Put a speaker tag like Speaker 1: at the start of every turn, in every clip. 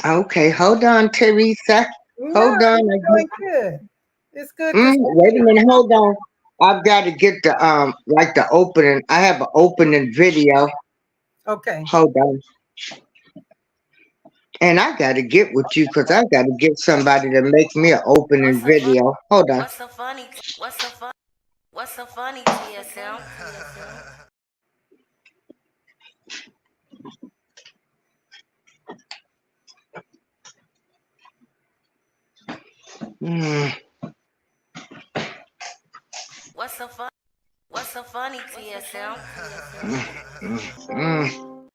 Speaker 1: Okay, hold on, Teresa.
Speaker 2: No,
Speaker 1: Hold on.
Speaker 2: it's doing good. It's good to
Speaker 1: Wait a
Speaker 2: see
Speaker 1: minute, hold on. I've got to get the like the opening. I have an opening video.
Speaker 2: you. Okay.
Speaker 1: Hold on. And I got to get with you because I got to get somebody to make me an opening video. Hold on.
Speaker 3: What's so funny, TSM?
Speaker 1: Mm,
Speaker 3: What's so fun? What's so funny, TSM?
Speaker 1: mm.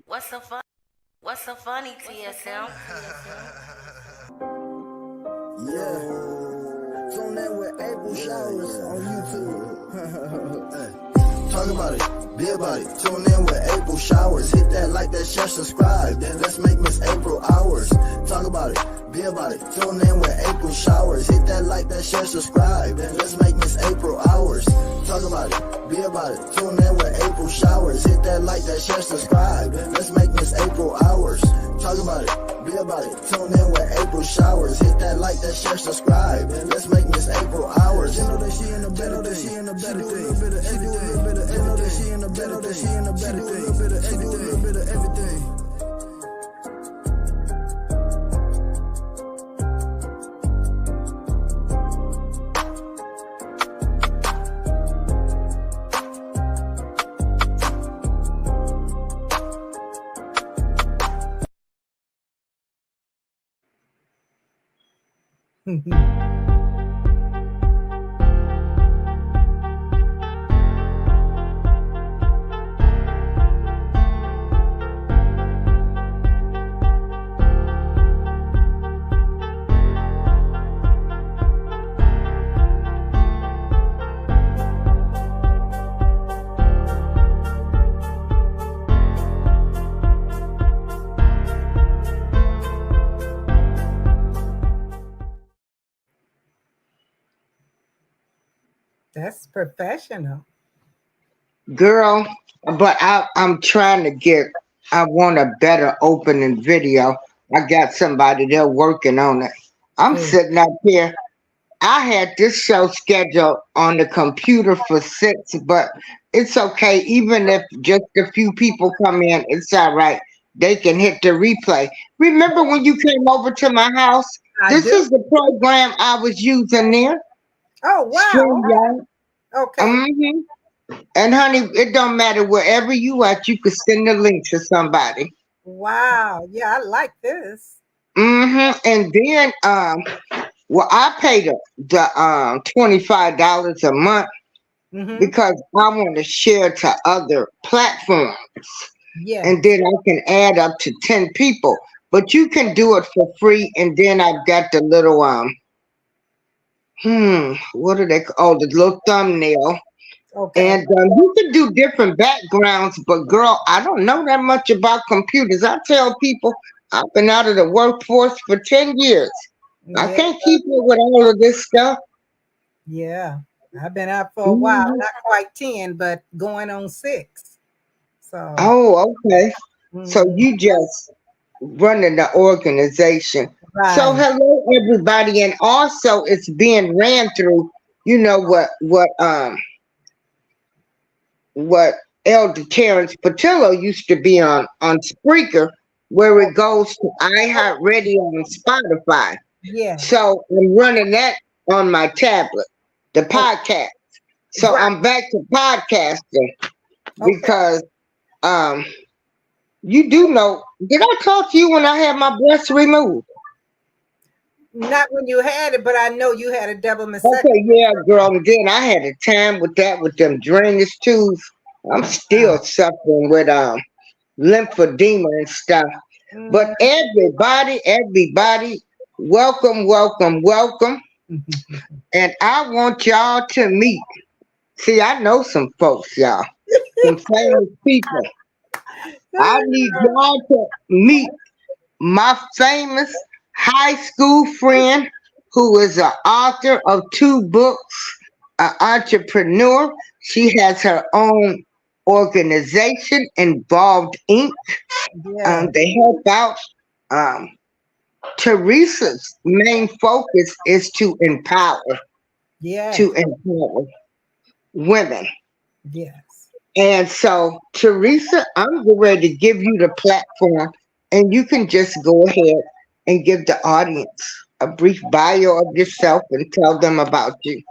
Speaker 3: What's so fun? What's so funny, TSM?
Speaker 4: Yeah, tune in with April Showers on YouTube. Talk about it, be about it. Tune in with April Showers. Hit that like, that share, subscribe. Then let's make Miss April ours. Talk about it, be about it. Tune in with April Showers. Hit that like, that share, subscribe. Then let's make Miss April ours. Talk about it, be about it. Tune in with April Showers. Hit that like, that share, subscribe. Then let's make Miss April ours. Talk about it, be about it. Tune in with April Showers. Hit that like, that share, subscribe. And let's make Miss April ours. You know that she in the better, that she in the better thing. She do a little bit of everything. You know that she in the better, that she in the better thing. She do a little bit of everything.
Speaker 2: That's professional.
Speaker 1: Girl, but I'm trying to get, I want a better opening video. I got somebody there working on it. I'm
Speaker 2: Good.
Speaker 1: sitting up here. I had this show scheduled on the computer for 6, but it's okay. Even if just a few people come in, it's all right. They can hit the replay. Remember when you came over to my house?
Speaker 2: I
Speaker 1: This
Speaker 2: do.
Speaker 1: is the program I was using there.
Speaker 2: Oh, wow.
Speaker 1: StreamYard.
Speaker 2: Okay.
Speaker 1: hmm And honey, it don't matter wherever you at, you could send the link to somebody.
Speaker 2: Wow. Yeah, I like this.
Speaker 1: And then well I paid the $25 a month
Speaker 2: Mm-hmm.
Speaker 1: because I want to share to other platforms. And
Speaker 2: Yes.
Speaker 1: then I can add up to 10 people. But you can do it for free, and then I've got the little what are they called? The little thumbnail.
Speaker 2: Okay.
Speaker 1: And you can do different backgrounds, but girl, I don't know that much about computers. I tell people I've been out of the workforce for 10 years. I
Speaker 2: Yeah.
Speaker 1: can't keep up with all of this stuff.
Speaker 2: Yeah. I've been out for a while.
Speaker 1: Mhm.
Speaker 2: Not quite 10, but going on 6. So,
Speaker 1: Oh, okay. So
Speaker 2: mhm.
Speaker 1: you just running the organization. So
Speaker 2: Right.
Speaker 1: hello everybody, and also it's being ran through. You know what Elder Terrence Patillo used to be on Spreaker, where it goes to iHeartRadio and Spotify.
Speaker 2: Yeah.
Speaker 1: So I'm running that on my tablet, the
Speaker 2: Oh,
Speaker 1: podcast. So
Speaker 2: right.
Speaker 1: I'm back to podcasting
Speaker 2: Okay.
Speaker 1: because um you do know, did I talk to you when I had my breast removed?
Speaker 2: Not when you had it, but I know you had a double mastectomy.
Speaker 1: Okay, yeah, girl. And then I had a time with that with them drainage tubes. I'm still suffering with lymphedema and stuff. But
Speaker 2: Mhm.
Speaker 1: everybody, welcome, welcome, welcome. And I want y'all to meet. See, I know some folks, y'all. Some famous people. I need y'all to meet my famous high school friend who is an author of 2 books, an entrepreneur. She has her own organization, Involved Inc.
Speaker 2: Yeah.
Speaker 1: They help out. Um, Teresa's main focus is
Speaker 2: Yes.
Speaker 1: to empower women.
Speaker 2: Yes.
Speaker 1: And so, Teresa, I'm getting ready to give you the platform, and you can just go ahead and give the audience a brief bio of yourself and tell them about you.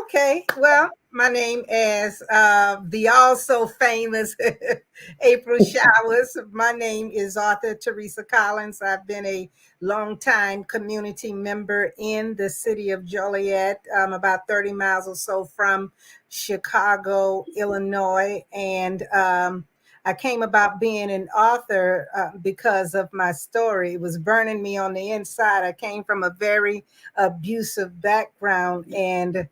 Speaker 2: Okay, well, my name is the also famous April Showers. My name is author Teresa Collins. I've been a longtime community member in the city of Joliet, about 30 miles or so from Chicago, Illinois. And I came about being an author because of my story. It was burning me on the inside. I came from a very abusive background, and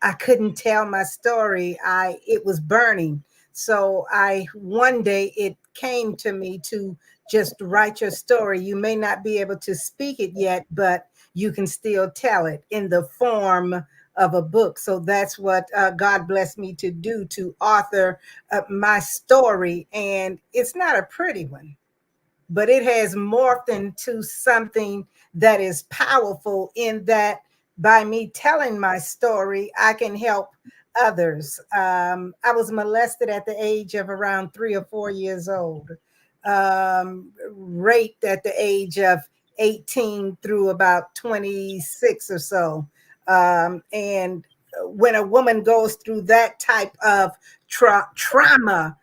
Speaker 2: I couldn't tell my story. It was burning. So I one day it came to me to just write your story. You may not be able to speak it yet, but you can still tell it in the form of a book. So that's what God blessed me to do, to author my story. And it's not a pretty one, but it has morphed into something that is powerful, in that by me telling my story, I can help others. I was molested at the age of around 3 or 4 years old, raped at the age of 18 through about 26 or so. And when a woman goes through that type of trauma,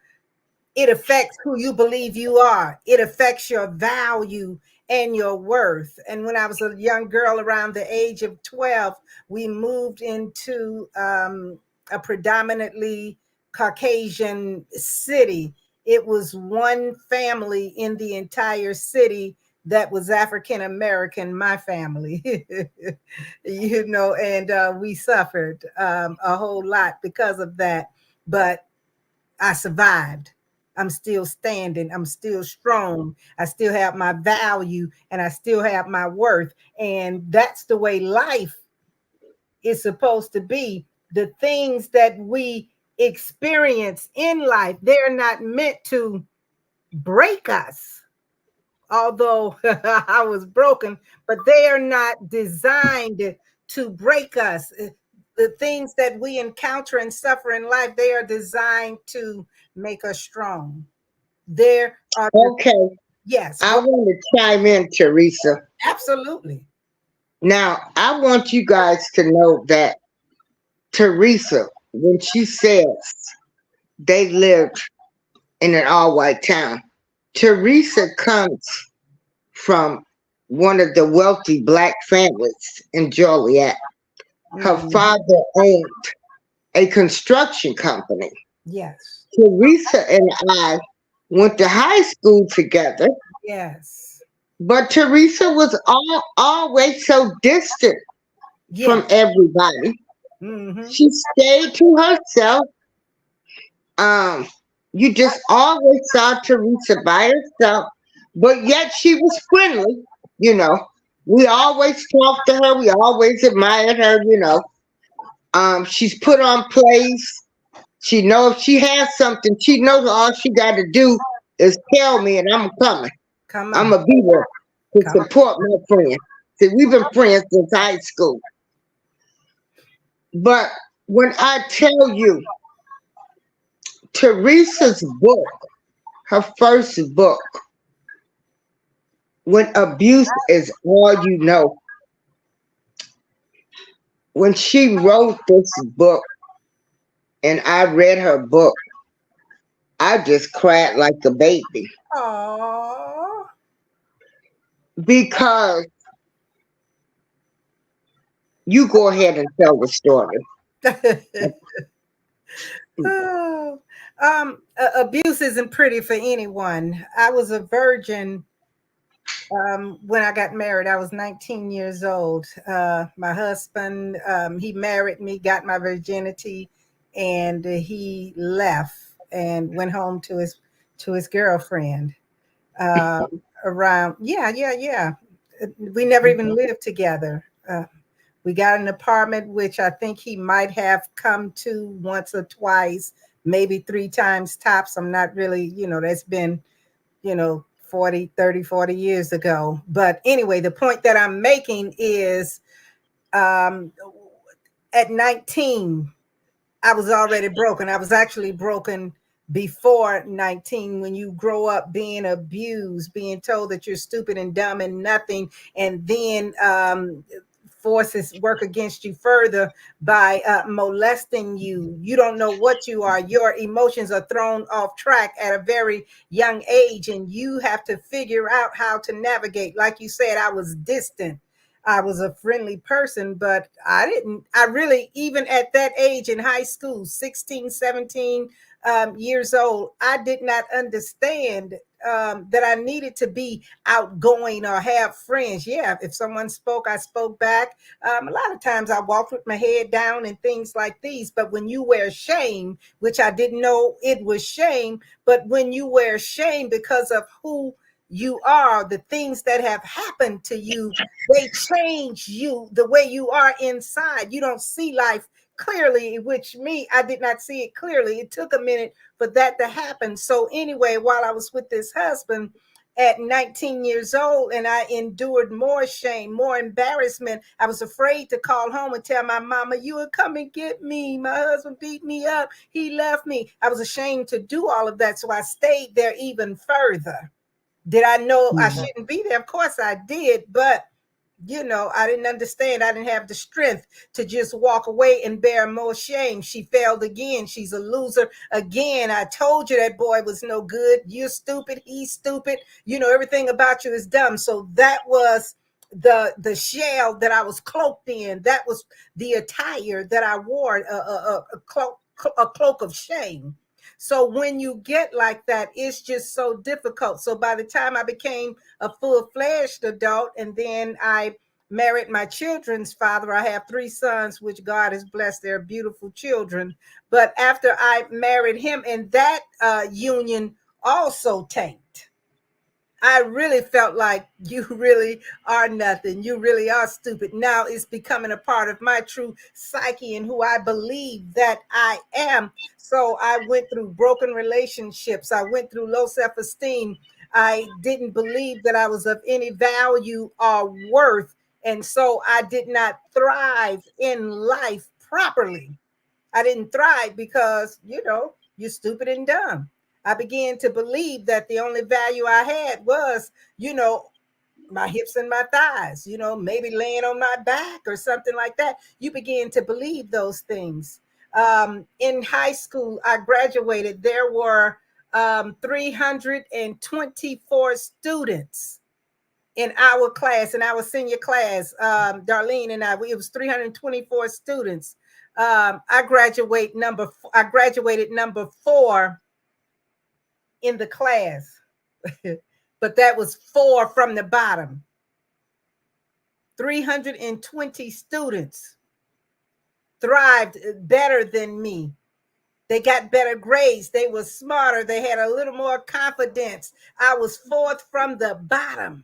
Speaker 2: it affects who you believe you are. It affects your value and your worth. And when I was a young girl around the age of 12, we moved into a predominantly Caucasian city. It was one family in the entire city that was African American, my family, and we suffered a whole lot because of that. But I survived. I'm still standing. I'm still strong. I still have my value and I still have my worth. And that's the way life is supposed to be. The things that we experience in life, they're not meant to break us, although I was broken, but they are not designed to break us. The things that we encounter and suffer in life, they are designed to make us strong. There are
Speaker 1: Okay,
Speaker 2: yes,
Speaker 1: I
Speaker 2: go
Speaker 1: want to chime in, Teresa.
Speaker 2: absolutely.
Speaker 1: Now, I want you guys to know that Teresa, when she says they lived in an all white town, Teresa comes from one of the wealthy black families in Joliet. Her
Speaker 2: Mhm.
Speaker 1: father owned a construction company.
Speaker 2: Yes.
Speaker 1: Teresa and I went to high school together,
Speaker 2: Yes.
Speaker 1: but Teresa was always so distant
Speaker 2: Yeah.
Speaker 1: from everybody.
Speaker 2: Hmm.
Speaker 1: She stayed to herself. Um, you just always saw Teresa by herself, but yet she was friendly. You know, we always talked to her. We always admired her. She's put on plays. She knows if she has something. She knows all she got to do is tell me, and I'm coming.
Speaker 2: Come
Speaker 1: I'm
Speaker 2: on.
Speaker 1: gonna be there to
Speaker 2: Come on.
Speaker 1: support my friend. See, we've been friends since high school. But when I tell you, Teresa's book, her first book, When Abuse is All You Know, when she wrote this book and I read her book, I just cried like a baby
Speaker 2: Oh.
Speaker 1: because you go ahead and tell the story.
Speaker 2: Oh, abuse isn't pretty for anyone. I was a virgin when I got married. I was 19 years old. My husband, he married me, got my virginity, and he left and went home to his girlfriend. Around, yeah. We never even lived together. We got an apartment, which I think he might have come to once or twice, maybe three times tops. I'm not really, that's been, 40 years ago. But anyway, the point that I'm making is um, at 19, I was already broken. I was actually broken before 19. When you grow up being abused, being told that you're stupid and dumb and nothing, and then forces work against you further by molesting you. You don't know what you are. Your emotions are thrown off track at a very young age, and you have to figure out how to navigate. Like you said, I was distant. I was a friendly person, but I really, even at that age in high school, 16, 17 years old, I did not understand that I needed to be outgoing or have friends. Yeah, if someone spoke, I spoke back. A lot of times I walked with my head down and things like these. But when you wear shame, which I didn't know it was shame, but when you wear shame because of who you are, the things that have happened to you, they change you the way you are inside. You don't see life clearly, which me, I did not see it clearly. It took a minute for that to happen. So anyway, while I was with this husband at 19 years old, and I endured more shame, more embarrassment. I was afraid to call home and tell my mama, you would come and get me. My husband beat me up. He left me. I was ashamed to do all of that. So I stayed there even further. Did I know I shouldn't be there? Of course I did, but I didn't understand. I didn't have the strength to just walk away and bear more shame. She failed again. She's a loser again. I told you that boy was no good. You're stupid. He's stupid. Everything about you is dumb. So that was the shell that I was cloaked in. That was the attire that I wore, a cloak of shame. So when you get like that, it's just so difficult. So by the time I became a full-fledged adult, and then I married my children's father, I have three sons, which God has blessed. They're beautiful children. But after I married him, and that union also tanked. I really felt like you really are nothing. You really are stupid. Now it's becoming a part of my true psyche and who I believe that I am. So I went through broken relationships. I went through low self-esteem. I didn't believe that I was of any value or worth. And so I did not thrive in life properly. I didn't thrive because, you're stupid and dumb. I began to believe that the only value I had was, my hips and my thighs, maybe laying on my back or something like that. You begin to believe those things. In high school, I graduated. There were 324 students in our class, in our senior class. Darlene and it was 324 students. I graduated number 4 in the class, but that was 4 from the bottom. 320 students thrived better than me. They got better grades. They were smarter. They had a little more confidence. I was 4th from the bottom,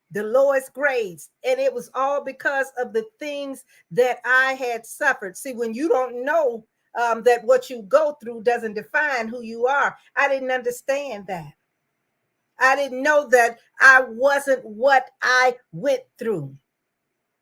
Speaker 2: the lowest grades. And it was all because of the things that I had suffered. See, when you don't know that what you go through doesn't define who you are, I didn't understand that. I didn't know that I wasn't what I went through.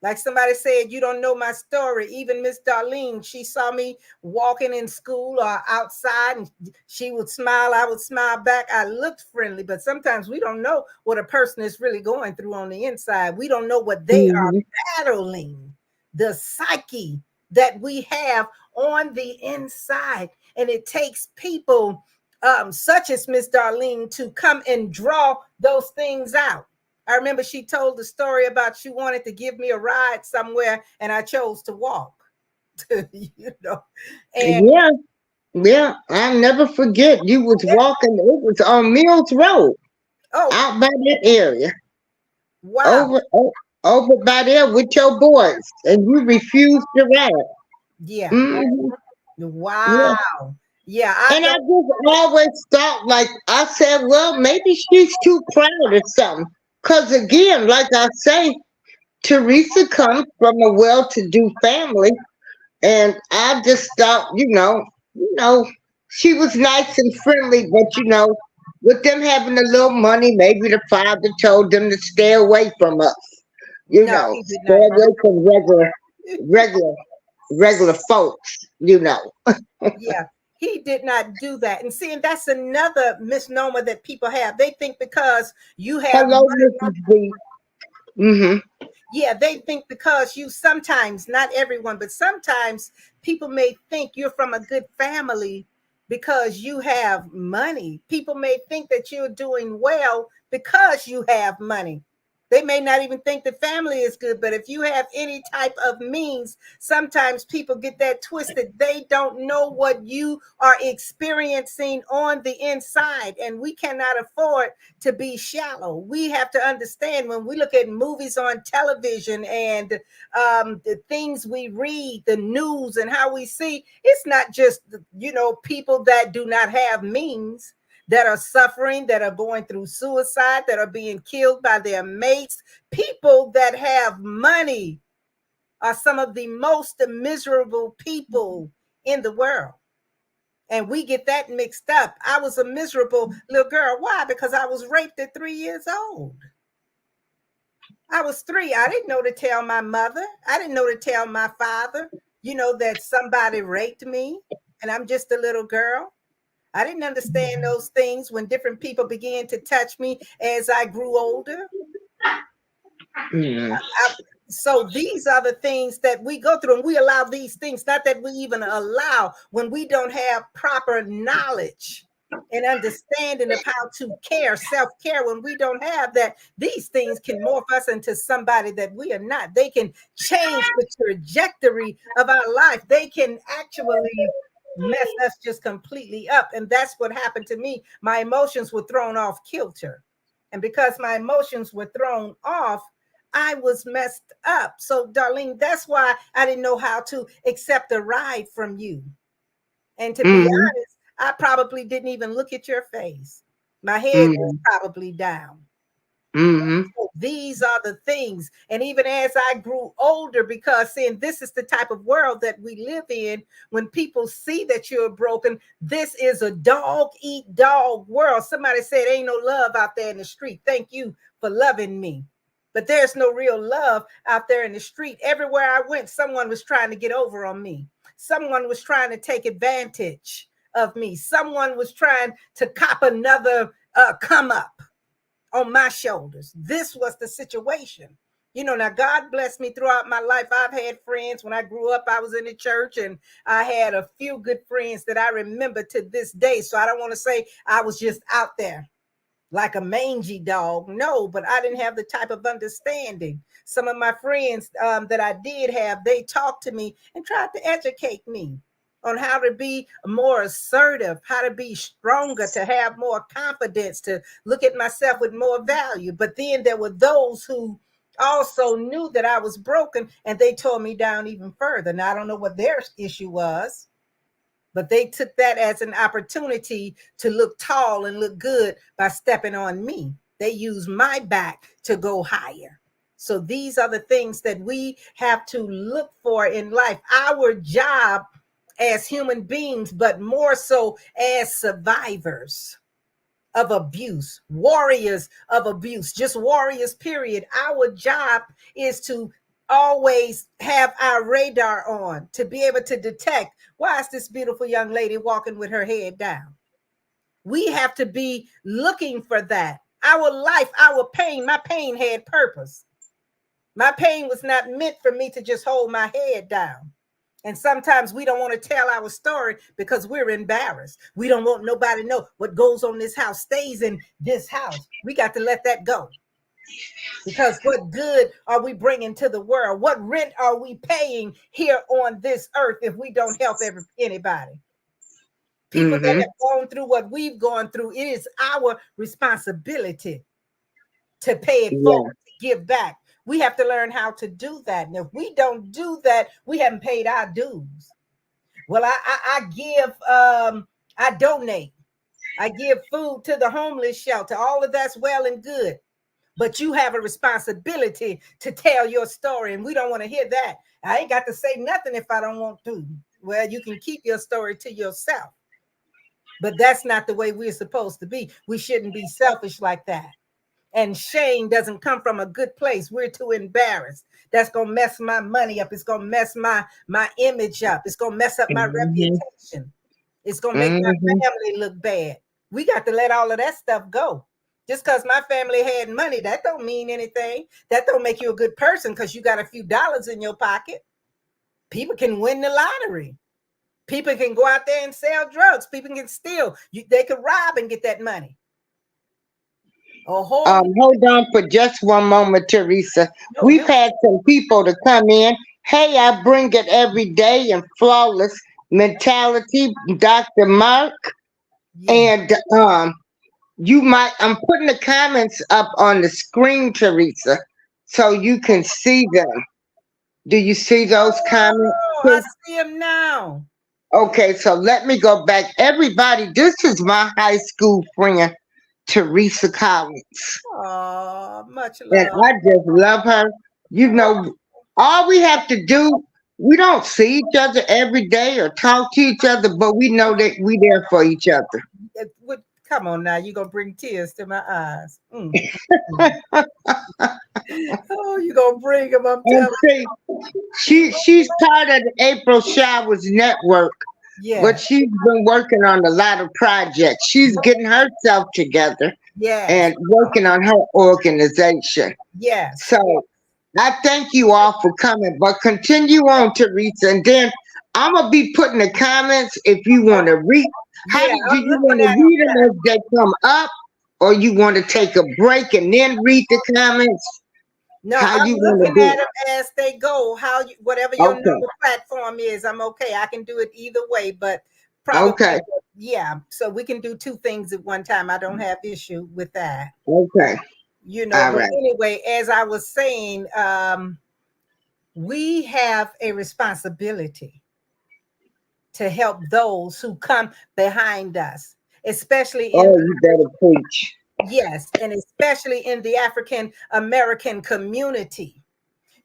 Speaker 2: Like somebody said, you don't know my story. Even Miss Darlene, she saw me walking in school or outside, and she would smile. I would smile back. I looked friendly, but sometimes we don't know what a person is really going through on the inside. We don't know what they are battling, the psyche that we have on the inside. And it takes people such as Miss Darlene to come and draw those things out. I remember she told the story about she wanted to give me a ride somewhere, and I chose to walk. And
Speaker 1: Yeah, I'll never forget. You was walking. It was on Mills Road, out by that area,
Speaker 2: wow,
Speaker 1: over by there with your boys, and you refused to ride.
Speaker 2: Yeah.
Speaker 1: Mm-hmm. Yeah.
Speaker 2: Wow. Yeah.
Speaker 1: And I just always thought, like I said, well, maybe she's too proud or something. Cause again, like I say, Teresa comes from a well-to-do family, and I just thought, she was nice and friendly, but with them having a little money, maybe the father told them to stay away from us.
Speaker 2: No, he did
Speaker 1: Stay
Speaker 2: not
Speaker 1: away
Speaker 2: do
Speaker 1: from regular, regular folks.
Speaker 2: Yeah, he did not do that. And seeing that's another misnomer that people have. They think because you have
Speaker 1: Hello,
Speaker 2: money,
Speaker 1: Mrs. B. Mm-hmm.
Speaker 2: yeah, they think because you sometimes, not everyone, but sometimes people may think you're from a good family because you have money. People may think that you're doing well because you have money. They may not even think the family is good, but if you have any type of means, sometimes people get that twisted. They don't know what you are experiencing on the inside, and we cannot afford to be shallow. We have to understand when we look at movies on television and the things we read, the news, and how we see, it's not just, people that do not have means that are suffering, that are going through suicide, that are being killed by their mates. People that have money are some of the most miserable people in the world. And we get that mixed up. I was a miserable little girl. Why? Because I was raped at 3 years old. I was 3. I didn't know to tell my mother. I didn't know to tell my father, that somebody raped me and I'm just a little girl. I didn't understand those things when different people began to touch me as I grew older.
Speaker 1: Mm-hmm.
Speaker 2: So these are the things that we go through, and we allow these things, not that we even allow, when we don't have proper knowledge and understanding of how to care, self-care, when we don't have that, these things can morph us into somebody that we are not. They can change the trajectory of our life. They can actually mess us just completely up. And that's what happened to me. My emotions were thrown off kilter. And because my emotions were thrown off, I was messed up. So, Darlene, that's why I didn't know how to accept a ride from you. And to be
Speaker 1: Mm-hmm.
Speaker 2: honest, I probably didn't even look at your face. My head was
Speaker 1: Mm-hmm.
Speaker 2: probably down.
Speaker 1: Mm-hmm.
Speaker 2: So these are the things. And even as I grew older, because seeing this is the type of world that we live in, when people see that you're broken, this is a dog eat dog world. Somebody said, ain't no love out there in the street. Thank you for loving me. But there's no real love out there in the street. Everywhere I went, someone was trying to get over on me. Someone was trying to take advantage of me. Someone was trying to cop another come up on my shoulders. This was the situation. Now God blessed me throughout my life. I've had friends. When I grew up, I was in the church and I had a few good friends that I remember to this day. So I don't want to say I was just out there like a mangy dog. No, but I didn't have the type of understanding. Some of my friends that I did have, they talked to me and tried to educate me on how to be more assertive, how to be stronger, to have more confidence, to look at myself with more value. But then there were those who also knew that I was broken and they tore me down even further. Now, I don't know what their issue was, but they took that as an opportunity to look tall and look good by stepping on me. They used my back to go higher. So these are the things that we have to look for in life. Our job as human beings, but more so as survivors of abuse, warriors of abuse, just warriors, period. Our job is to always have our radar on, to be able to detect, why is this beautiful young lady walking with her head down? We have to be looking for that. Our life, our pain, my pain had purpose. My pain was not meant for me to just hold my head down. And sometimes we don't want to tell our story because we're embarrassed. We don't want nobody to know what goes on in this house stays in this house. We got to let that go. Because what good are we bringing to the world? What rent are we paying here on this earth if we don't help anybody? People that
Speaker 1: Mm-hmm.
Speaker 2: have gone through what we've gone through, it is our responsibility to pay it
Speaker 1: Yeah.
Speaker 2: forward, to give back. We have to learn how to do that. And if we don't do that, we haven't paid our dues. Well, I give, I donate, I give food to the homeless shelter. All of that's well and good. but you have a responsibility to tell your story, and we don't want to hear that. I ain't got to say nothing if I don't want to. Well, you can keep your story to yourself, but that's not the way we're supposed to be. We shouldn't be selfish like that. And shame doesn't come from a good place. We're too embarrassed. That's gonna mess my money up. It's gonna mess my image up. It's gonna mess up my reputation. It's gonna make my family look bad. We got to let all of that stuff go. Just because my family had money, that don't mean anything. That don't make you a good person because you got a few dollars in your pocket. People can win the lottery. People can go out there and sell drugs. People can steal. They could rob and get that money.
Speaker 1: Hold on for just one moment, Teresa.
Speaker 2: No,
Speaker 1: We've had some people to come in. Hey, I bring it every day in flawless mentality, Dr. Mark.
Speaker 2: yeah.
Speaker 1: And I'm putting the comments up on the screen, Teresa, so you can see them. Do you see those comments?
Speaker 2: Oh, I see him now.
Speaker 1: Okay, so let me go back. Everybody, this is my high school friend, Teresa Collins.
Speaker 2: Oh, much
Speaker 1: And
Speaker 2: love.
Speaker 1: I just love her. You know, all we have to do, we don't see each other every day or talk to each other, but we know that we there for each other.
Speaker 2: Come on now, you're gonna bring tears to my eyes. Oh, you're gonna bring them, I'm
Speaker 1: And
Speaker 2: telling
Speaker 1: she's part of the April Showers Network,
Speaker 2: you.
Speaker 1: but she's been working on a lot of projects. She's getting herself together
Speaker 2: Yes.
Speaker 1: and working on her organization.
Speaker 2: Yes.
Speaker 1: So I thank you all for coming, but continue on, Teresa, and then I'm gonna be putting the comments if you want to read. How
Speaker 2: Yeah,
Speaker 1: do
Speaker 2: I'm
Speaker 1: you want to
Speaker 2: looking at
Speaker 1: read them as they come up, or you want to take a break and then read the comments?
Speaker 2: No,
Speaker 1: How
Speaker 2: I'm
Speaker 1: you want to
Speaker 2: looking
Speaker 1: do
Speaker 2: at them as they go. Whatever
Speaker 1: it?
Speaker 2: your
Speaker 1: Okay,
Speaker 2: number platform is, I'm okay. I can do it either way, but probably
Speaker 1: okay,
Speaker 2: yeah. So we can do two things at one time. I don't have issue with that.
Speaker 1: okay. All
Speaker 2: But
Speaker 1: right.
Speaker 2: anyway, as I was saying, we have a responsibility to help those who come behind us, especially in
Speaker 1: Oh, you better preach.
Speaker 2: yes, and especially in the African American community.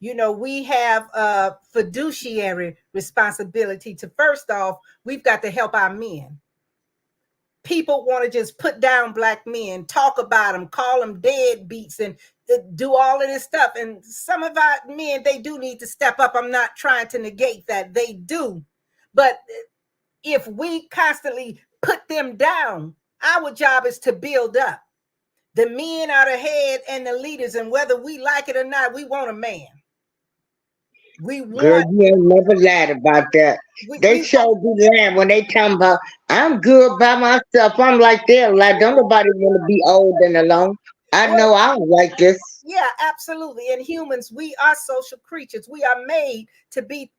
Speaker 2: We have a fiduciary responsibility to, first off, we've got to help our men. People want to just put down black men, talk about them, call them deadbeats, and do all of this stuff. And some of our men, they do need to step up. I'm not trying to negate that. They do. But if we constantly put them down, our job is to build up. The men are the head and the leaders, and whether we like it or not, we want a man. We
Speaker 1: Girl,
Speaker 2: want
Speaker 1: you ain't never lied about that. They
Speaker 2: we
Speaker 1: sure be lying when they talking about I'm good by myself. I'm like they're like, don't nobody want to be old and alone. I
Speaker 2: well,
Speaker 1: know I don't like this.
Speaker 2: yeah, absolutely. And humans, we are social creatures. We are made to be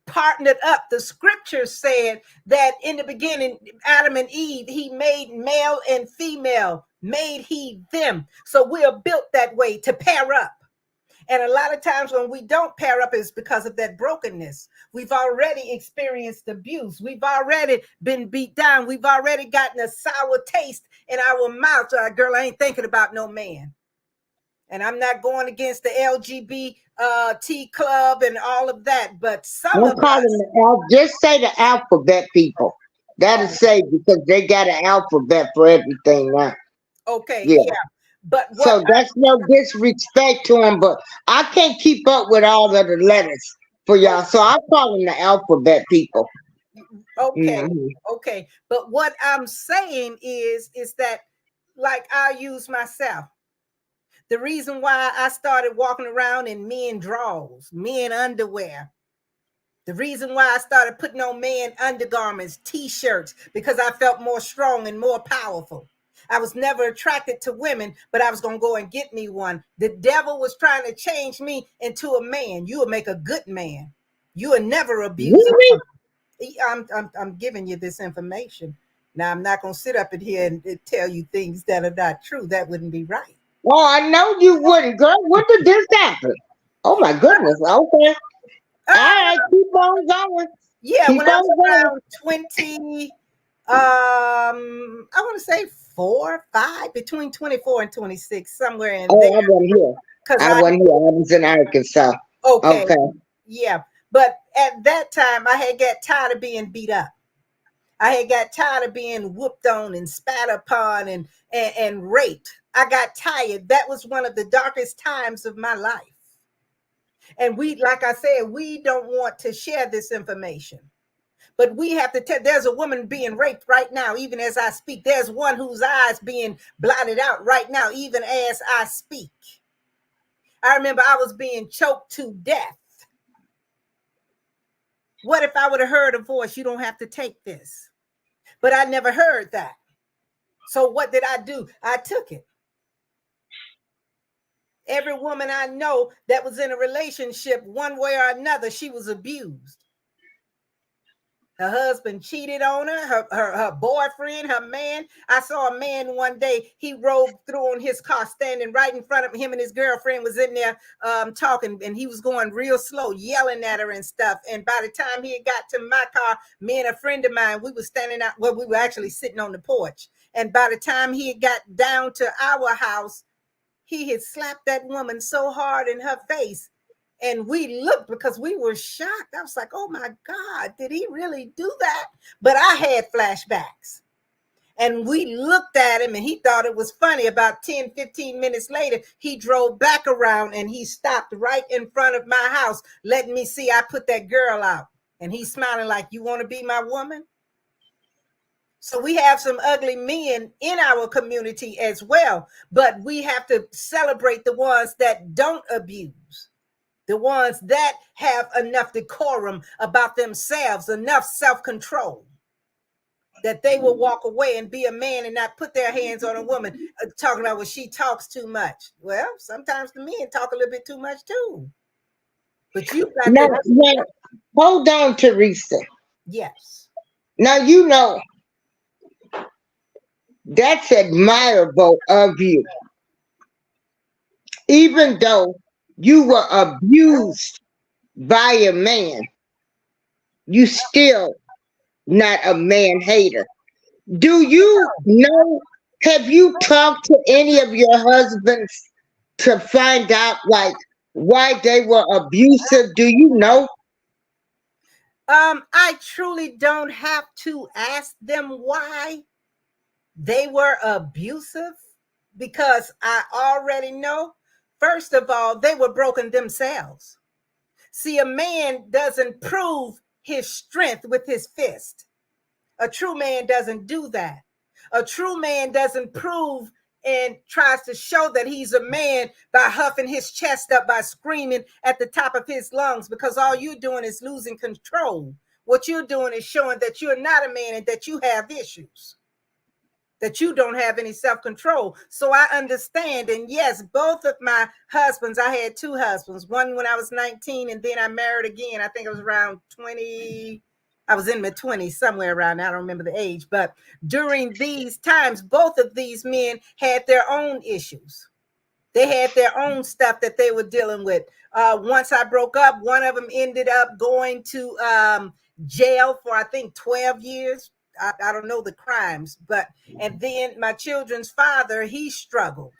Speaker 2: partnered up. The scripture said that in the beginning, Adam and Eve, he made male and female, made he them. So we are built that way to pair up. And a lot of times when we don't pair up is because of that brokenness. We've already experienced abuse. We've already been beat down. We've already gotten a sour taste in our mouth. Girl, I ain't thinking about no man. And I'm not going against the LGBT club and all of that, but some
Speaker 1: I'm
Speaker 2: of
Speaker 1: calling
Speaker 2: us,
Speaker 1: just say the alphabet people. That'll say because they got an alphabet for everything now.
Speaker 2: okay,
Speaker 1: Yeah.
Speaker 2: yeah. But
Speaker 1: So that's no disrespect to them, but I can't keep up with all of the letters for y'all. So I'm calling the alphabet people.
Speaker 2: okay,
Speaker 1: Mhm.
Speaker 2: okay. But what I'm saying is that, like, I'll use myself. The reason why I started walking around in men drawers, men underwear. The reason why I started putting on man undergarments, t-shirts, because I felt more strong and more powerful. I was never attracted to women, but I was going to go and get me one. The devil was trying to change me into a man. You will make a good man. You will never abuse a
Speaker 1: Really?
Speaker 2: woman. I'm giving you this information. Now, I'm not going to sit up in here and tell you things that are not true. That wouldn't be right.
Speaker 1: Oh, I know you wouldn't, girl. When did this happen? Oh my goodness. Okay. All
Speaker 2: Uh,
Speaker 1: right, keep on going.
Speaker 2: yeah, when
Speaker 1: Keep
Speaker 2: I was
Speaker 1: on going.
Speaker 2: around 20, I want to say 24, 5, between 24 and 26, somewhere in
Speaker 1: Oh,
Speaker 2: there.
Speaker 1: I wasn't here.
Speaker 2: Because
Speaker 1: I wasn't here. I was in Arkansas.
Speaker 2: okay,
Speaker 1: Okay.
Speaker 2: yeah. But at that time, I had got tired of being beat up. I had got tired of being whooped on and spat upon and raped. I got tired. That was one of the darkest times of my life. And we, like I said, we don't want to share this information. But we have to tell, there's a woman being raped right now, even as I speak. There's one whose eyes being blotted out right now, even as I speak. I remember I was being choked to death. What if I would have heard a voice? You don't have to take this. But I never heard that. So what did I do? I took it. Every woman I know that was in a relationship, one way or another, she was abused. Her husband cheated on her boyfriend, her man. I saw a man one day, he rode through on his car, standing right in front of him, and his girlfriend was in there talking, and he was going real slow, yelling at her and stuff. And by the time he got to my car, me and a friend of mine, we were standing out, well, we were actually sitting on the porch. And by the time he got down to our house, he had slapped that woman so hard in her face. And we looked because we were shocked. I was like, oh my God, did he really do that? But I had flashbacks. And we looked at him and he thought it was funny. About 10, 15 minutes later, he drove back around and he stopped right in front of my house, letting me see I put that girl out. And he's smiling like, you want to be my woman? So we have some ugly men in our community as well. But we have to celebrate the ones that don't abuse. The ones that have enough decorum about themselves, enough self-control, that they will walk away and be a man and not put their hands on a woman, talking about, well, she talks too much. Well, sometimes the men talk a little bit too much too. But you got
Speaker 1: Now, hold on, Teresa.
Speaker 2: yes.
Speaker 1: Now, that's admirable of you. Even though you were abused by a man, you still not a man hater. Do you know, have you talked to any of your husbands to find out like why they were abusive? Do you know?
Speaker 2: I truly don't have to ask them why they were abusive, because I already know. First of all, they were broken themselves. See, a man doesn't prove his strength with his fist. A true man doesn't do that. A true man doesn't prove and tries to show that he's a man by huffing his chest up, by screaming at the top of his lungs, because all you're doing is losing control. What you're doing is showing that you're not a man and that you have issues, that you don't have any self-control. So I understand. And yes, both of my husbands, I had two husbands, one when I was 19, and then I married again. I think it was around 20. I was in my 20s, somewhere around, I don't remember the age. But during these times, both of these men had their own issues. They had their own stuff that they were dealing with. Once I broke up, one of them ended up going to jail for, I think, 12 years. I don't know the crimes, and then my children's father, he struggled.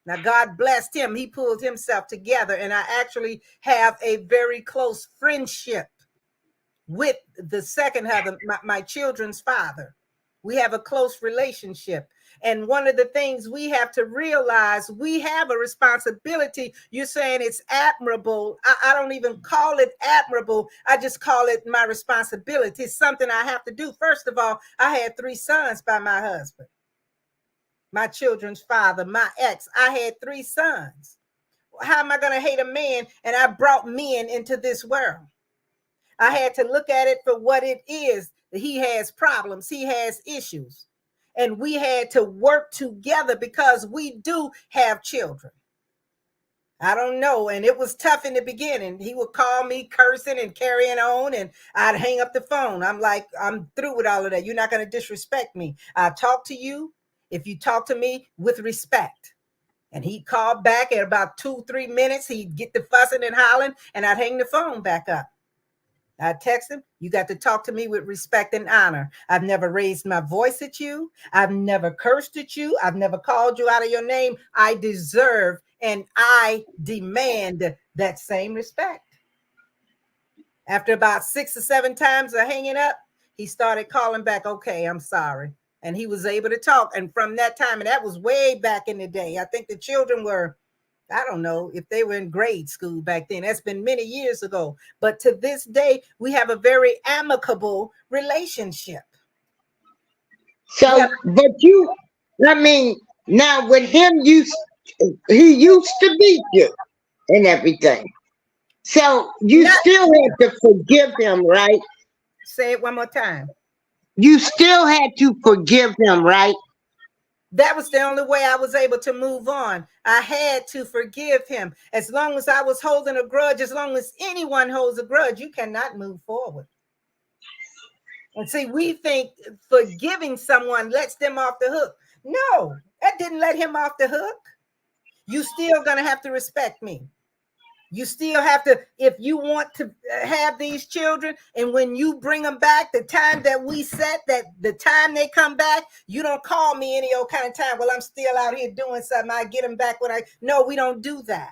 Speaker 2: Now, God blessed him. He pulled himself together, and I actually have a very close friendship with the second husband, my children's father. We have a close relationship. And one of the things we have to realize, we have a responsibility. You're saying it's admirable. I don't even call it admirable. I just call it my responsibility. It's something I have to do. First of all, I had 3 sons by my husband, my children's father, my ex. I had 3 sons. How am I going to hate a man? And I brought men into this world. I had to look at it for what it is. He has problems. He has issues. And we had to work together because we do have children. I don't know. And it was tough in the beginning. He would call me cursing and carrying on, and I'd hang up the phone. I'm like, I'm through with all of that. You're not going to disrespect me. I talk to you if you talk to me with respect. And he'd call back at about 2-3 minutes. He'd get the fussing and hollering, and I'd hang the phone back up. I text him, you got to talk to me with respect and honor. I've never raised my voice at you. I've never cursed at you. I've never called you out of your name. I deserve and I demand that same respect. After about 6 or 7 times of hanging up, he started calling back, okay, I'm sorry. And he was able to talk. And from that time, and that was way back in the day, I think the children were, I don't know if they were in grade school back then. That's been many years ago. But to this day, we have a very amicable relationship.
Speaker 1: So, but you, I mean, now with him, he used to beat you and everything. So you still had to forgive him, right?
Speaker 2: Say it one more time.
Speaker 1: You still had to forgive him, right?
Speaker 2: That was the only way I was able to move on. I had to forgive him. As long as I was holding a grudge, as long as anyone holds a grudge, you cannot move forward. And see, we think forgiving someone lets them off the hook. No, that didn't let him off the hook. You still gonna have to respect me. You still have to, if you want to have these children, and when you bring them back, the time that we set, that the time they come back, you don't call me any old kind of time. Well, I'm still out here doing something. I get them back when no, we don't do that.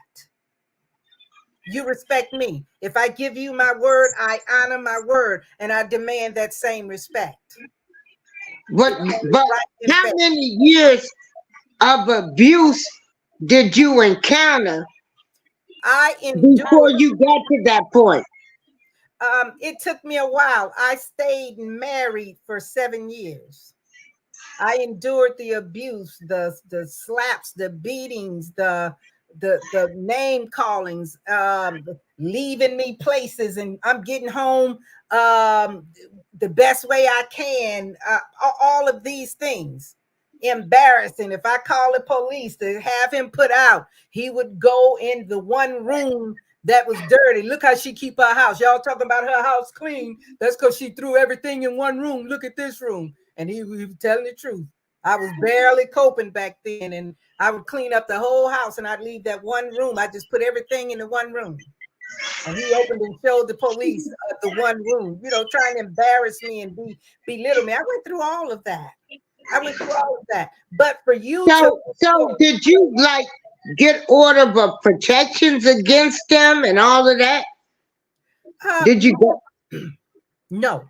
Speaker 2: You respect me. If I give you my word, I honor my word, and I demand that same respect.
Speaker 1: But how many years of abuse did you encounter before you got to that point?
Speaker 2: It took me a while. I stayed married for 7 years. I endured the abuse, the slaps, the beatings, the name callings, leaving me places, and I'm getting home the best way I can. All of these things. Embarrassing. If I call the police to have him put out, he would go in the one room that was dirty. Look how she keep her house. Y'all talking about her house clean. That's because she threw everything in one room. Look at this room. And he was telling the truth. I was barely coping back then, and I would clean up the whole house, and I'd leave that one room. I just put everything in the one room. And he opened and showed the police the one room, trying to embarrass me and belittle me. I went through all of that. But for you
Speaker 1: so did you get order of protections against them and all of that? Did you go?
Speaker 2: No,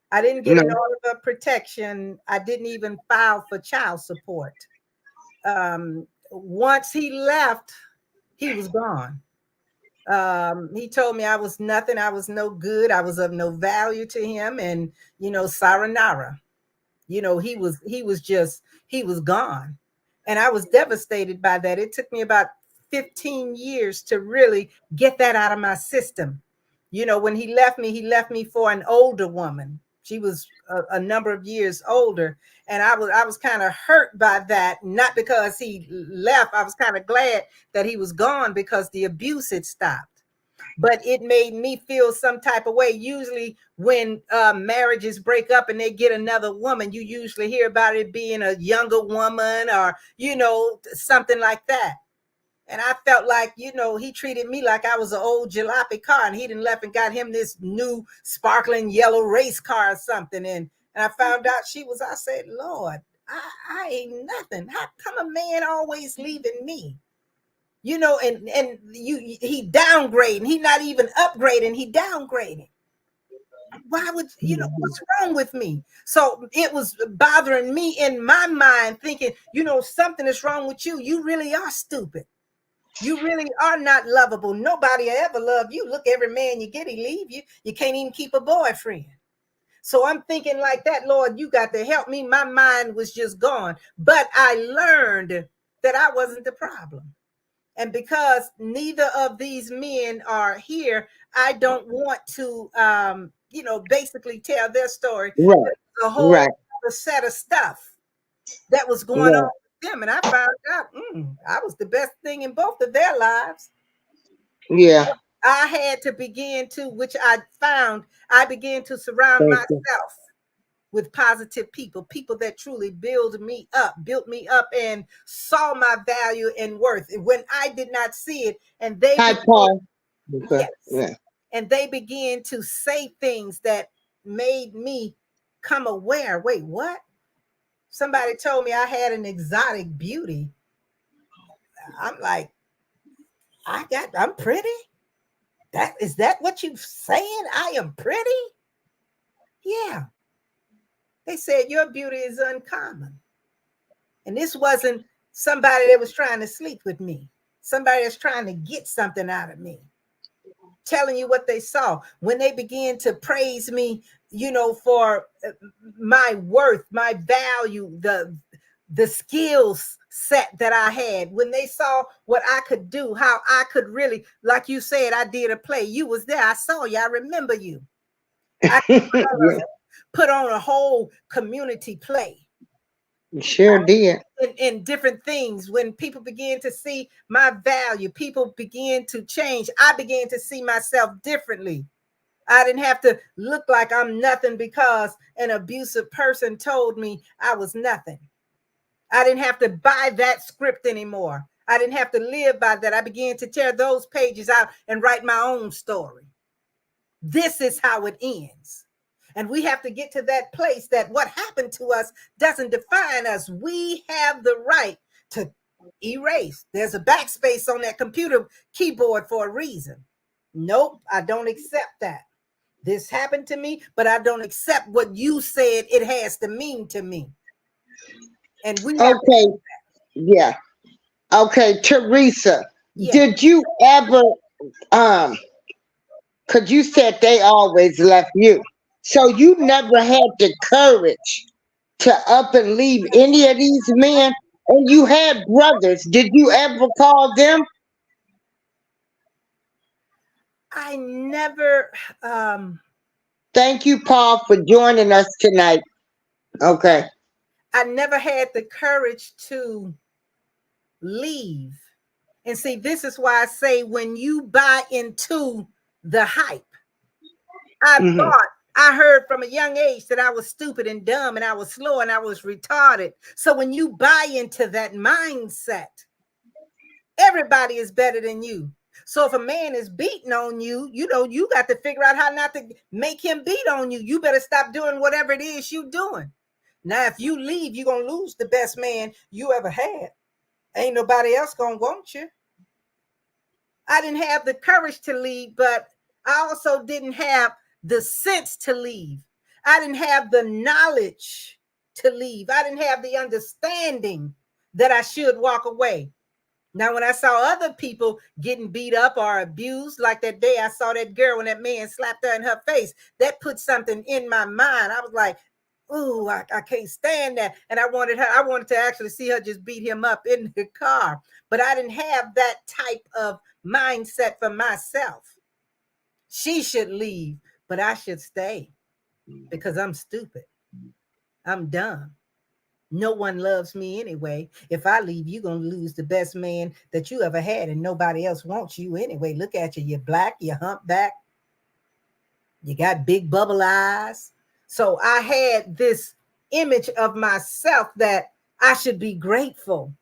Speaker 2: I didn't get an order of protection. I didn't even file for child support. Once he left, he was gone. He told me I was nothing. I was no good. I was of no value to him. And, sayonara. He was gone. And I was devastated by that. It took me about 15 years to really get that out of my system. When he left me for an older woman. She was a number of years older. And I was kind of hurt by that, not because he left. I was kind of glad that he was gone because the abuse had stopped. But it made me feel some type of way. Usually when marriages break up and they get another woman, you usually hear about it being a younger woman or, something like that. And I felt like, he treated me like I was an old jalopy car, and he done left and got him this new sparkling yellow race car or something. And I found out I said, Lord, I ain't nothing. How come a man always leaving me? He downgrading. He not even upgrading. He downgrading. Why would, what's wrong with me? So it was bothering me in my mind, thinking, something is wrong with you. You really are stupid. You really are not lovable. Nobody ever loved you. Look, every man you get, he leave you. You can't even keep a boyfriend. So I'm thinking like that, Lord, you got to help me. My mind was just gone. But I learned that I wasn't the problem. And because neither of these men are here, I don't want to, basically tell their story.
Speaker 1: Right.
Speaker 2: A whole other set of stuff that was going on with them. And I found out I was the best thing in both of their lives.
Speaker 1: Yeah.
Speaker 2: I had to begin to, which I found, I began to surround myself with positive people that truly built me up and saw my value and worth when I did not see it. And they
Speaker 1: Hi, Paul.
Speaker 2: yes.
Speaker 1: Yeah.
Speaker 2: and they began to say things that made me come aware. Wait, what? Somebody told me I had an exotic beauty. I'm like, I'm pretty. Is that what you saying? I am pretty? Yeah. They said your beauty is uncommon. And this wasn't somebody that was trying to sleep with me. Somebody that's trying to get something out of me. Telling you what they saw. When they began to praise me, for my worth, my value, the skills set that I had, when they saw what I could do, how I could really, like you said, I did a play. You was there. I saw you. I remember you. I
Speaker 1: Yeah,
Speaker 2: put on a whole community play.
Speaker 1: sure did.
Speaker 2: In different things. When people begin to see my value, people begin to change. I began to see myself differently. I didn't have to look like I'm nothing because an abusive person told me I was nothing. I didn't have to buy that script anymore. I didn't have to live by that. I began to tear those pages out and write my own story. This is how it ends. And we have to get to that place that what happened to us doesn't define us. We have the right to erase. There's a backspace on that computer keyboard for a reason. Nope, I don't accept that. This happened to me, but I don't accept what you said it has to mean to me. And we have
Speaker 1: Okay, yeah. Okay, Teresa,
Speaker 2: yeah.
Speaker 1: did you ever um because you said they always left you. So you never had the courage to up and leave any of these men, and you had brothers. Did you ever call them?
Speaker 2: I never
Speaker 1: Thank you, Paul, for joining us tonight. Okay.
Speaker 2: I never had the courage to leave. And see, this is why I say when you buy into the hype,
Speaker 1: Hmm.
Speaker 2: I heard from a young age that I was stupid and dumb and I was slow and I was retarded. So when you buy into that mindset, everybody is better than you. So if a man is beating on you, you got to figure out how not to make him beat on you. You better stop doing whatever it is you're doing. Now, if you leave, you're going to lose the best man you ever had. Ain't nobody else going to want you. I didn't have the courage to leave, but I also didn't have the sense to leave. I didn't have the knowledge to leave. I didn't have the understanding that I should walk away. Now, when I saw other people getting beat up or abused, like that day I saw that girl when that man slapped her in her face, that put something in my mind. I was like, ooh, I can't stand that. And I wanted to actually see her just beat him up in the car. But I didn't have that type of mindset for myself. She should leave, but I should stay because I'm stupid. I'm dumb. No one loves me anyway. If I leave, you're going to lose the best man that you ever had, and nobody else wants you anyway. Look at you. You're black, you're humpback, you got big bubble eyes. So I had this image of myself that I should be grateful.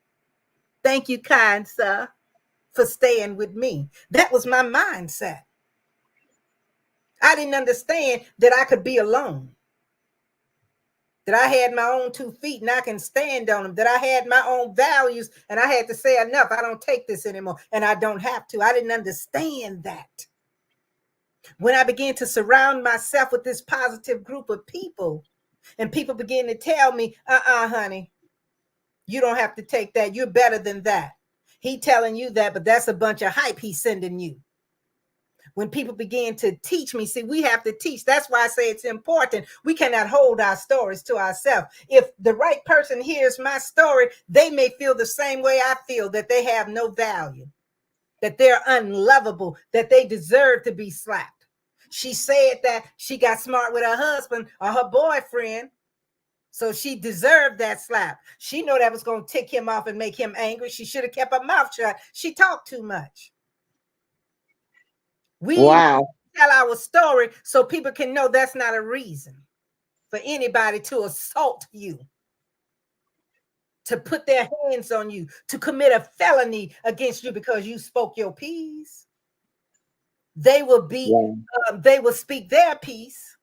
Speaker 2: Thank you, kind sir, for staying with me. That was my mindset. I didn't understand that I could be alone, that I had my own 2 feet and I can stand on them, that I had my own values and I had to say enough. I don't take this anymore and I don't have to. I didn't understand that. When I began to surround myself with this positive group of people and people began to tell me, honey, you don't have to take that. You're better than that. He telling you that, but that's a bunch of hype he's sending you. When people begin to teach me, see, we have to teach. That's why I say it's important. We cannot hold our stories to ourselves. If the right person hears my story, they may feel the same way I feel, that they have no value, that they're unlovable, that they deserve to be slapped. She said that she got smart with her husband or her boyfriend, so she deserved that slap. She know that was going to tick him off and make him angry. She should have kept her mouth shut. She talked too much. We
Speaker 1: Wow.
Speaker 2: tell our story so people can know that's not a reason for anybody to assault you, to put their hands on you, to commit a felony against you because you spoke your piece. They will be,
Speaker 1: Yeah.
Speaker 2: they will speak their piece.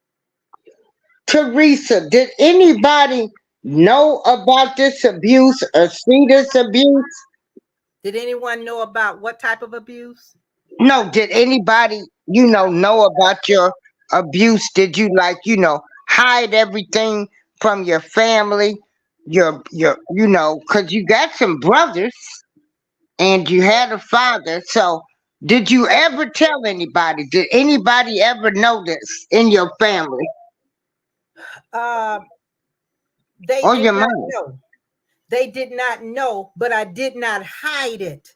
Speaker 1: Teresa, did anybody know about this abuse or see this abuse?
Speaker 2: Did anyone know about what type of abuse?
Speaker 1: No, did anybody, know about your abuse? Did you hide everything from your family? Cause you got some brothers and you had a father. So did you ever tell anybody? Did anybody ever know this in your family
Speaker 2: Uh, they
Speaker 1: or
Speaker 2: did
Speaker 1: your
Speaker 2: not
Speaker 1: mom?
Speaker 2: know. They did not know, but I did not hide it.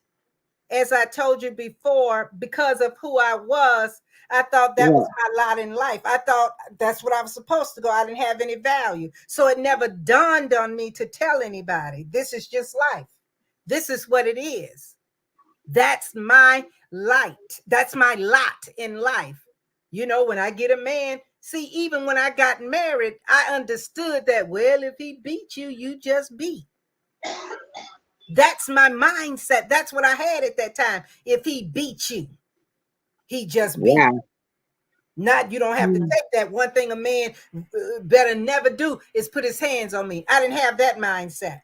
Speaker 2: As I told you before, because of who I was, I thought that
Speaker 1: Yeah.
Speaker 2: was my lot in life. I thought that's what I was supposed to go. I didn't have any value. So it never dawned on me to tell anybody. This is just life. This is what it is. That's my light. That's my lot in life. When I get a man, see, even when I got married, I understood that, well, if he beat you, you just beat. That's my mindset. That's what I had at that time. If he beat you, he just beat.
Speaker 1: Yeah.
Speaker 2: Not, you don't have to
Speaker 1: Mm.
Speaker 2: take that. One thing a man better never do is put his hands on me. I didn't have that mindset.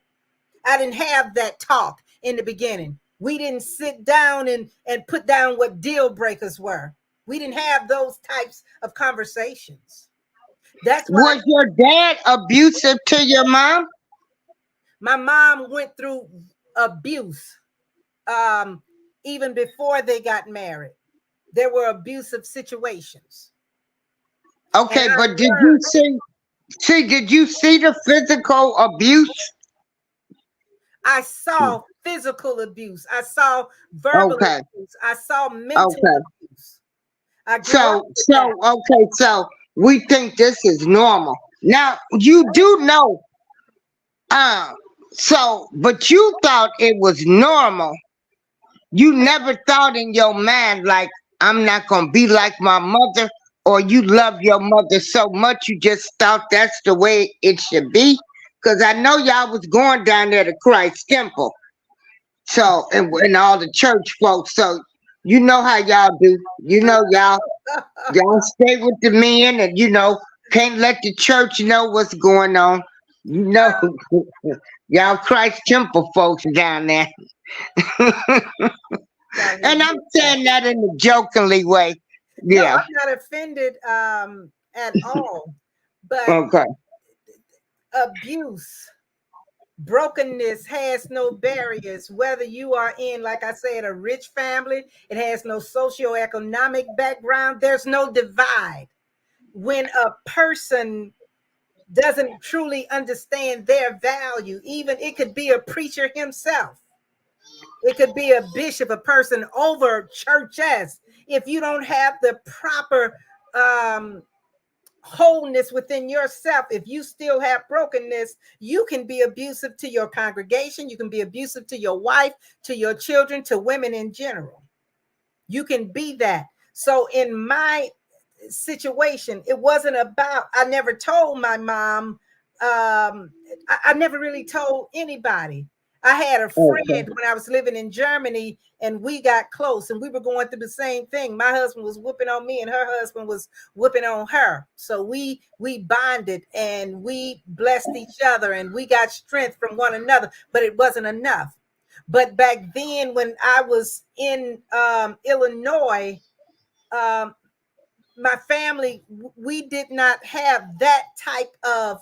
Speaker 2: I didn't have that talk in the beginning. We didn't sit down and put down what deal breakers were. We didn't have those types of conversations. That's why
Speaker 1: Was your dad abusive to your mom?
Speaker 2: my mom went through abuse um, even before they got married. There were abusive situations. And
Speaker 1: Okay,
Speaker 2: I
Speaker 1: but did you
Speaker 2: learned,
Speaker 1: did you see the physical abuse?
Speaker 2: I saw physical abuse. I saw verbal
Speaker 1: Okay.
Speaker 2: abuse. I saw mental
Speaker 1: Okay.
Speaker 2: abuse. I grew up
Speaker 1: So,
Speaker 2: with that.
Speaker 1: we think this is normal. Now, you do know, uh, but you thought it was normal. You never thought in your mind, like, I'm not going to be like my mother, or you love your mother so much, you just thought that's the way it should be. Because I know y'all was going down there to Christ Temple. So, and all the church folks. So, you know how y'all do. Y'all stay with the men and can't let the church know what's going on. You know y'all Christ Temple folks down there.
Speaker 2: Gotta
Speaker 1: And I'm
Speaker 2: admit that.
Speaker 1: saying that in a jokingly way.
Speaker 2: No,
Speaker 1: Yeah.
Speaker 2: I'm not offended at all. But
Speaker 1: Okay.
Speaker 2: abuse, brokenness has no barriers. Whether you are in, like I said, a rich family, it has no socioeconomic background. There's no divide. When a person doesn't truly understand their value, even it could be a preacher himself, it could be a bishop, a person over churches. If you don't have the proper um, wholeness within yourself, if you still have brokenness, you can be abusive to your congregation, you can be abusive to your wife, to your children, to women in general. You can be that. So in my situation, it wasn't about, I never told my mom, I never really told anybody. I had a
Speaker 1: Okay.
Speaker 2: friend when I was living in Germany, and we got close, and we were going through the same thing. My husband was whooping on me, and her husband was whooping on her. So we bonded, and we blessed each other, and we got strength from one another. But it wasn't enough. But back then, when I was in Illinois, um, my family, we did not have that type of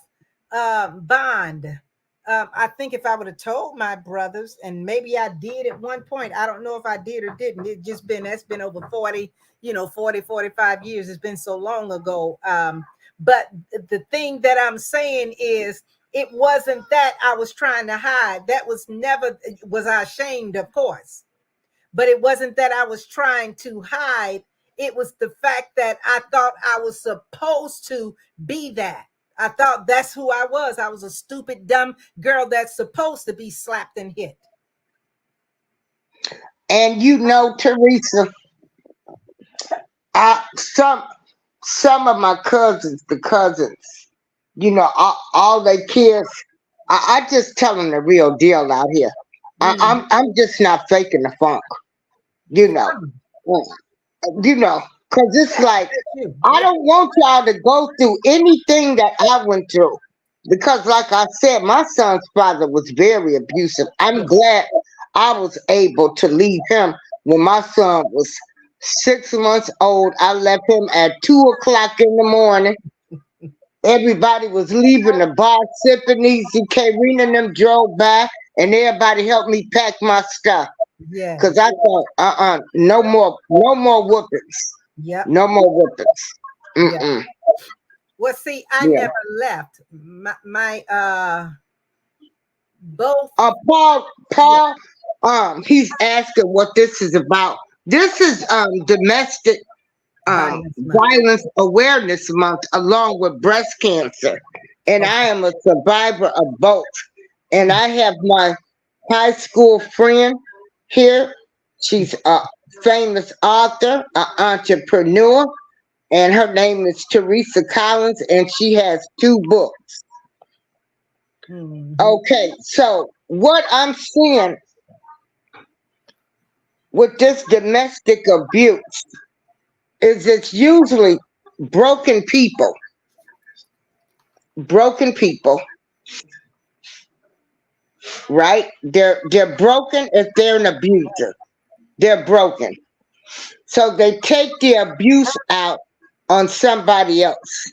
Speaker 2: bond. I think if I would have told my brothers, and maybe I did at one point, I don't know if I did or didn't. It just been, that's been over 40, 40, 45 years. It's been so long ago. But the thing that I'm saying is, it wasn't that I was trying to hide. That was never, was I ashamed, of course, but it wasn't that I was trying to hide. It was the fact that I thought I was supposed to be that. I thought that's who I was. I was a stupid, dumb girl that's supposed to be slapped and hit.
Speaker 1: And Teresa, some of my cousins, the cousins, all they kids, I just tell them the real deal out here.
Speaker 2: Mm.
Speaker 1: I'm just not faking the funk, you know. Mm. because it's like,
Speaker 2: You.
Speaker 1: I
Speaker 2: Yeah.
Speaker 1: don't want y'all to go through anything that I went through. Because, like I said, my son's father was very abusive. I'm
Speaker 2: Yeah.
Speaker 1: glad I was able to leave him when my son was 6 months old. I left him at 2 o'clock in the morning. Everybody was leaving the bar sipping easy. Karina and them drove by, and everybody helped me pack my stuff. Cause
Speaker 2: Yes.
Speaker 1: I thought, no more whoopings,
Speaker 2: Yep.
Speaker 1: no more whoopings.
Speaker 2: Yeah.
Speaker 1: Mm-mm.
Speaker 2: Well, see, I
Speaker 1: Yeah.
Speaker 2: never left. My both. Yeah.
Speaker 1: Paul, he's asking what this is about. This is domestic
Speaker 2: Violence month.
Speaker 1: violence awareness month, along with breast cancer, and I
Speaker 2: Okay.
Speaker 1: am a survivor of both. And I have my high school friend here. She's a famous author, an entrepreneur, and her name is Teresa Collins, and she has 2 books.
Speaker 2: Hmm.
Speaker 1: Okay, so what I'm seeing with this domestic abuse is it's usually broken people, broken people, right? They're broken if they're an abuser. They're broken. So they take the abuse out on somebody else.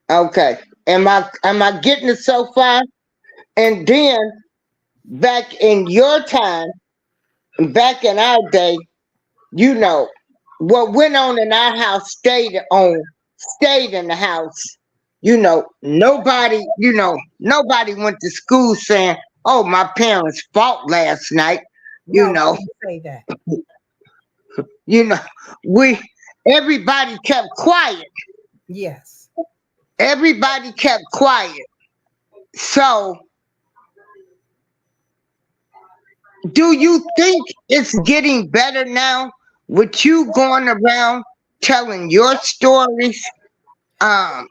Speaker 1: Okay. Am I getting it so far? And then back in your time, back in our day, you know, what went on in our house stayed in the house. Nobody went to school saying, "Oh, my parents fought last night." You
Speaker 2: No, they
Speaker 1: know,
Speaker 2: didn't say that.
Speaker 1: you know, we everybody kept quiet.
Speaker 2: Yes.
Speaker 1: Everybody kept quiet. So, do you think it's getting better now with you going around telling your stories? Um,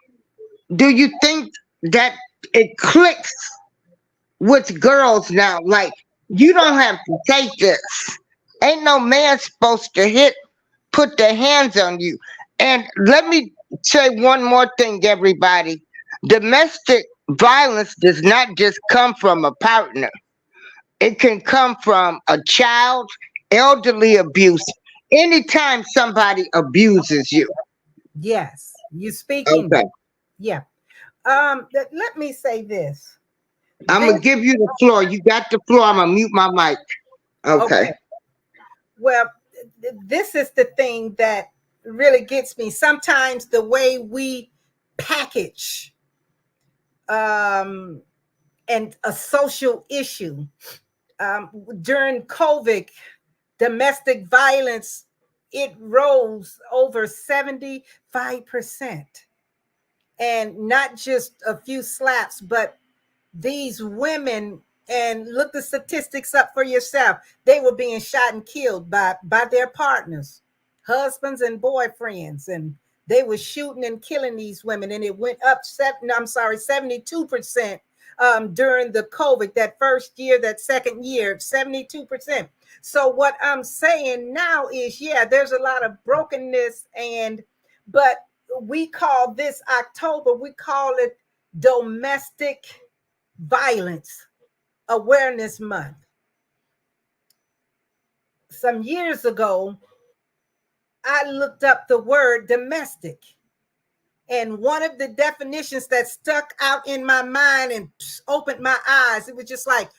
Speaker 1: do you think that it clicks with girls now? Like, you don't have to take this. Ain't no man supposed to put their hands on you. And let me say one more thing, everybody. Domestic violence does not just come from a partner. It can come from a child, elderly abuse, anytime somebody abuses you.
Speaker 2: Yes. You speaking.
Speaker 1: Okay.
Speaker 2: Yeah. Let me say this.
Speaker 1: I'm
Speaker 2: This.
Speaker 1: gonna give you the floor. You got the floor. I'm gonna mute my mic. Okay.
Speaker 2: Okay. Well, this is the thing that really gets me. Sometimes the way we package um, and a social issue during COVID, domestic violence, it rose over 75%. And not just a few slaps, but these women, and look the statistics up for yourself, they were being shot and killed by their partners, husbands and boyfriends, and they were shooting and killing these women, and it went up 72% during the COVID, that first year, that second year, 72%. So what I'm saying now is, yeah, there's a lot of brokenness, but we call this October, we call it domestic violence awareness month. Some years ago, I looked up the word domestic, and one of the definitions that stuck out in my mind and opened my eyes, it was just like,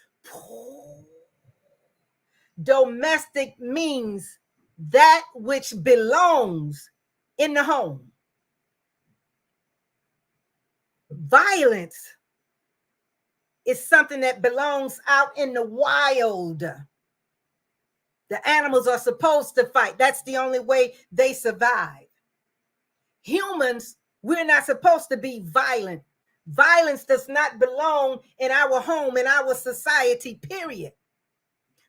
Speaker 2: domestic means that which belongs in the home. Violence is something that belongs out in the wild. The animals are supposed to fight. That's the only way they survive. Humans, we're not supposed to be violent. Violence does not belong in our home, in our society, period.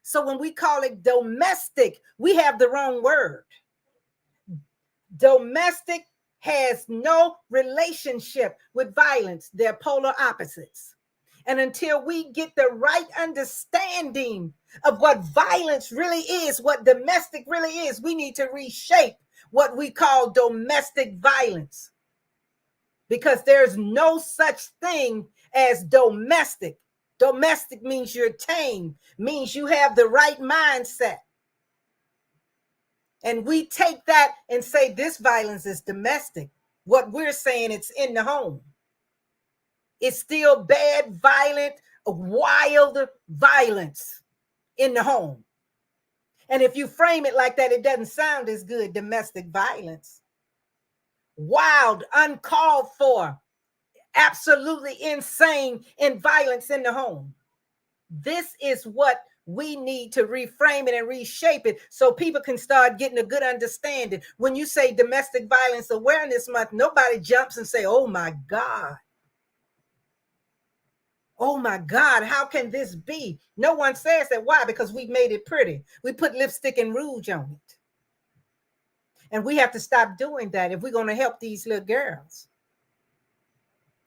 Speaker 2: So when we call it domestic, we have the wrong word. Domestic has no relationship with violence. They're polar opposites. And until we get the right understanding of what violence really is, what domestic really is, we need to reshape what we call domestic violence. Because there's no such thing as domestic. Domestic means you're tame, means you have the right mindset. And we take that and say this violence is domestic. What we're saying, it's in the home. It's still bad, violent, wild violence in the home. And if you frame it like that, it doesn't sound as good. Domestic violence. Wild, uncalled for, absolutely insane in violence in the home. This is what we need to reframe it and reshape it so people can start getting a good understanding. When you say Domestic Violence Awareness Month, nobody jumps and say, oh my God. Oh my God, how can this be? No one says that. Why? Because we've made it pretty. We put lipstick and rouge on it. And we have to stop doing that if we're going to help these little girls.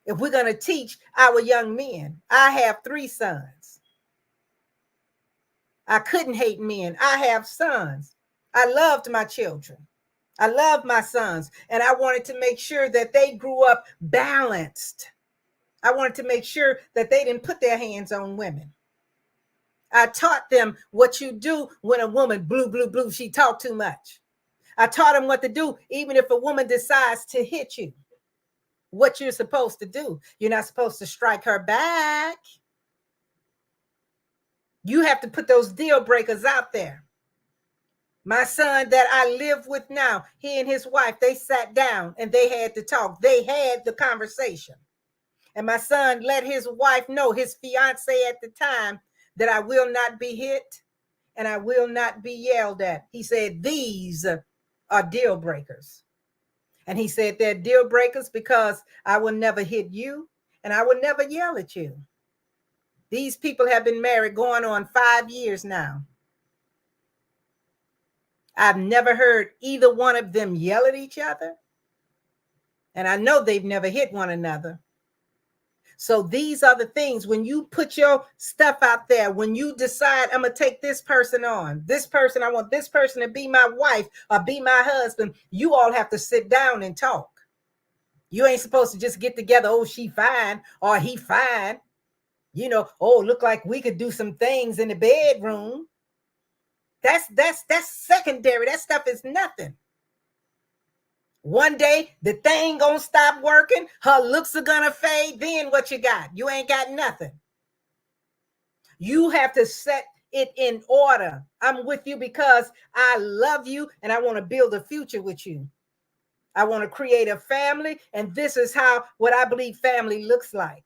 Speaker 2: If we're going to teach our young men. I have 3 sons. I couldn't hate men. I have sons. I loved my children. I love my sons. And I wanted to make sure that they grew up balanced. I wanted to make sure that they didn't put their hands on women. I taught them what you do when a woman, blue, she talk too much. I taught them what to do, even if a woman decides to hit you. What you're supposed to do. You're not supposed to strike her back. You have to put those deal breakers out there. My son that I live with now, he and his wife, they sat down and they had to talk. They had the conversation. And my son let his wife know, his fiance at the time, that I will not be hit and I will not be yelled at. He said, these are deal breakers. And he said, they're deal breakers because I will never hit you and I will never yell at you. These people have been married going on 5 years now. I've never heard either one of them yell at each other. And I know they've never hit one another. So these are the things, when you put your stuff out there, when you decide I'm going to take this person on, this person, I want this person to be my wife or be my husband, you all have to sit down and talk. You ain't supposed to just get together, oh, she fine or he fine. You know, oh, look like we could do some things in the bedroom. That's secondary. That stuff is nothing. One day the thing gonna stop working, her looks are gonna fade, then what you got? You ain't got nothing. You have to set it in order. I'm with you because I love you and I want to build a future with you. I want to create a family, and this is how what I believe family looks like.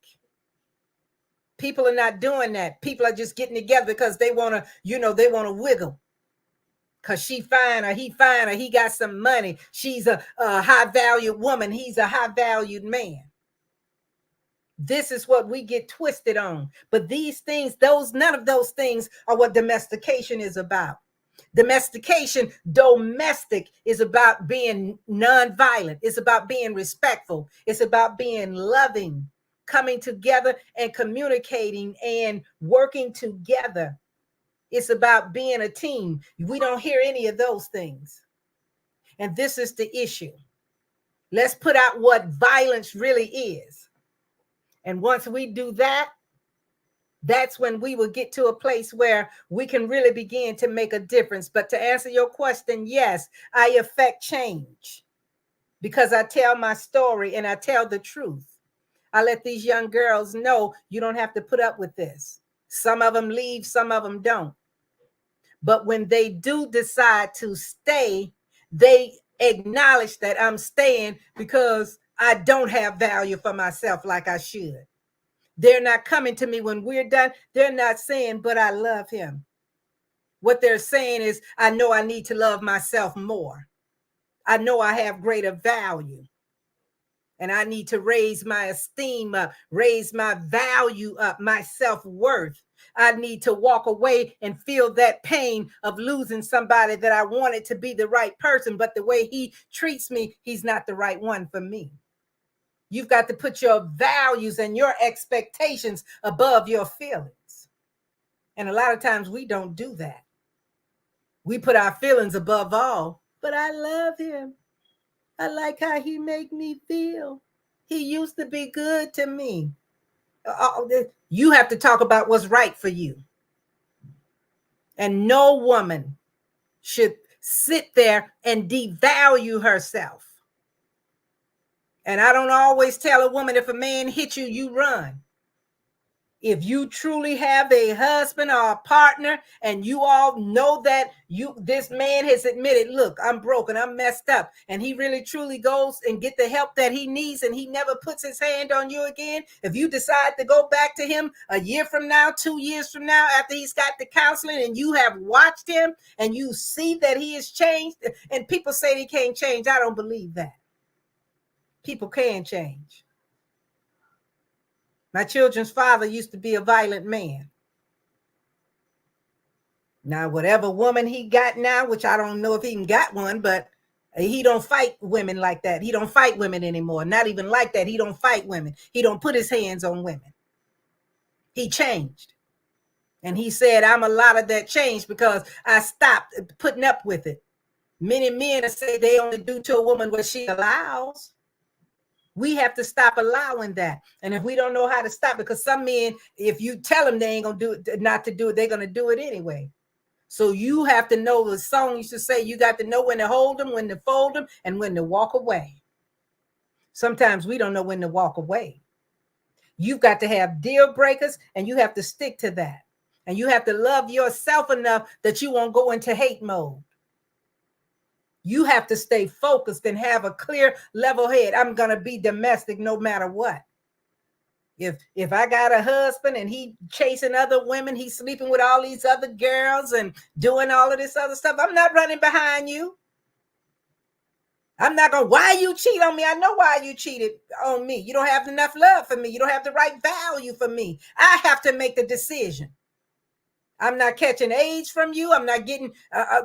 Speaker 2: People are not doing that. People are just getting together because they want to, they want to wiggle. Because she fine or he fine or he got some money. She's a high-valued woman. He's a high-valued man. This is what we get twisted on. But these things, none of those things are what domestication is about. Domestication, domestic, is about being nonviolent. It's about being respectful. It's about being loving, coming together and communicating and working together. It's about being a team. We don't hear any of those things. And this is the issue. Let's put out what violence really is. And once we do that, that's when we will get to a place where we can really begin to make a difference. But to answer your question, yes, I affect change because I tell my story and I tell the truth. I let these young girls know you don't have to put up with this. Some of them leave, some of them don't. But when they do decide to stay, they acknowledge that I'm staying because I don't have value for myself like I should. They're not coming to me when we're done. They're not saying, but I love him. What they're saying is, I know I need to love myself more. I know I have greater value. And I need to raise my esteem up, raise my value up, my self-worth. I need to walk away and feel that pain of losing somebody that I wanted to be the right person, but the way he treats me, he's not the right one for me. You've got to put your values and your expectations above your feelings. And a lot of times we don't do that. We put our feelings above all. But I love him. I like how he make me feel. He used to be good to me. You have to talk about what's right for you. And no woman should sit there and devalue herself. And I don't always tell a woman, if a man hits you, you run. If you truly have a husband or a partner and you all know that this man has admitted, look, I'm broken, I'm messed up, and he really truly goes and get the help that he needs, and he never puts his hand on you again. If you decide to go back to him a year from now, 2 years from now, after he's got the counseling, and you have watched him and you see that he has changed, and people say he can't change, I don't believe that. People can change. My children's father used to be a violent man. Now, whatever woman he got now, which I don't know if he even got one, but he don't fight women like that. He don't fight women anymore. Not even like that. He don't fight women. He don't put his hands on women. He changed. And he said, I'm a lot of that change because I stopped putting up with it. Many men say they only do to a woman what she allows. We have to stop allowing that. And if we don't know how to stop, because some men, if you tell them they ain't going to do it, not to do it, they're going to do it anyway. So you have to know, the song used to say, you got to know when to hold them, when to fold them, and when to walk away. Sometimes we don't know when to walk away. You've got to have deal breakers, and you have to stick to that. And you have to love yourself enough that you won't go into hate mode. You have to stay focused and have a clear, level head. I'm going to be domestic no matter what. If I got a husband and he chasing other women, he's sleeping with all these other girls and doing all of this other stuff, I'm not running behind you. I'm not going, why you cheat on me? I know why you cheated on me. You don't have enough love for me. You don't have the right value for me. I have to make the decision. I'm not catching AIDS from you. I'm not getting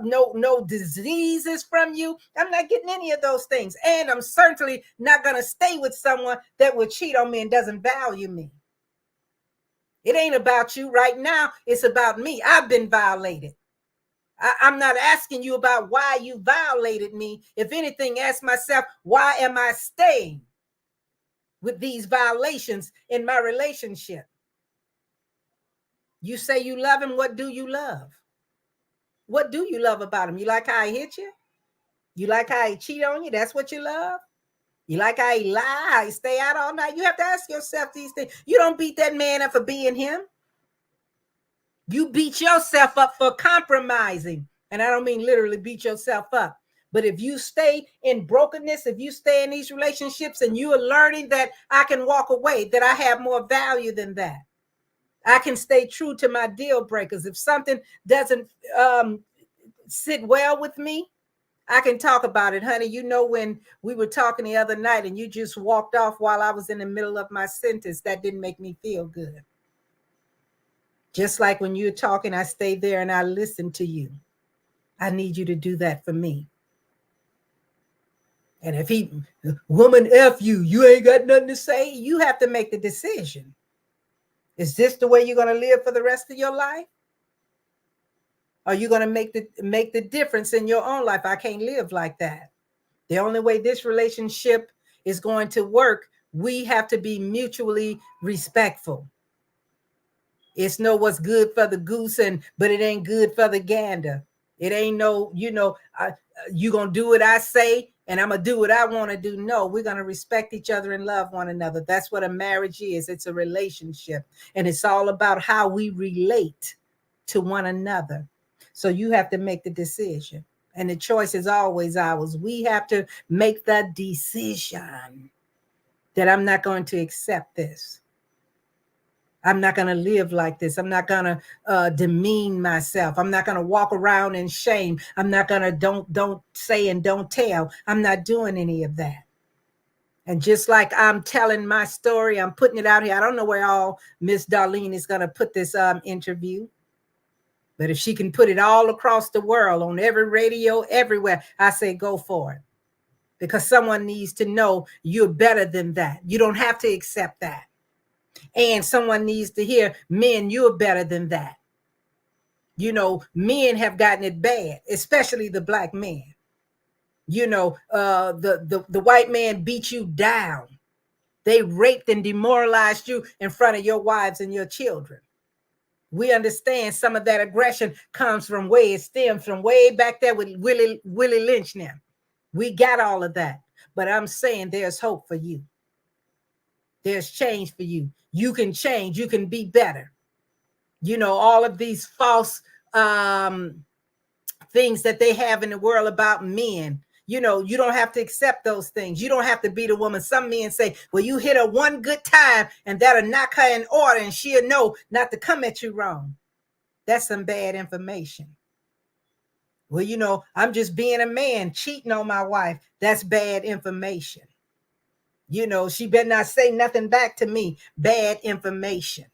Speaker 2: no diseases from you. I'm not getting any of those things. And I'm certainly not going to stay with someone that will cheat on me and doesn't value me. It ain't about you right now. It's about me. I've been violated. I'm not asking you about why you violated me. If anything, ask myself, why am I staying with these violations in my relationship? You say you love him. What do you love? What do you love about him? You like how he hit you? You like how he cheat on you? That's what you love? You like how he lie, how he stay out all night? You have to ask yourself these things. You don't beat that man up for being him. You beat yourself up for compromising. And I don't mean literally beat yourself up. But if you stay in brokenness, if you stay in these relationships and you are learning that I can walk away, that I have more value than that. I can stay true to my deal breakers. If something doesn't sit well with me, I can talk about it, honey. You know, when we were talking the other night and you just walked off while I was in the middle of my sentence, that didn't make me feel good. Just like when you're talking, I stay there and I listen to you. I need you to do that for me. And if he, woman, F you ain't got nothing to say, you have to make the decision. Is this the way you're going to live for the rest of your life? Are you going to make the difference in your own life? I can't live like that. The only way this relationship is going to work, we have to be mutually respectful. It's no what's good for the goose, but it ain't good for the gander. It ain't no, you going to do what I say and I'm going to do what I want to do. No, we're going to respect each other and love one another. That's what a marriage is. It's a relationship. And it's all about how we relate to one another. So you have to make the decision. And the choice is always ours. We have to make the decision that I'm not going to accept this. I'm not going to live like this. I'm not going to demean myself. I'm not going to walk around in shame. I'm not going to don't say and don't tell. I'm not doing any of that. And just like I'm telling my story, I'm putting it out here. I don't know where all Miss Darlene is going to put this interview. But if she can put it all across the world on every radio, everywhere, I say go for it. because someone needs to know you're better than that. You don't have to accept that. And someone needs to hear, men, you're better than that. Men have gotten it bad, especially the black men. The white man beat you down. They raped and demoralized you in front of your wives and your children. We understand some of that aggression it stems from way back there with Willie Lynch now. We got all of that. But I'm saying there's hope for you. There's change for you. You can change. You can be better. All of these false things that they have in the world about men. You don't have to accept those things. You don't have to be the woman. Some men say, well, you hit her one good time and that'll knock her in order and she'll know not to come at you wrong. That's some bad information. Well, I'm just being a man cheating on my wife. That's bad information. She better not say nothing back to me. Bad information.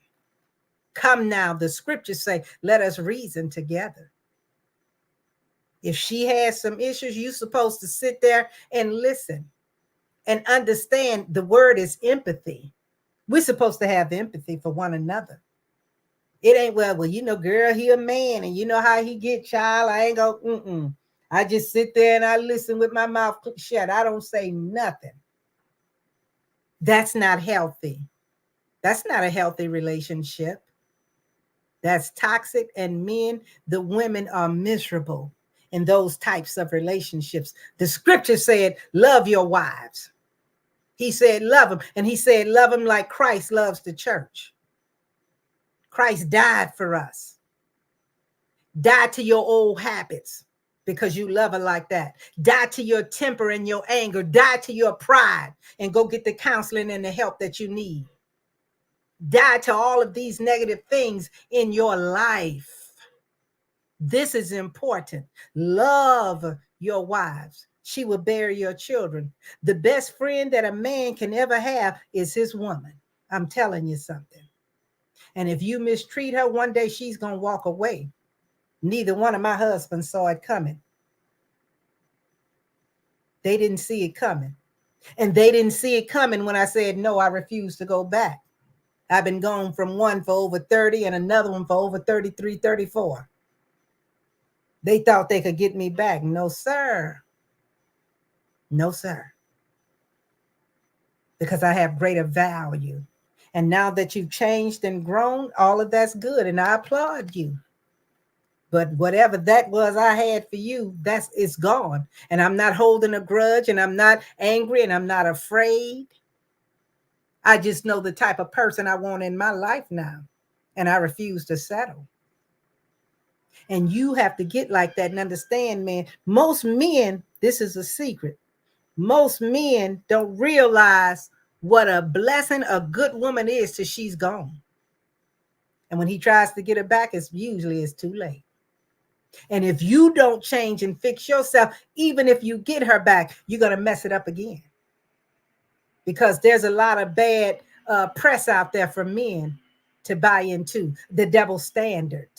Speaker 2: Come now, the scriptures say, let us reason together. If she has some issues, you're supposed to sit there and listen and understand. The word is empathy. We're supposed to have empathy for one another. It ain't, well, girl, he a man and you know how he get, child. I ain't go, I just sit there and I listen with my mouth shut. I don't say nothing. That's not healthy. That's not a healthy relationship. That's toxic. And the women are miserable in those types of relationships. The scripture said, love your wives. He said, love them. And he said, love them like Christ loves the church. Christ died for us. Die to your old habits because you love her like that. Die to your temper and your anger. Die to your pride and go get the counseling and the help that you need. Die to all of these negative things in your life. This is important. Love your wives. She will bear your children. The best friend that a man can ever have is his woman. I'm telling you something. And if you mistreat her, one day she's going to walk away. Neither one of my husbands saw it coming. They didn't see it coming. And they didn't see it coming when I said, no, I refuse to go back. I've been gone from one for over 30 and another one for over 33, 34. They thought they could get me back. No, sir. No, sir. Because I have greater value. And now that you've changed and grown, all of that's good. And I applaud you. But whatever that was I had for you, it's gone. And I'm not holding a grudge and I'm not angry and I'm not afraid. I just know the type of person I want in my life now. And I refuse to settle. And you have to get like that and understand, man. Most men, this is a secret. Most men don't realize what a blessing a good woman is till she's gone. And when he tries to get her back, it's too late. And if you don't change and fix yourself, even if you get her back, you're going to mess it up again. Because there's a lot of bad press out there for men to buy into. The double standard.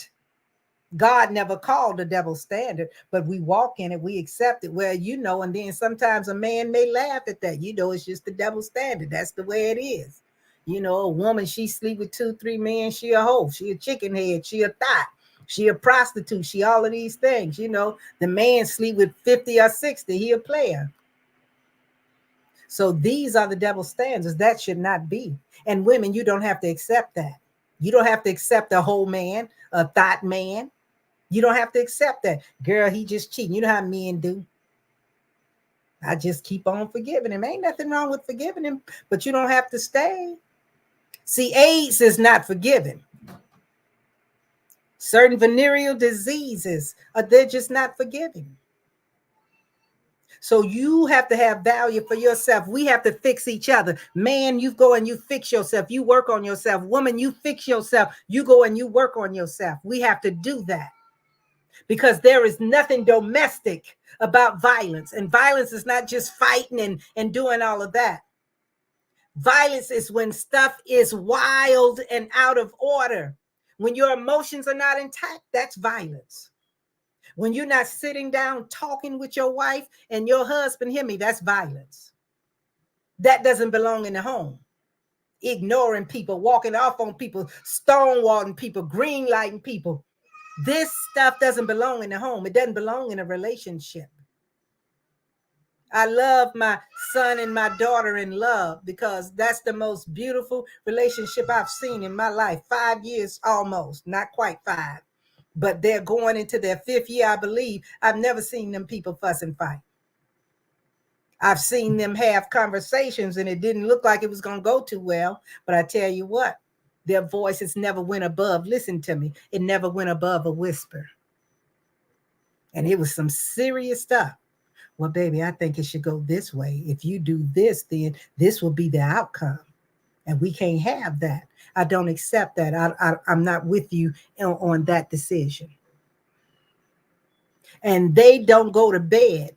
Speaker 2: God never called the double standard, but we walk in it, we accept it. Well, and then sometimes a man may laugh at that. It's just the double standard. That's the way it is. A woman, she sleep with 2-3 men, she a hoe, she a chicken head, she a thot, she a prostitute, she all of these things. The man sleep with 50 or 60, he a player. So these are the double standards. That should not be. And women, you don't have to accept that. You don't have to accept a whole man, a thought man. You don't have to accept that. Girl, he just cheating. You know how men do. I just keep on forgiving him. Ain't nothing wrong with forgiving him, but you don't have to stay. See, AIDS is not forgiven. Certain venereal diseases, they're just not forgiving. So you have to have value for yourself. We have to fix each other. Man, you go and you fix yourself. You work on yourself. Woman, you fix yourself. You go and you work on yourself. We have to do that. Because there is nothing domestic about violence. And violence is not just fighting and doing all of that. Violence is when stuff is wild and out of order. When your emotions are not intact, that's violence. When you're not sitting down talking with your wife and your husband, hear me, that's violence. That doesn't belong in the home. Ignoring people, walking off on people, stonewalling people, green lighting people. This stuff doesn't belong in the home. It doesn't belong in a relationship. I love my son and my daughter in love because that's the most beautiful relationship I've seen in my life. 5 years almost, not quite 5, but they're going into their 5th year, I believe. I've never seen them people fuss and fight. I've seen them have conversations and it didn't look like it was going to go too well. But I tell you what, their voices never went above, listen to me, it never went above a whisper. And it was some serious stuff. Well, baby, I think it should go this way. If you do this, then this will be the outcome. And we can't have that. I don't accept that. I'm not with you on that decision. And they don't go to bed.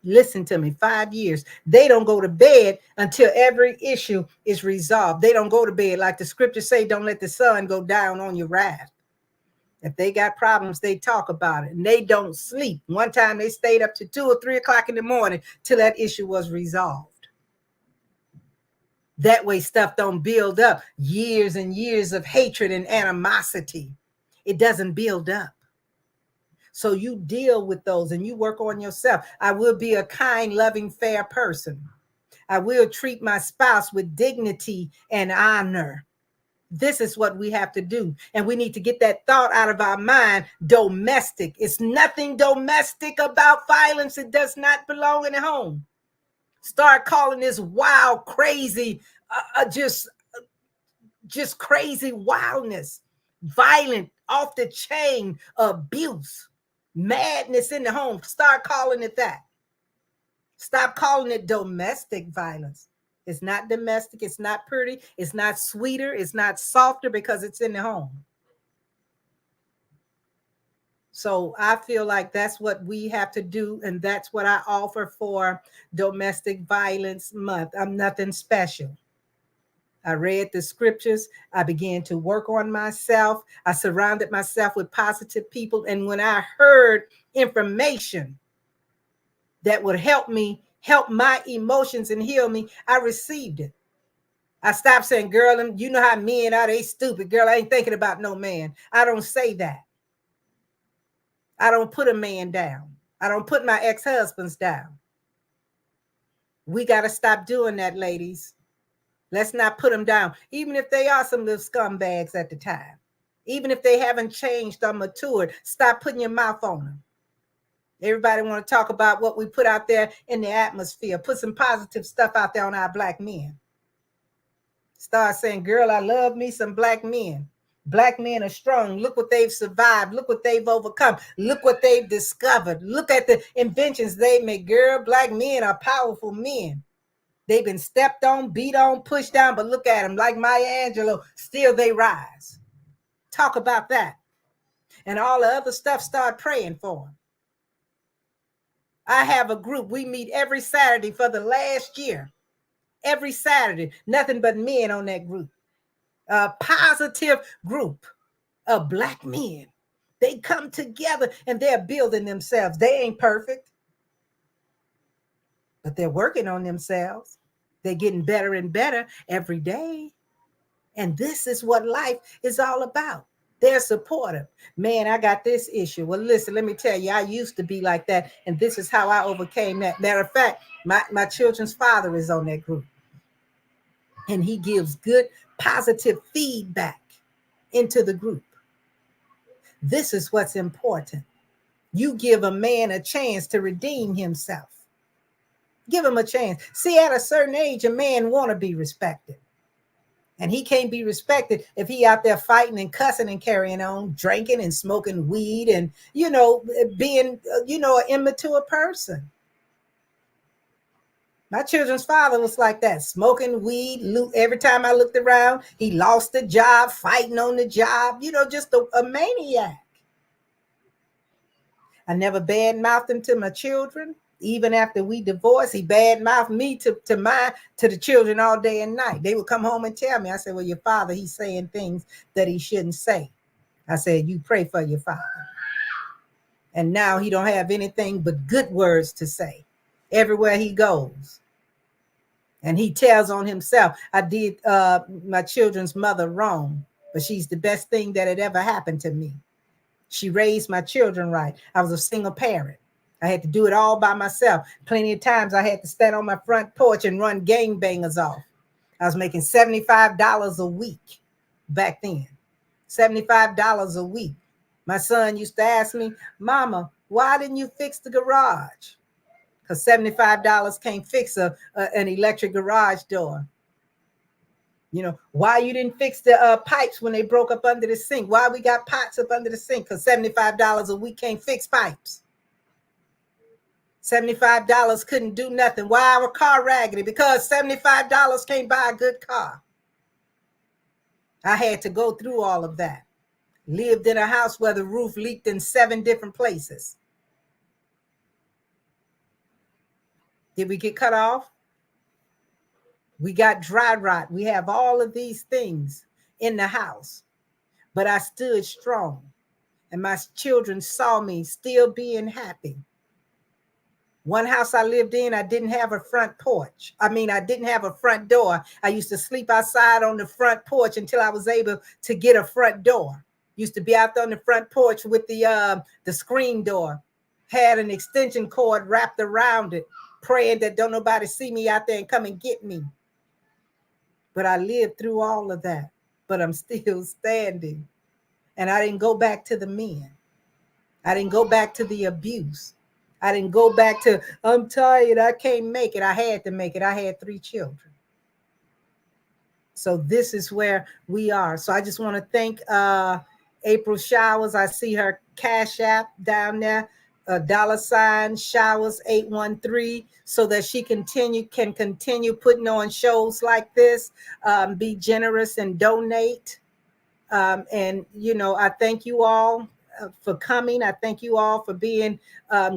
Speaker 2: Listen to me, 5 years. They don't go to bed until every issue is resolved. They don't go to bed. Like the scriptures say, don't let the sun go down on your wrath. If they got problems, they talk about it. And they don't sleep. One time they stayed up to 2 or 3 o'clock in the morning till that issue was resolved. That way stuff don't build up. Years and years of hatred and animosity. It doesn't build up. So you deal with those and you work on yourself. I will be a kind, loving, fair person. I will treat my spouse with dignity and honor. This is what we have to do. And we need to get that thought out of our mind. Domestic. It's nothing domestic about violence. It does not belong in the home. Start calling this wild, crazy, just crazy wildness, violent, off the chain abuse, madness in the home. Start calling it that. Stop calling it domestic violence. It's not domestic. It's not pretty. It's not sweeter. It's not softer because it's in the home. So I feel like that's what we have to do. And that's what I offer for Domestic Violence Month. I'm nothing special. I read the scriptures. I began to work on myself. I surrounded myself with positive people. And when I heard information that would help me, help my emotions and heal me, I received it. I stopped saying, girl, you know how men are, they stupid. Girl, I ain't thinking about no man. I don't say that. I don't put a man down. I don't put my ex-husbands down. We got to stop doing that, ladies. Let's not put them down, even if they are some little scumbags at the time. Even if they haven't changed or matured, stop putting your mouth on them. Everybody want to talk about what we put out there in the atmosphere. Put some positive stuff out there on our black men. Start saying, girl, I love me some black men. Black men are strong. Look what they've survived. Look what they've overcome. Look what they've discovered. Look at the inventions they made. Girl, black men are powerful men. They've been stepped on, beat on, pushed down, but look at them. Like Maya Angelou, still they rise. Talk about that. And all the other stuff, start praying for them. I have a group. We meet every Saturday for the last year. Every Saturday. Nothing but men on that group. A positive group of black men. They come together and they're building themselves. They ain't perfect, but they're working on themselves. They're getting better and better every day. And this is what life is all about. They're supportive. Man, I got this issue. Well, listen, let me tell you, I used to be like that. And this is how I overcame that. Matter of fact, my children's father is on that group. And he gives good, positive feedback into the group. This is what's important. You give a man a chance to redeem himself. Give him a chance. See, at a certain age, a man want to be respected. And he can't be respected if he out there fighting and cussing and carrying on, drinking and smoking weed and, being, an immature person. My children's father was like that, smoking weed. Every time I looked around, he lost the job, fighting on the job, just a maniac. I never badmouthed him to my children. Even after we divorced, he badmouthed me to the children all day and night. They would come home and tell me. I said, well, your father, he's saying things that he shouldn't say. I said, you pray for your father. And now he don't have anything but good words to say everywhere he goes. And he tells on himself, I did my children's mother wrong, but she's the best thing that had ever happened to me. She raised my children right. I was a single parent. I had to do it all by myself. Plenty of times I had to stand on my front porch and run gangbangers off. I was making $75 a week back then. $75 a week. My son used to ask me, Mama, why didn't you fix the garage? Because $75 can't fix an electric garage door. You know, why you didn't fix the pipes when they broke up under the sink? Why we got pots up under the sink? Because $75 a week can't fix pipes. $75 couldn't do nothing. Why our car raggedy? Because $75 can't buy a good car. I had to go through all of that. Lived in a house where the roof leaked in 7 different places. Did we get cut off? We got dry rot. We have all of these things in the house. But I stood strong. And my children saw me still being happy. One house I lived in, I didn't have a front porch. I didn't have a front door. I used to sleep outside on the front porch until I was able to get a front door. Used to be out there on the front porch with the screen door. Had an extension cord wrapped around it, praying that don't nobody see me out there and come and get me. But I lived through all of that. But I'm still standing. And I didn't go back to the men. I didn't go back to the abuse. I didn't go back to, I'm tired, I can't make it. I had to make it. I had 3 children. So this is where we are. So I just want to thank April Showers. I see her Cash App down there, $ Showers 813, so that she can continue putting on shows like this. Be generous and donate. And, you know, I thank you all for coming. I thank you all for being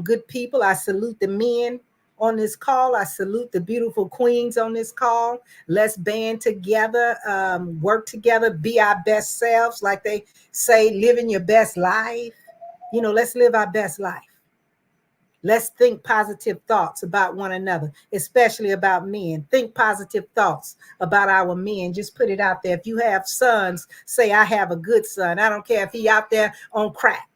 Speaker 2: good people. I salute the men on this call. I salute the beautiful queens on this call. Let's band together, work together, be our best selves. Like they say, living your best life. You know, let's live our best life. Let's think positive thoughts about one another, especially about men. Think positive thoughts about our men. Just put it out there. If you have sons, say, I have a good son. I don't care if he out there on crack.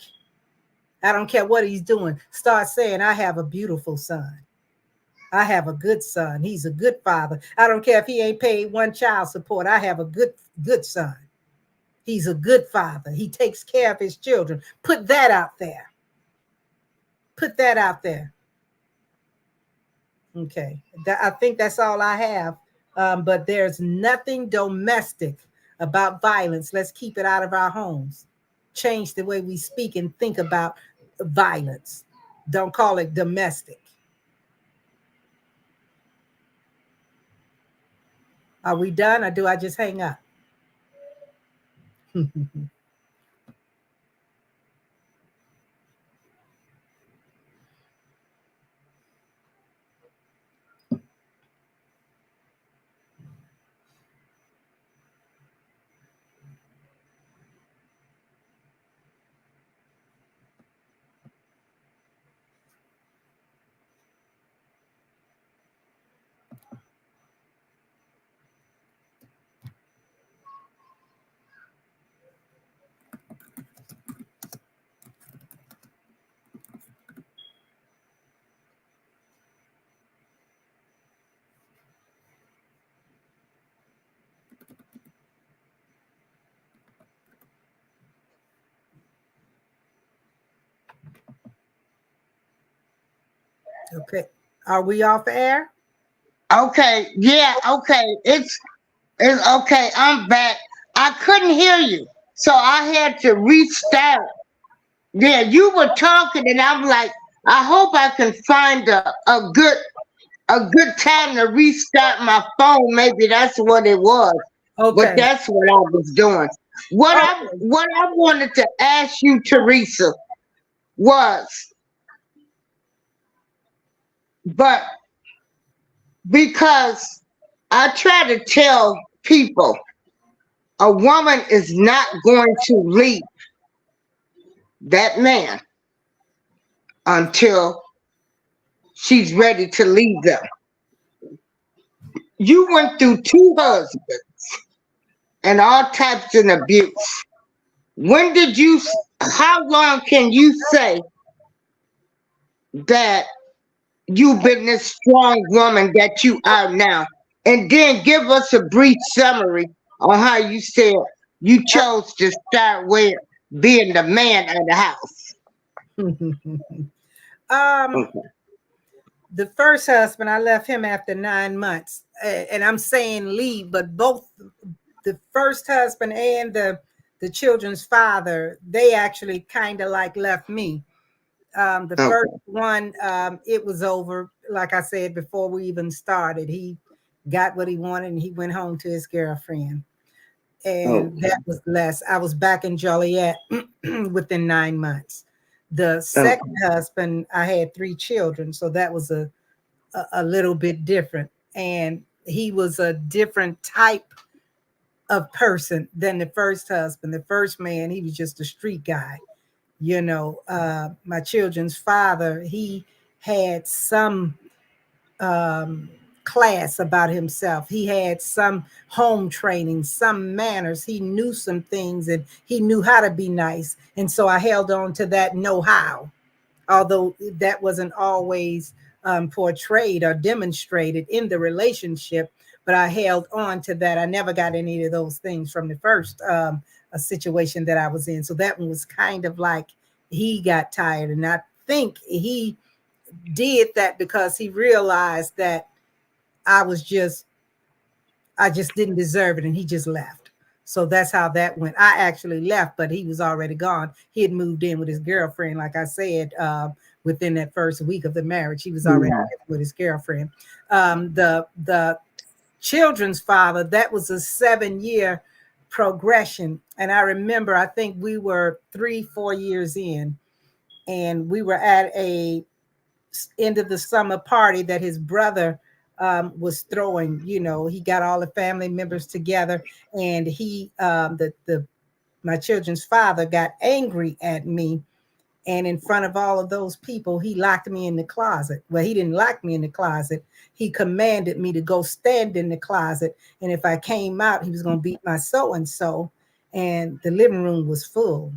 Speaker 2: I don't care what he's doing. Start saying, I have a beautiful son. I have a good son. He's a good father. I don't care if he ain't paid 1 child support. I have a good son. He's a good father. He takes care of his children. Put that out there. Put that out there. Okay. I think that's all I have. But there's nothing domestic about violence. Let's keep it out of our homes. Change the way we speak and think about violence. Don't call it domestic. Are we done, or do I just hang up? Okay. Are we off air?
Speaker 1: Okay, yeah, okay. It's okay. I'm back. I couldn't hear you, so I had to restart. Yeah, you were talking, and I'm like, I hope I can find a good time to restart my phone. Maybe that's what it was. But
Speaker 2: Okay.
Speaker 1: that's what I was doing. What I
Speaker 2: Okay.
Speaker 1: what I wanted to ask you, Teresa, was, but because I try to tell people a woman is not going to leave that man. until she's ready to leave them. You went through two husbands and all types of abuse. When did you, how long can you say that you've been this strong woman that you are now? And then give us a brief summary on how you said you chose to start with being the man of the house. Okay.
Speaker 2: The first husband, I left him after 9 months. And I'm saying leave, but both the first husband and the children's father, they actually kind of like left me. The
Speaker 1: Okay.
Speaker 2: first one, it was over. Like I said before we even started, he got what he wanted and he went home to his girlfriend. And
Speaker 1: Okay.
Speaker 2: that was less. I was back in Joliet within 9 months. The
Speaker 1: Okay.
Speaker 2: second husband, I had 3 children, so that was a little bit different. And he was a different type of person than the first husband. The first man, he was just a street guy. My children's father, he had some class about himself. He had some home training, some manners. He knew some things and he knew how to be nice. And so I held on to that know-how, although that wasn't always portrayed or demonstrated in the relationship. But I held on to that. I never got any of those things from the first a situation that I was in. So that one was kind of like he got tired. And I think he did that because he realized that I just didn't deserve it, and he just left. So that's how that went. I actually left, but he was already gone. He had moved in with his girlfriend, like I said, within that first week of the marriage. He was already with his girlfriend. The children's father, that was a 7-year progression. And I remember, I think we were 3-4 years in, and we were at a end of the summer party that his brother was throwing. He got all the family members together, and he the my children's father got angry at me, and in front of all of those people, he locked me in the closet. Well, he didn't lock me in the closet. He commanded me to go stand in the closet, and if I came out, he was going to beat my so and so. And the living room was full,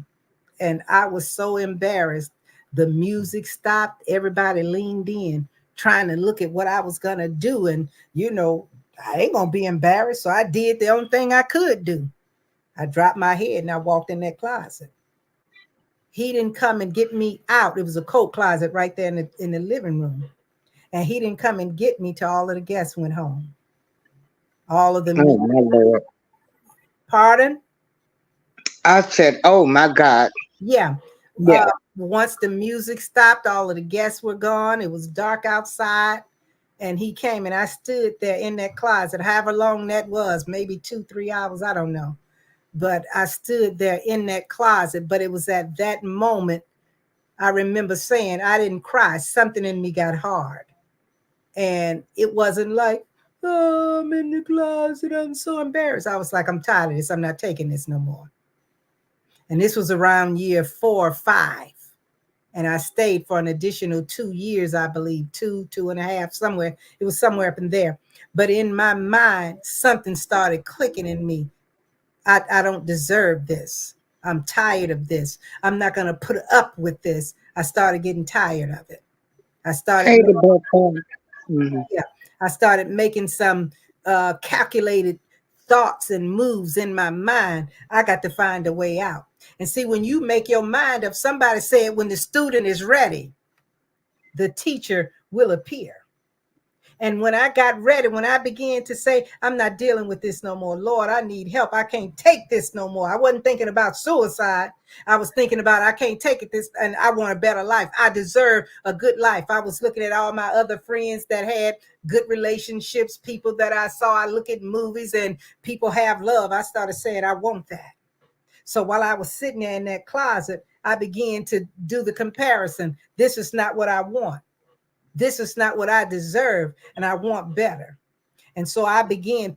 Speaker 2: and I was so embarrassed. The music stopped. Everybody leaned in, trying to look at what I was going to do. And, I ain't going to be embarrassed. So I did the only thing I could do. I dropped my head and I walked in that closet. He didn't come and get me out. It was a coat closet right there in the living room. And he didn't come and get me till all of the guests went home. All of the
Speaker 1: Oh
Speaker 2: music.
Speaker 1: my Lord.
Speaker 2: Pardon?
Speaker 1: I said, oh my God.
Speaker 2: Yeah.
Speaker 1: Yeah.
Speaker 2: Once the music stopped, all of the guests were gone. It was dark outside. And he came, and I stood there in that closet, however long that was, maybe 2-3 hours, I don't know. But I stood there in that closet. But it was at that moment, I remember saying, I didn't cry. Something in me got hard. And it wasn't like, oh, I'm in the closet, I'm so embarrassed. I was like, I'm tired of this. I'm not taking this no more. And this was around year 4 or 5. And I stayed for an additional 2 years, I believe, 2.5, somewhere. It was somewhere up in there. But in my mind, something started clicking in me. I don't deserve this. I'm tired of this. I'm not going to put up with this. I started getting tired of it. I started,
Speaker 1: Hateable point. Mhm.
Speaker 2: yeah, I started making some calculated thoughts and moves in my mind. I got to find a way out. And see, when you make your mind up, somebody said, when the student is ready, the teacher will appear. And when I got ready, when I began to say, I'm not dealing with this no more, Lord, I need help. I can't take this no more. I wasn't thinking about suicide. I was thinking about, I can't take it this, and I want a better life. I deserve a good life. I was looking at all my other friends that had good relationships, people that I saw. I look at movies and people have love. I started saying, I want that. So while I was sitting there in that closet, I began to do the comparison. This is not what I want. This is not what I deserve, and I want better. And so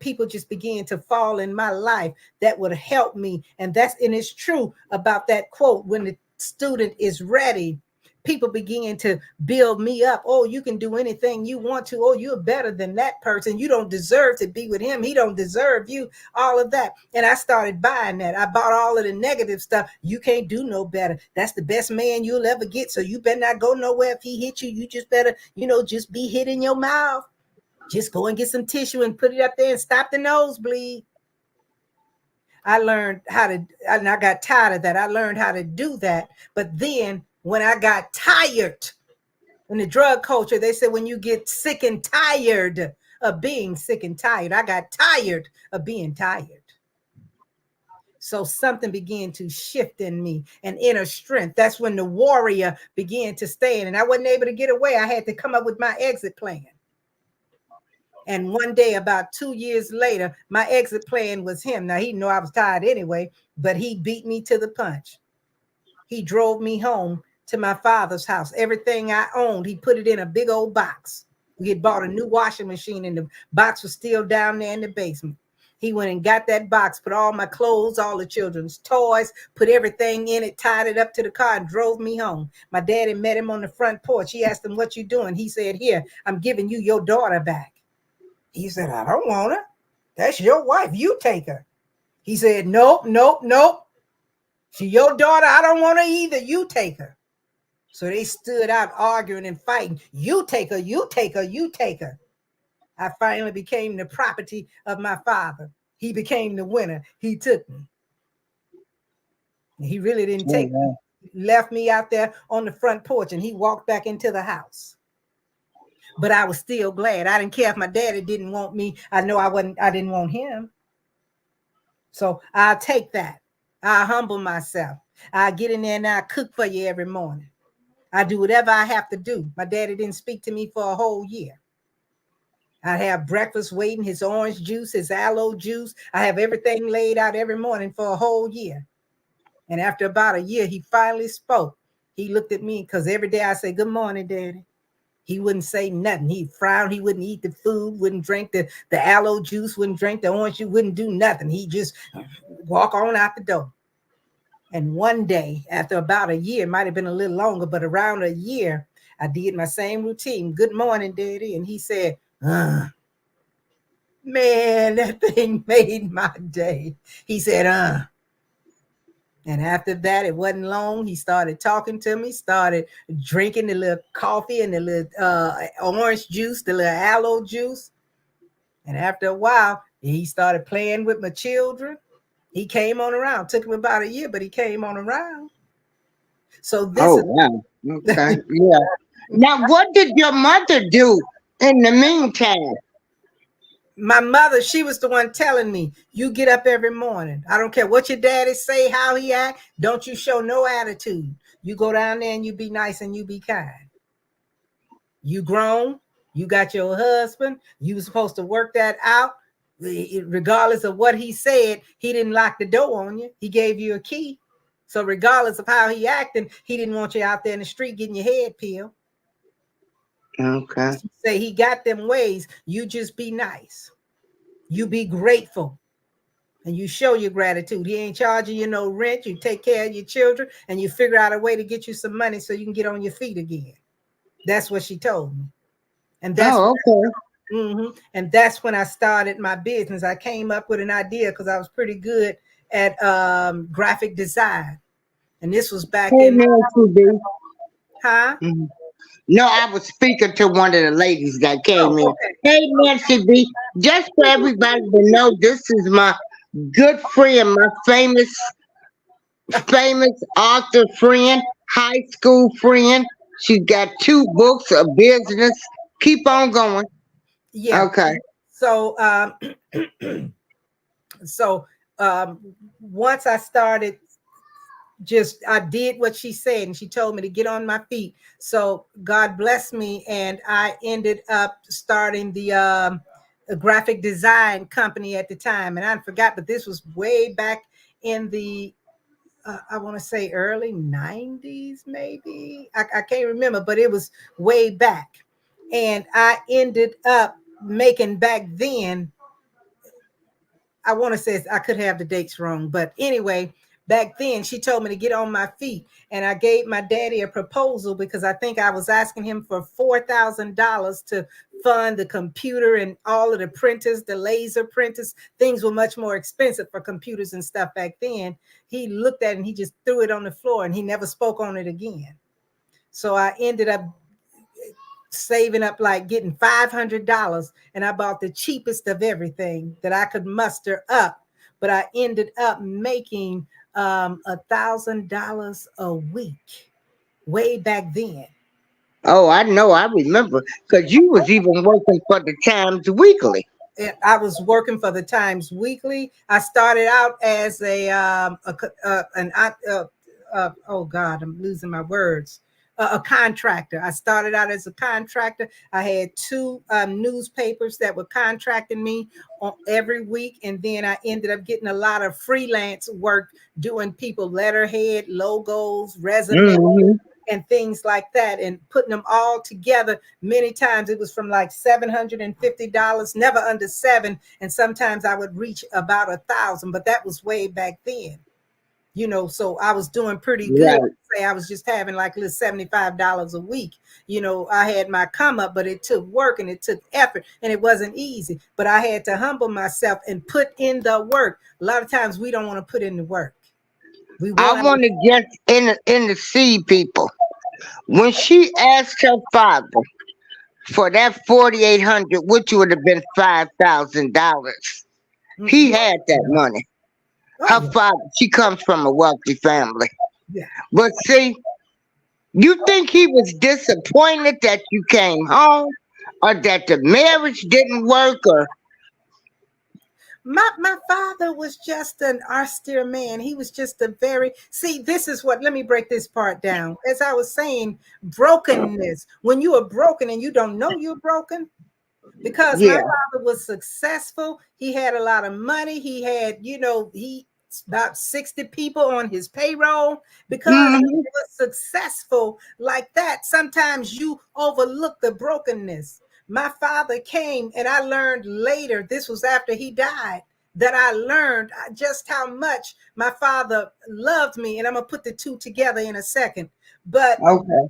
Speaker 2: people just began to fall in my life that would help me. And it's true about that quote, when the student is ready, people began to build me up. Oh, you can do anything you want to. Oh, you're better than that person. You don't deserve to be with him. He don't deserve you. All of that. And I started buying that. I bought all of the negative stuff. You can't do no better. That's the best man you'll ever get. So you better not go nowhere. If he hit you, you just better, just be hit in your mouth. Just go and get some tissue and put it up there and stop the nosebleed. I learned how to, and I got tired of that. I learned how to do that. But then when I got tired in the drug culture, they said when you get sick and tired of being sick and tired, I got tired of being tired. So something began to shift in me, an inner strength. That's when the warrior began to stand, and I wasn't able to get away. I had to come up with my exit plan. And one day, about 2 years later, my exit plan was him. Now, he knew I was tired anyway, but he beat me to the punch. He drove me home to my father's house. Everything I owned, he put it in a big old box. We had bought a new washing machine, and the box was still down there in the basement. He went and got that box, put all my clothes, all the children's toys, put everything in it, tied it up to the car, and drove me home. My daddy met him on the front porch. He asked him, "What you doing?" He said, "Here, I'm giving you your daughter back." He said, "I don't want her. That's your wife. You take her." He said, "Nope, nope, nope. She's your daughter. I don't want her either. You take her." So they stood out arguing and fighting. You take her, you take her, you take her. I finally became the property of my father. He became the winner. He took me. He really didn't take me. He left me out there on the front porch, and he walked back into the house. But I was still glad. I didn't care if my daddy didn't want me. I know I didn't want him. So I'll take that. I'll humble myself. I'll get in there and I'll cook for you every morning. I do whatever I have to do. My daddy didn't speak to me for a whole year. I'd have breakfast waiting, his orange juice, his aloe juice. I have everything laid out every morning for a whole year. And after about a year, he finally spoke. He looked at me because every day I say, "Good morning, Daddy." He wouldn't say nothing. He frowned. He wouldn't eat the food, wouldn't drink the aloe juice, wouldn't drink the orange juice, wouldn't do nothing. He just walk on out the door. And one day, after about a year, might have been a little longer, but around a year, I did my same routine. "Good morning, Daddy." And he said, Man, that thing made my day. He said, And after that, it wasn't long. He started talking to me, started drinking the little coffee and the little orange juice, the little aloe juice. And after a while, he started playing with my children. He came on around. Took him about a year, but he came on around. So this
Speaker 1: Oh,
Speaker 2: is
Speaker 1: wow. Okay. Yeah. Now, what did your mother do in the meantime?
Speaker 2: my mother. She was the one telling me, "You get up every morning. I don't care what your daddy say, how he act. Don't you show no attitude. You go down there and you be nice and you be kind. You grown. You got your husband. You were supposed to work that out. Regardless of what he said, he didn't lock the door on you. He gave you a key. So regardless of how he acting, he didn't want you out there in the street getting your head peeled.
Speaker 1: Okay.
Speaker 2: She say he got them ways. You just be nice. You be grateful. And you show your gratitude. He ain't charging you no rent. You take care of your children and you figure out a way to get you some money so you can get on your feet again." That's what she told me. And that's
Speaker 1: Oh, okay.
Speaker 2: and that's when I started my business. I came up with an idea because I was pretty good at graphic design. And this was back
Speaker 1: Hey,
Speaker 2: in,
Speaker 1: Nancy B.
Speaker 2: huh?
Speaker 1: Mhm. No, I was speaking to one of the ladies that came
Speaker 2: Oh,
Speaker 1: in.
Speaker 2: okay.
Speaker 1: Hey, Nancy B. Just for everybody to know, this is my good friend, my famous author friend, high school friend. She got 2 books, a business. Keep on going.
Speaker 2: Yeah.
Speaker 1: Okay.
Speaker 2: So so once I started, I did what she said, and she told me to get on my feet. So God bless me, and I ended up starting the a graphic design company at the time. And I forgot, but this was way back in the I want to say early 90s, maybe. I can't remember, but it was way back. And I ended up making back then, I want to say, I could have the dates wrong, but anyway, back then she told me to get on my feet, and I gave my daddy a proposal because I think I was asking him for $4,000 to fund the computer and all of the printers, the laser printers. Things were much more expensive for computers and stuff back then. He looked at it and he just threw it on the floor and he never spoke on it again. So I ended up saving up, like getting $500, and I bought the cheapest of everything that I could muster up. But I ended up making $1,000 a week way back then.
Speaker 1: Oh, I know. I remember because you was even working for the Times Weekly.
Speaker 2: I was working for the Times Weekly. I started out as oh God, I'm losing my words. A contractor. I started out as a contractor. I had two newspapers that were contracting me every week, and then I ended up getting a lot of freelance work doing people letterhead, logos, resumes,
Speaker 1: Mm-hmm.
Speaker 2: and things like that, and putting them all together. Many times it was from like $750, never under $7, and sometimes I would reach about $1,000, but that was way back then. So I was doing pretty good.
Speaker 1: Right.
Speaker 2: Say I was just having like a little $75 a week. I had my come up, but it took work and it took effort, and it wasn't easy. But I had to humble myself and put in the work. A lot of times we don't want to put in the work. We
Speaker 1: I
Speaker 2: want
Speaker 1: want to get in the see people. When she asked her father for that 4,800, which would have been $5,000, he
Speaker 2: to.
Speaker 1: had that money.
Speaker 2: Oh
Speaker 1: Her
Speaker 2: yeah,
Speaker 1: father, she comes from a wealthy family.
Speaker 2: yeah.
Speaker 1: But see, you think he was disappointed that you came home, or that the marriage didn't work, or
Speaker 2: My father was just an austere man. He was just a very, see, this is what, let me break this part down. As I was saying, brokenness. When you are broken and you don't know you're broken, because my
Speaker 1: yeah.
Speaker 2: father was successful. He had a lot of money. He had, he about 60 people on his payroll. Because he
Speaker 1: Hmm.
Speaker 2: was successful like that, sometimes you overlook the brokenness. My father came, and I learned later, this was after he died, that I learned just how much my father loved me. And I'm going to put the two together in a second. But
Speaker 1: Okay.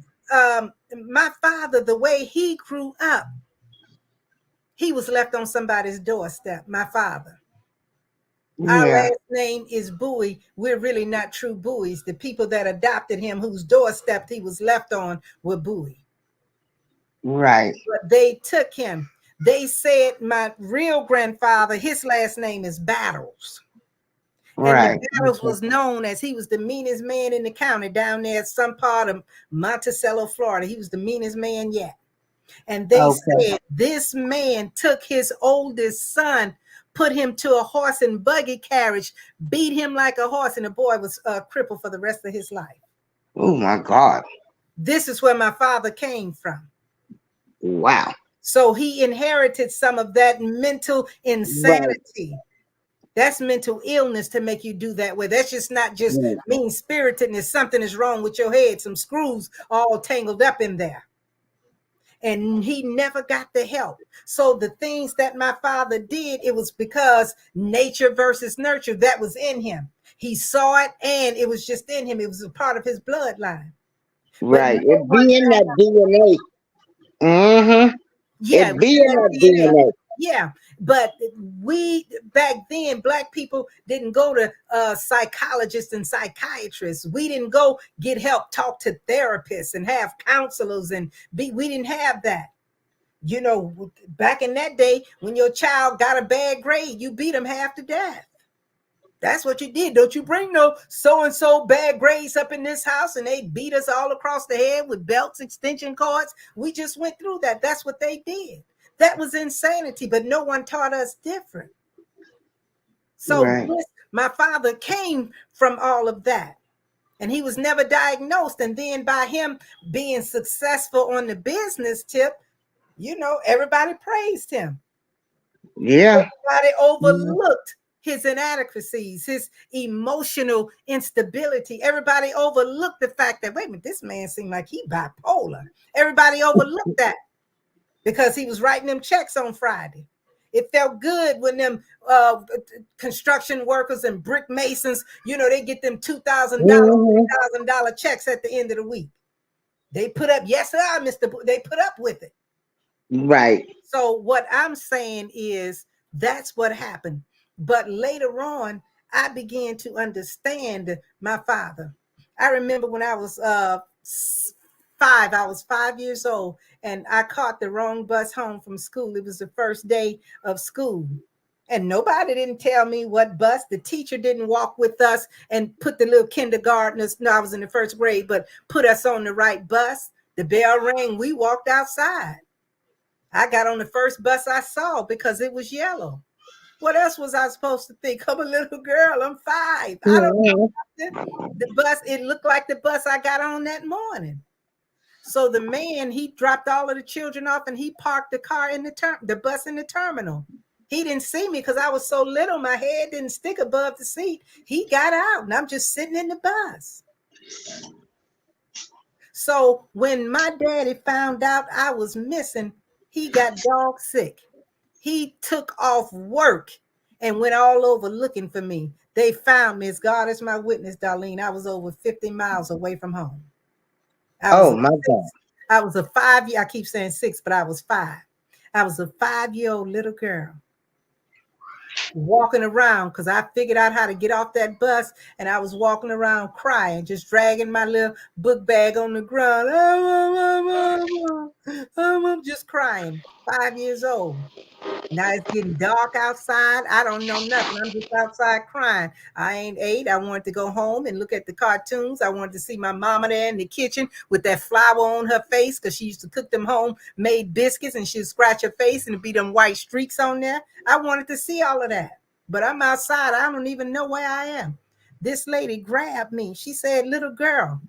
Speaker 2: my father, the way he grew up, he was left on somebody's doorstep, my father. Our
Speaker 1: Yeah.
Speaker 2: last name is Bowie. We're really not true Bowies. The people that adopted him, whose doorstep he was left on, were Bowie.
Speaker 1: Right.
Speaker 2: But they took him. They said my real grandfather, his last name is Battles. And the
Speaker 1: Right.
Speaker 2: Battles was known as, he was the meanest man in the county down there at some part of Monticello, Florida. He was the meanest man yet. And they
Speaker 1: Okay.
Speaker 2: said this man took his oldest son, put him to a horse and buggy carriage, beat him like a horse, and the boy was crippled for the rest of his life.
Speaker 1: Oh my God.
Speaker 2: This is where my father came from.
Speaker 1: Wow.
Speaker 2: So he inherited some of that mental
Speaker 1: Right.
Speaker 2: insanity. That's mental illness to make you do that way. That's just not just
Speaker 1: Right.
Speaker 2: mean spiritedness. Something is wrong with your head. Some screws all tangled up in there. And he never got the help. So the things that my father did, it was because nature versus nurture, that was in him. He saw it, and it was just in him. It was a part of his bloodline. But
Speaker 1: Right.
Speaker 2: no
Speaker 1: It
Speaker 2: one
Speaker 1: be in that DNA. Mm-hmm.
Speaker 2: Yeah,
Speaker 1: It
Speaker 2: it was
Speaker 1: be
Speaker 2: in
Speaker 1: in
Speaker 2: their
Speaker 1: that
Speaker 2: DNA.
Speaker 1: DNA.
Speaker 2: Yeah, but we back then, black people didn't go to psychologists and psychiatrists. We didn't go get help, talk to therapists, and have counselors, and be. We didn't have that. Back in that day, when your child got a bad grade, you beat them half to death. That's what you did. Don't you bring no so-and-so bad grades up in this house, and they beat us all across the head with belts, extension cords. We just went through that. That's what they did. That was insanity, but no one taught us different. So
Speaker 1: Right.
Speaker 2: my father came from all of that, and he was never diagnosed. And then by him being successful on the business tip, everybody praised him.
Speaker 1: Yeah.
Speaker 2: Everybody overlooked his inadequacies, his emotional instability. Everybody overlooked the fact that, wait a minute, this man seemed like he bipolar. Everybody overlooked that because he was writing them checks on Friday. It felt good when them construction workers and brick masons, they get them $2,000, $3,000 checks at the end of the week. They put up, yes, sir, Mr. They put up with it.
Speaker 1: Right.
Speaker 2: So what I'm saying is that's what happened. But later on, I began to understand my father. I remember when I was 5, I was 5 years old, and I caught the wrong bus home from school. It was the first day of school. And nobody didn't tell me what bus. The teacher didn't walk with us and put the little kindergartners, no, I was in the first grade, but put us on the right bus. The bell rang, we walked outside. I got on the first bus I saw because it was yellow. What else was I supposed to think? I'm a little girl. I'm 5. I don't know. The bus, it looked like the bus I got on that morning. So the man, he dropped all of the children off and he parked the car in the bus in the terminal. He didn't see me because I was so little. My head didn't stick above the seat. He got out and I'm just sitting in the bus. So when my daddy found out I was missing, he got dog sick. He took off work and went all over looking for me. They found me. As God is my witness, Darlene, I was over 50 miles away from home.
Speaker 1: Oh my God.
Speaker 2: I was a 5-year, I keep saying 6, but I was 5. I was a 5-year-old little girl walking around because I figured out how to get off that bus, and I was walking around crying, just dragging my little book bag on the ground. I'm just crying, 5 years old. Now it's getting dark outside. I don't know nothing. I'm just outside crying. I ain't ate. I wanted to go home and look at the cartoons. I wanted to see my mama there in the kitchen with that flour on her face because she used to cook them homemade biscuits and she'd scratch her face and it'd be them white streaks on there. I wanted to see all of that. But I'm outside. I don't even know where I am. This lady grabbed me. She said, "Little girl,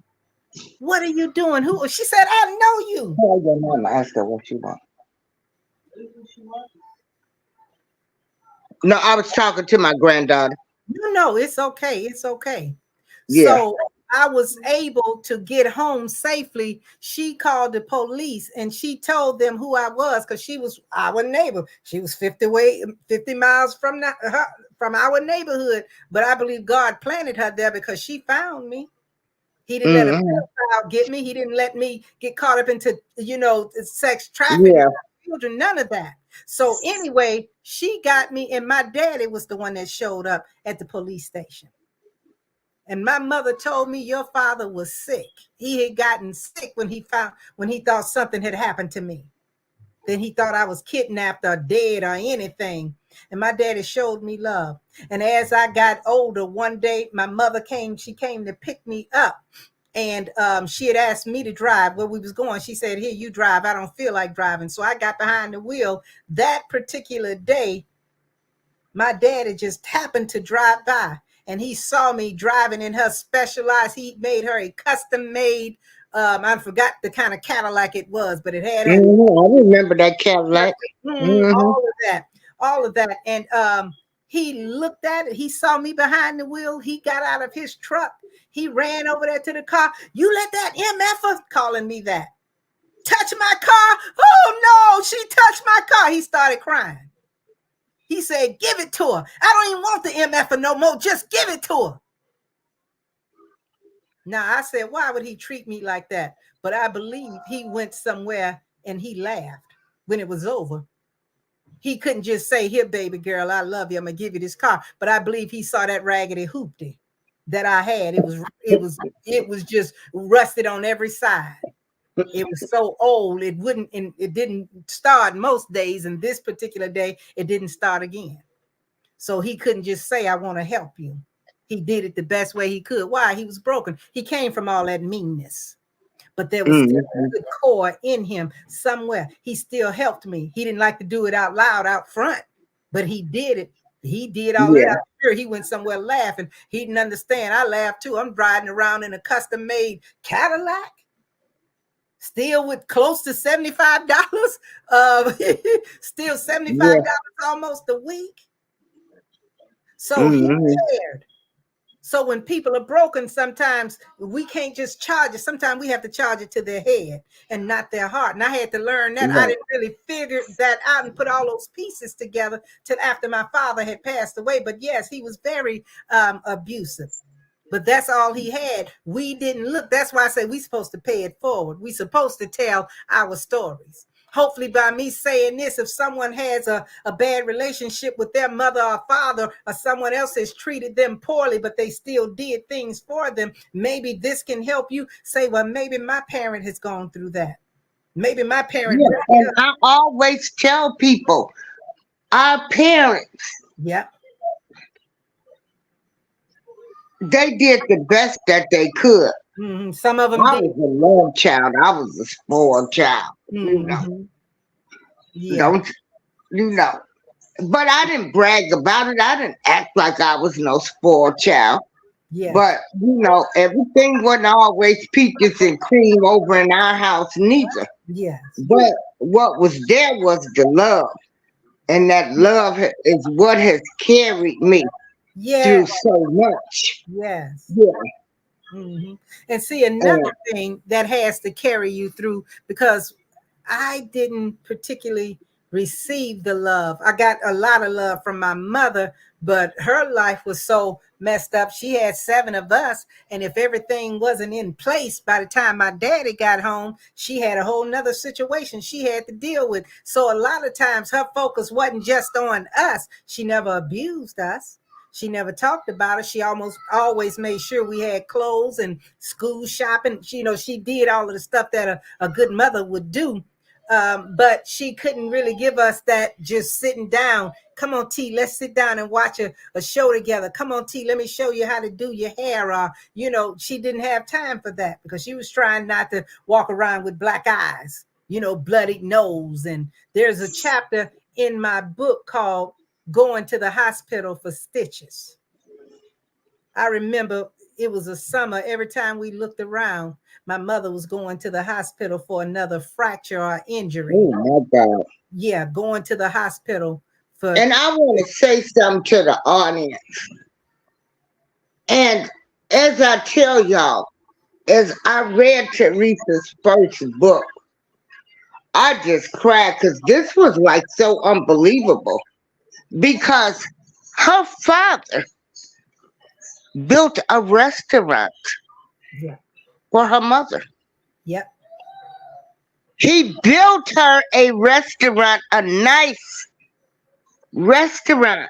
Speaker 2: what are you doing?" Who? She said, "I know you."
Speaker 1: Tell your mama, ask her what she wants. No, I was talking to my granddaughter.
Speaker 2: No, it's okay. It's okay.
Speaker 1: Yeah.
Speaker 2: So I was able to get home safely. She called the police and she told them who I was because she was our neighbor. She was 50 miles from our neighborhood. But I believe God planted her there because she found me. He didn't let a pedophile get me. He didn't let me get caught up into, sex trafficking.
Speaker 1: Yeah.
Speaker 2: Children, none of that. So anyway, she got me, and my daddy was the one that showed up at the police station. And my mother told me your father was sick. He had gotten sick when he thought something had happened to me. Then he thought I was kidnapped or dead or anything. And my daddy showed me love. And as I got older, one day my mother came to pick me up. And she had asked me to drive where we was going. She said, "Here, you drive. I don't feel like driving." So I got behind the wheel. That particular day, my daddy just happened to drive by and he saw me driving in her specialized. He made her a custom made, I forgot the kind of Cadillac it was, but it had
Speaker 1: I remember that Cadillac.
Speaker 2: all of that. And he looked at it. He saw me behind the wheel. He got out of his truck. He ran over there to the car. "You let that MF," calling me that, "touch my car." "Oh no, she touched my car." He started crying. He said, "Give it to her. I don't even want the MF no more. Just give it to her." Now I said, why would he treat me like that? But I believe he went somewhere and he laughed when it was over. He couldn't just say, "Here, baby girl, I love you. I'm gonna give you this car." But I believe he saw that raggedy hoopty that I had. It was just rusted on every side. It was so old, it didn't start most days. And this particular day, it didn't start again. So he couldn't just say, "I want to help you." He did it the best way he could. Why? He was broken. He came from all that meanness. But there was still a good core in him somewhere. He still helped me. He didn't like to do it out loud, out front, but he did it. He did all that. I'm sure he went somewhere laughing. He didn't understand. I laughed too. I'm riding around in a custom-made Cadillac, still with close to $75. Still $75 almost a week. So he cared. So when people are broken, sometimes we can't just charge it. Sometimes we have to charge it to their head and not their heart. And I had to learn that. I
Speaker 1: Right.
Speaker 2: didn't really figure that out and put all those pieces together till after my father had passed away. But yes, he was very abusive. But that's all he had. We didn't look. That's why I say we're supposed to pay it forward. We're supposed to tell our stories. Hopefully, by me saying this, if someone has a bad relationship with their mother or father, or someone else has treated them poorly, but they still did things for them, maybe this can help you say, well, maybe my parent has gone through that. Maybe my parent.
Speaker 1: Yeah. And I always tell people, our parents,
Speaker 2: Yeah.
Speaker 1: they did the best that they could.
Speaker 2: Some of them
Speaker 1: I
Speaker 2: did.
Speaker 1: was a lone child. I was a spoiled child. You know,
Speaker 2: Yeah.
Speaker 1: don't you know? But I didn't brag about it. I didn't act like I was no spoiled child.
Speaker 2: Yeah.
Speaker 1: But everything wasn't always peaches and cream over in our house neither.
Speaker 2: Yes.
Speaker 1: But what was there was the love, and that love is what has carried me through
Speaker 2: Yeah.
Speaker 1: so much.
Speaker 2: Yes.
Speaker 1: Yeah,
Speaker 2: And see,
Speaker 1: and
Speaker 2: another thing that has to carry you through, because I didn't particularly receive the love. I got a lot of love from my mother, but her life was so messed up. She had 7 of us, and if everything wasn't in place by the time my daddy got home, she had a whole nother situation she had to deal with. So a lot of times her focus wasn't just on us. She never abused us. She never talked about it. She almost always made sure we had clothes and school shopping. She did all of the stuff that a good mother would do. But she couldn't really give us that just sitting down. Come on, T, let's sit down and watch a show together. Come on, T, let me show you how to do your hair. She didn't have time for that because she was trying not to walk around with black eyes, bloodied nose. And there's a chapter in my book called Going to the Hospital for Stitches. I remember it was a summer. Every time we looked around, my mother was going to the hospital for another fracture or injury.
Speaker 1: oh my God.
Speaker 2: Yeah, going to the hospital for.
Speaker 1: And I want to say something to the audience. And as I tell y'all, as I read Teresa's first book, I just cried because this was like so unbelievable. Because her father built a restaurant
Speaker 2: Yeah.
Speaker 1: for her mother.
Speaker 2: Yep.
Speaker 1: He built her a restaurant, a nice restaurant.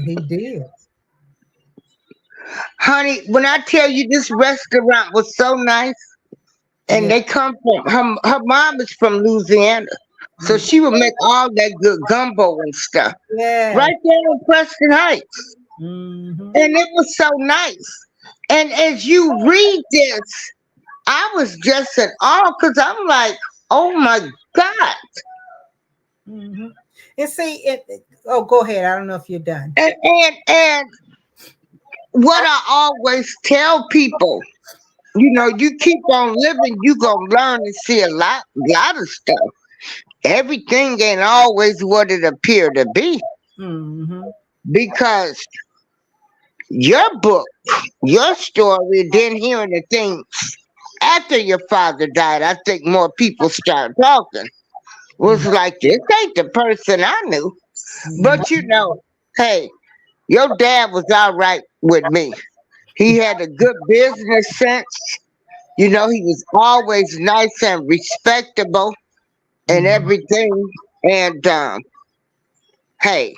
Speaker 2: He did.
Speaker 1: Honey, when I tell you this restaurant was so nice, and
Speaker 2: Yeah.
Speaker 1: they come from her mom is from Louisiana. So she would make all that good gumbo and stuff.
Speaker 2: Yeah.
Speaker 1: Right there in Preston Heights.
Speaker 2: Mhm.
Speaker 1: And it was so nice. And as you read this, I was just in awe because I'm like, oh my God.
Speaker 2: Mhm. And see, go ahead. I don't know if you're done.
Speaker 1: And what I always tell people, you keep on living, you gonna learn and see a lot of stuff. Everything ain't always what it appeared to be.
Speaker 2: Mhm.
Speaker 1: Because your book, your story, then hearing the things after your father died, I think more people start talking. Was like, this ain't the person I knew. But hey, your dad was all right with me. He had a good business sense. He was always nice and respectable and everything. And hey,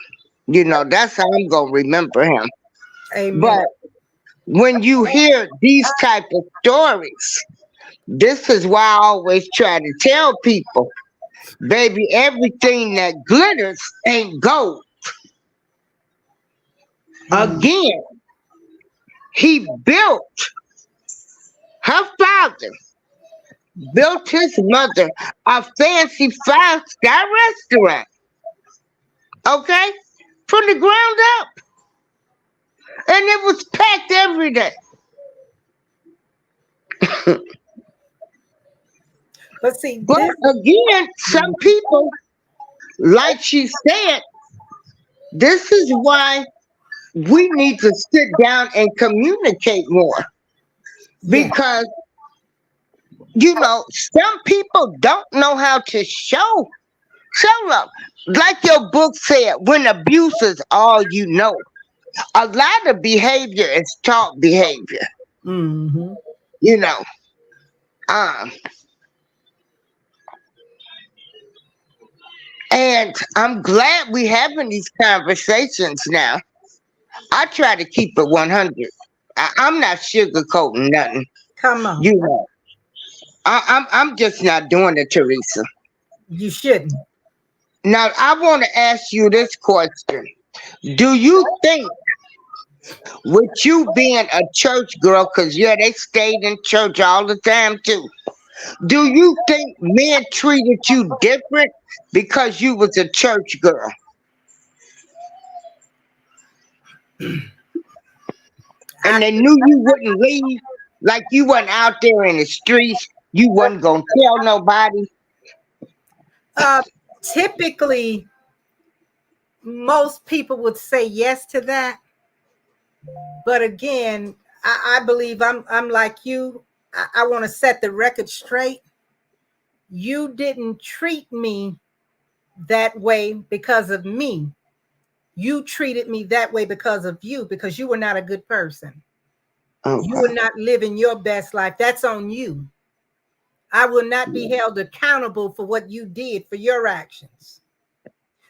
Speaker 1: that's how I'm gonna remember him.
Speaker 2: Amen.
Speaker 1: But when you hear these type of stories, this is why I always try to tell people, baby, everything that glitters ain't gold. Again, he built, her father built his mother a fancy 5-star restaurant. Okay? From the ground up. And it was packed every day.
Speaker 2: But see,
Speaker 1: But again, some people, like she said, this is why we need to sit down and communicate more
Speaker 2: Yeah.
Speaker 1: because some people don't know how to show love. Like your book said, when abuse is all you know, a lot of behavior is taught behavior.
Speaker 2: Mm-hmm.
Speaker 1: You know, um, and I'm glad we having these conversations now. I try to keep it 100. I'm not sugarcoating nothing.
Speaker 2: Come on.
Speaker 1: You know, I'm just not doing it, Teresa.
Speaker 2: You shouldn't.
Speaker 1: Now I want to ask you this question: do you think, with you being a church girl, because yeah, they stayed in church all the time too, do you think men treated you different because you was a church girl
Speaker 2: I
Speaker 1: and they knew you wouldn't leave, like you wasn't out there in the streets, you wasn't gonna tell nobody?
Speaker 2: typically most people would say yes to that. But again, I believe I'm like you. I want to set the record straight. You didn't treat me that way because of me. You treated me that way because of you, because you were not a good person. You were
Speaker 1: Okay.
Speaker 2: not living your best life. That's on you. I will not be held accountable for what you did, for your actions.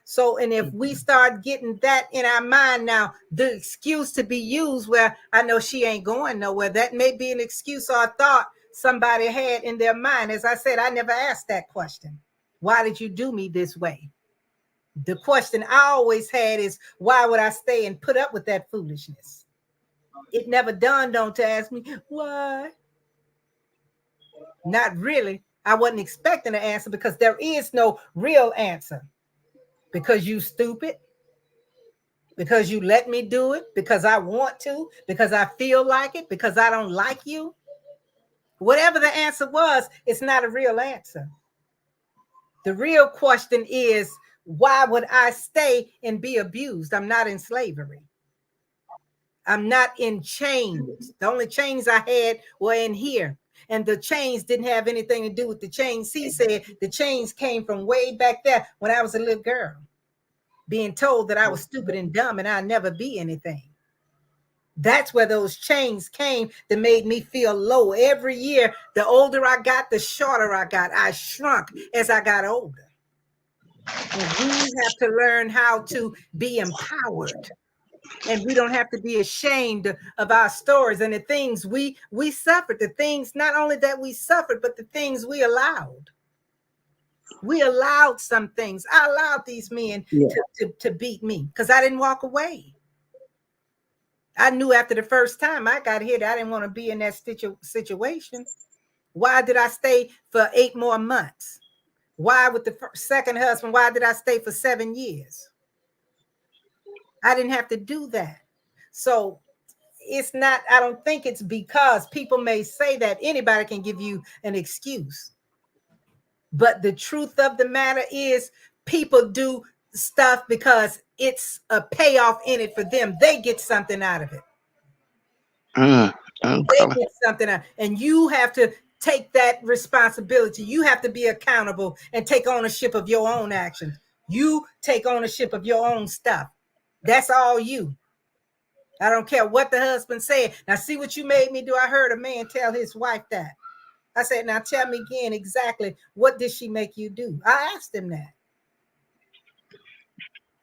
Speaker 2: So, and if we start getting that in our mind now, the excuse to be used, where I know she ain't going nowhere, that may be an excuse or a thought somebody had in their mind. As I said, I never asked that question. Why did you do me this way? The question I always had is, why would I stay and put up with that foolishness? It never dawned on to ask me, why? Not really. I wasn't expecting an answer because there is no real answer. Because you stupid, because you let me do it, because I want to, because I feel like it, because I don't like you. Whatever the answer was, it's not a real answer. The real question is, why would I stay and be abused? I'm not in slavery. I'm not in chains. The only chains I had were in here. And the chains didn't have anything to do with the chains. He said the chains came from way back there when I was a little girl, being told that I was stupid and dumb and I'd never be anything. That's where those chains came that made me feel low. Every year, the older I got, the shorter I got. I shrunk as I got older. And we have to learn how to be empowered. And we don't have to be ashamed of our stories and the things we suffered, the things not only that we suffered, but the things we allowed. We allowed some things. I allowed these men
Speaker 1: Yeah.
Speaker 2: to beat me because I didn't walk away. I knew after the first time I got hit, I didn't want to be in that situation. Why did I stay for 8 more months? Why with the second husband, why did I stay for 7 years? I didn't have to do that. So it's not, I don't think it's because people may say that anybody can give you an excuse. But the truth of the matter is people do stuff because it's a payoff in it for them. They get something out of it. They
Speaker 1: Okay.
Speaker 2: get something out. And you have to take that responsibility. You have to be accountable and take ownership of your own actions. You take ownership of your own stuff. That's all you. I don't care what the husband said. Now, see what you made me do. I heard a man tell his wife that. I said, now tell me again exactly what did she make you do? I asked him that.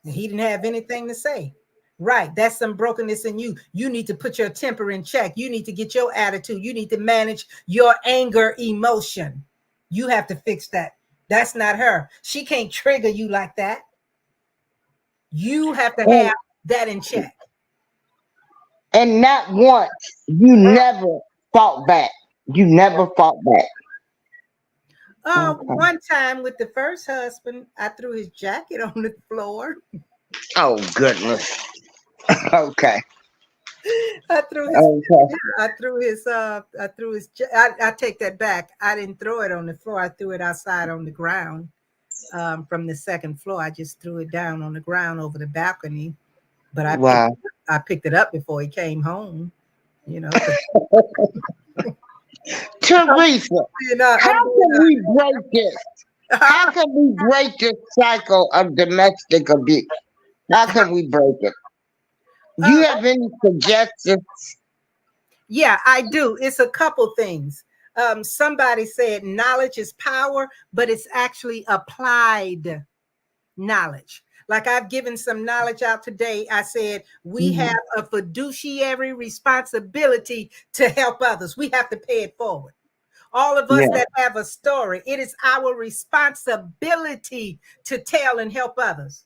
Speaker 2: And he didn't have anything to say. Right. That's some brokenness in you. You need to put your temper in check. You need to get your attitude. You need to manage your anger emotion. You have to fix that. That's not her. She can't trigger you like that. You have to
Speaker 1: And
Speaker 2: have that in check.
Speaker 1: not once, you never fought back. You never fought back. Okay.
Speaker 2: One time with the first husband, I threw his jacket on the floor.
Speaker 1: Oh goodness. Okay.
Speaker 2: I threw his
Speaker 1: Okay.
Speaker 2: I take that back. I didn't throw it on the floor. I threw it outside on the ground from the second floor. I just threw it down on the ground over the balcony. But I picked
Speaker 1: Wow.
Speaker 2: it up I picked it up before he came home, you know.
Speaker 1: Teresa,
Speaker 2: You know,
Speaker 1: how can we break this? How can we break this cycle of domestic abuse? How can we break it? Do you have any suggestions?
Speaker 2: yeah, I do. It's a couple things. Somebody said knowledge is power, but it's actually applied knowledge. Like I've given some knowledge out today. I said we have a fiduciary responsibility to help others. We have to pay it forward. All of us
Speaker 1: Yeah,
Speaker 2: that have a story, it is our responsibility to tell and help others,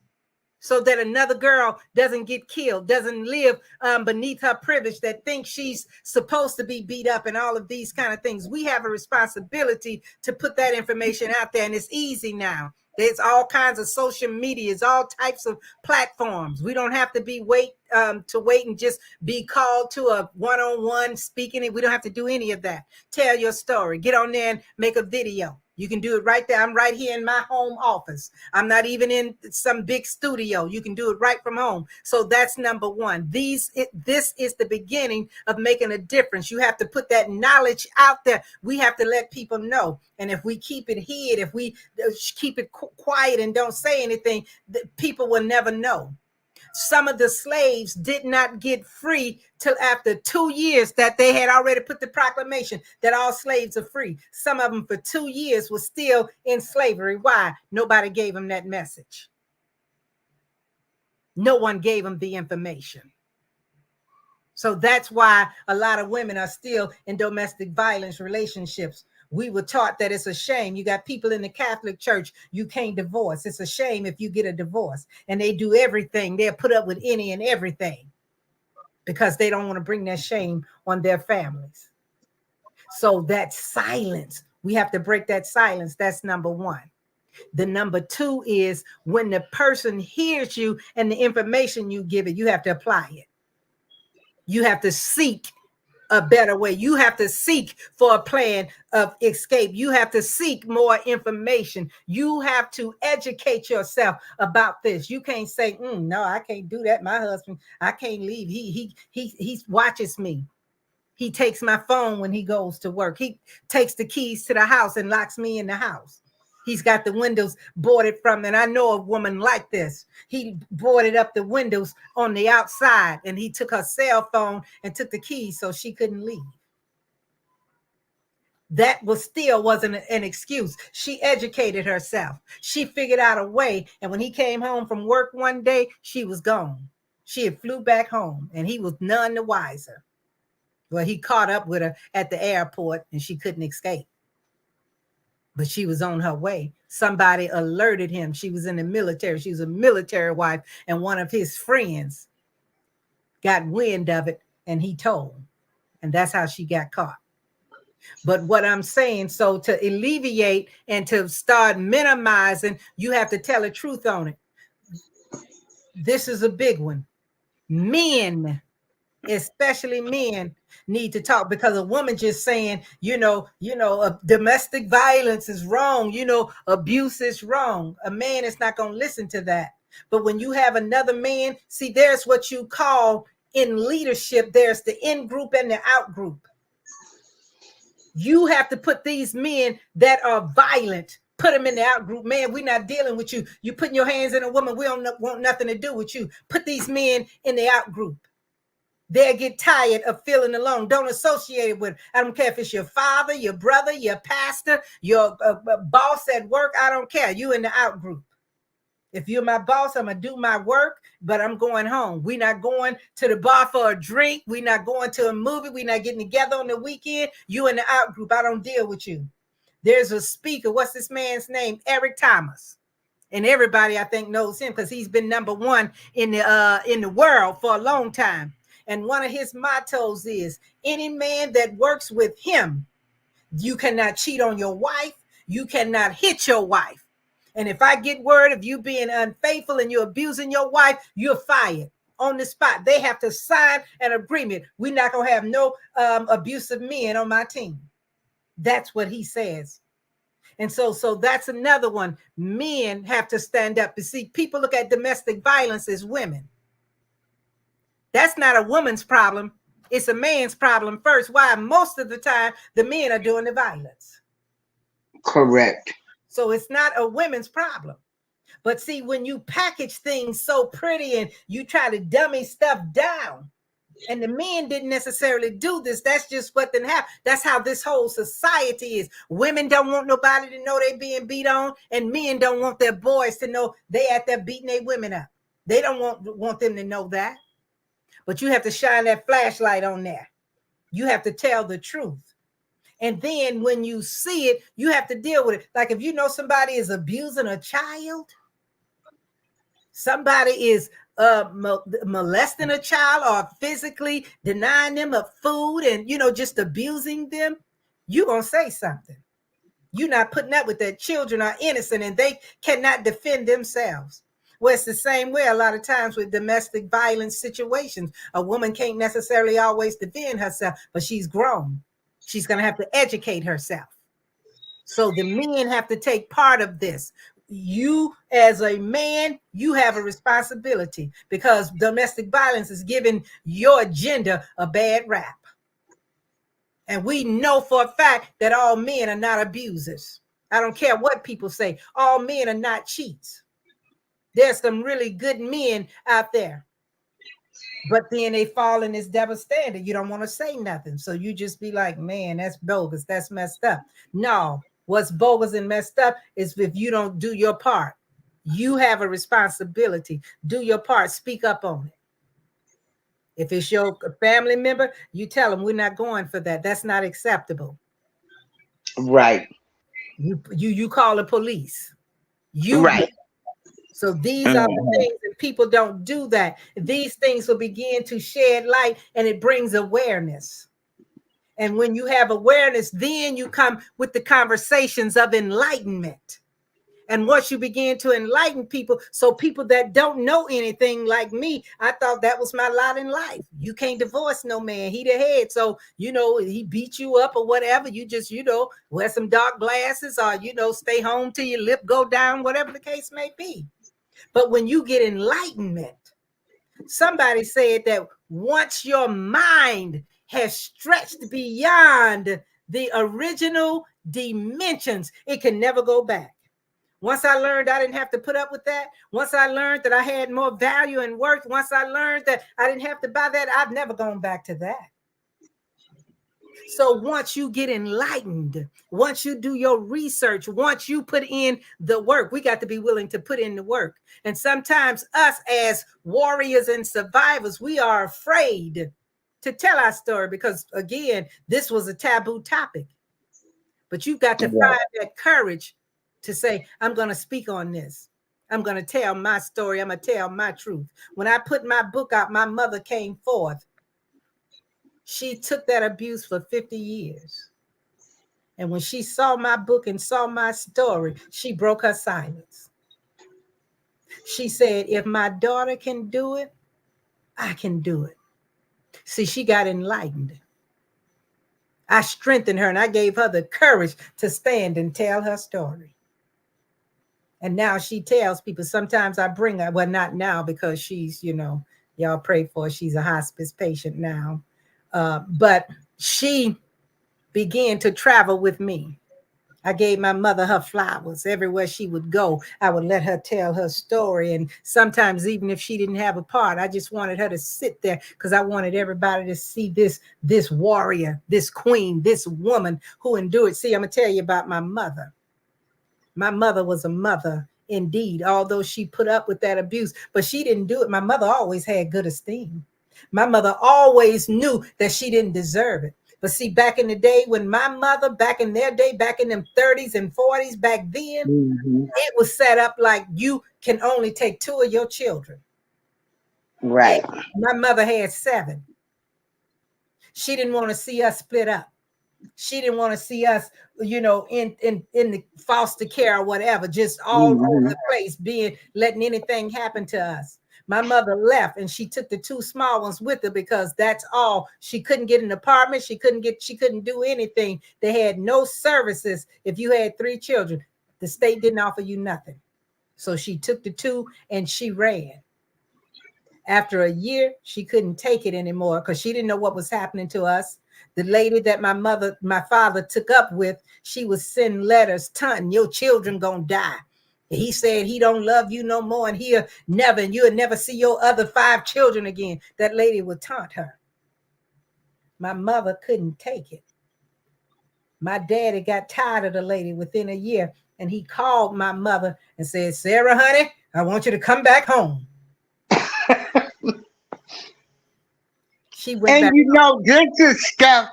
Speaker 2: so that another girl doesn't get killed, doesn't live beneath her privilege, that thinks she's supposed to be beat up and all of these kind of things. We have a responsibility to put that information out there, and it's easy now. There's all kinds of social medias, all types of platforms. We don't have to wait and just be called to a one-on-one speaking. We don't have to do any of that. Tell your story. Get on there and make a video. You can do it right there. I'm right here in my home office. I'm not even in some big studio. You can do it right from home. So that's number one. This is the beginning of making a difference. You have to put that knowledge out there. We have to let people know. And if we keep it hid, if we keep it quiet and don't say anything, people will never know. Some of the slaves did not get free till after 2 years that they had already put the proclamation that all slaves are free. Some of them for 2 years were still in slavery. Why? Nobody gave them that message. No one gave them the information. So that's why a lot of women are still in domestic violence relationships. We were taught that it's a shame. You got people in the Catholic Church, you can't divorce. It's a shame if you get a divorce. And they do everything. They'll put up with any and everything because they don't want to bring that shame on their families. So that silence, we have to break that silence. That's number one. The number two is when the person hears you and the information you give it, you have to apply it. You have to seek a better way. You have to seek for a plan of escape. You have to seek more information. You have to educate yourself about this. You can't say, no, I can't do that. My husband, I can't leave. He watches me. He takes my phone when he goes to work. He takes the keys to the house and locks me in the house. He's got the windows boarded from, and I know a woman like this. He boarded up the windows on the outside, and he took her cell phone and took the keys so she couldn't leave. That still wasn't an excuse. She educated herself. She figured out a way, and when he came home from work one day, she was gone. She had flew back home, and he was none the wiser. Well, he caught up with her at the airport, and she couldn't escape. But she was on her way. Somebody alerted him. She was in the military. She was a military wife, and one of his friends got wind of it, and he told. And that's how she got caught. But what I'm saying, so to alleviate and to start minimizing, you have to tell the truth on it. This is a big one. Men, especially men, need to talk, because a woman just saying, domestic violence is wrong, abuse is wrong. A man is not going to listen to that. But when you have another man, see, there's what you call in leadership, there's the in group and the out group. You have to put these men that are violent, put them in the out group. Man, we're not dealing with you. You putting your hands in a woman, we don't want nothing to do with you. Put these men in the out group. They'll get tired of feeling alone. Don't associate it with. I don't care if it's your father, your brother, your pastor, your boss at work. I don't care. You in the out group. If you're my boss, I'm going to do my work, but I'm going home. We're not going to the bar for a drink. We're not going to a movie. We're not getting together on the weekend. You in the out group. I don't deal with you. There's a speaker. What's this man's name? Eric Thomas. And everybody, I think, knows him because he's been number one in the world for a long time. And one of his mottos is, any man that works with him, you cannot cheat on your wife. You cannot hit your wife. And if I get word of you being unfaithful and you're abusing your wife, you're fired on the spot. They have to sign an agreement. We're not going to have no abusive men on my team. That's what he says. And so that's another one. Men have to stand up. You see, people look at domestic violence as women. That's not a woman's problem. It's a man's problem first. Why? Most of the time, the men are doing the violence.
Speaker 1: Correct.
Speaker 2: So it's not a women's problem. But see, when you package things so pretty and you try to dummy stuff down, and the men didn't necessarily do this, that's just what didn't happen. That's how this whole society is. Women don't want nobody to know they being beat on, and men don't want their boys to know they out there beating their women up. They don't want them to know that. But you have to shine that flashlight on there. You have to tell the truth. And then when you see it, you have to deal with it. Like if you know somebody is abusing a child, somebody is molesting a child or physically denying them of food and, just abusing them, you're going to say something. You're not putting up with that. Children are innocent and they cannot defend themselves. Well, it's the same way a lot of times with domestic violence situations. A woman can't necessarily always defend herself, but she's grown. She's going to have to educate herself. So the men have to take part of this. You as a man, you have a responsibility because domestic violence is giving your agenda a bad rap. And we know for a fact that all men are not abusers. I don't care what people say. All men are not cheats. There's some really good men out there. But then they fall in this double standard. You don't want to say nothing. So you just be like, man, that's bogus. That's messed up. No, what's bogus and messed up is if you don't do your part. You have a responsibility. Do your part. Speak up on it. If it's your family member, you tell them we're not going for that. That's not acceptable.
Speaker 1: Right.
Speaker 2: You call the police.
Speaker 1: Right.
Speaker 2: So these are the things that people don't do that. These things will begin to shed light and it brings awareness. And when you have awareness, then you come with the conversations of enlightenment. And once you begin to enlighten people, so people that don't know anything like me, I thought that was my lot in life. You can't divorce no man. He the head. So, he beat you up or whatever. You just, wear some dark glasses or, stay home till your lip go down, whatever the case may be. But when you get enlightenment, somebody said that once your mind has stretched beyond the original dimensions, it can never go back. Once I learned I didn't have to put up with that, once I learned that I had more value and worth, once I learned that I didn't have to buy that, I've never gone back to that. So once you get enlightened, once you do your research, once you put in the work, we got to be willing to put in the work. And sometimes us as warriors and survivors, we are afraid to tell our story because, again, this was a taboo topic. But you've got to find that courage to say, I'm going to speak on this. I'm going to tell my story. I'm going to tell my truth. When I put my book out, my mother came forth. She took that abuse for 50 years. And when she saw my book and saw my story, she broke her silence. She said, if my daughter can do it, I can do it. See, she got enlightened. I strengthened her and I gave her the courage to stand and tell her story. And now she tells people, sometimes I bring her, well, not now because she's, y'all pray for her. She's a hospice patient now. But she began to travel with me. I gave my mother her flowers. Everywhere she would go, I would let her tell her story. And sometimes even if she didn't have a part, I just wanted her to sit there because I wanted everybody to see this warrior, this queen, this woman who endured. See, I'm going to tell you about my mother. My mother was a mother indeed, although she put up with that abuse, but she didn't do it. My mother always had good esteem. My mother always knew that she didn't deserve it. But see, back in the day when my mother, back in their day, back in them 30s and 40s, back then, it was set up like you can only take 2 of your children.
Speaker 1: Right.
Speaker 2: And my mother had 7. She didn't want to see us split up. She didn't want to see us, in the foster care or whatever, just all over the place, letting anything happen to us. My mother left and she took the 2 small ones with her because that's all. She couldn't get an apartment. She couldn't do anything. They had no services. If you had 3 children, the state didn't offer you nothing. So she took the 2 and she ran. After a year, she couldn't take it anymore because she didn't know what was happening to us. The lady that my father took up with, she was sending letters, taunting, your children gonna die. He said he don't love you no more, and you'll never see your other 5 children again. That lady would taunt her. My mother couldn't take it. My daddy got tired of the lady within a year, and he called my mother and said, Sarah, honey, I want you to come back home. She went back.
Speaker 1: And you know, this is stuff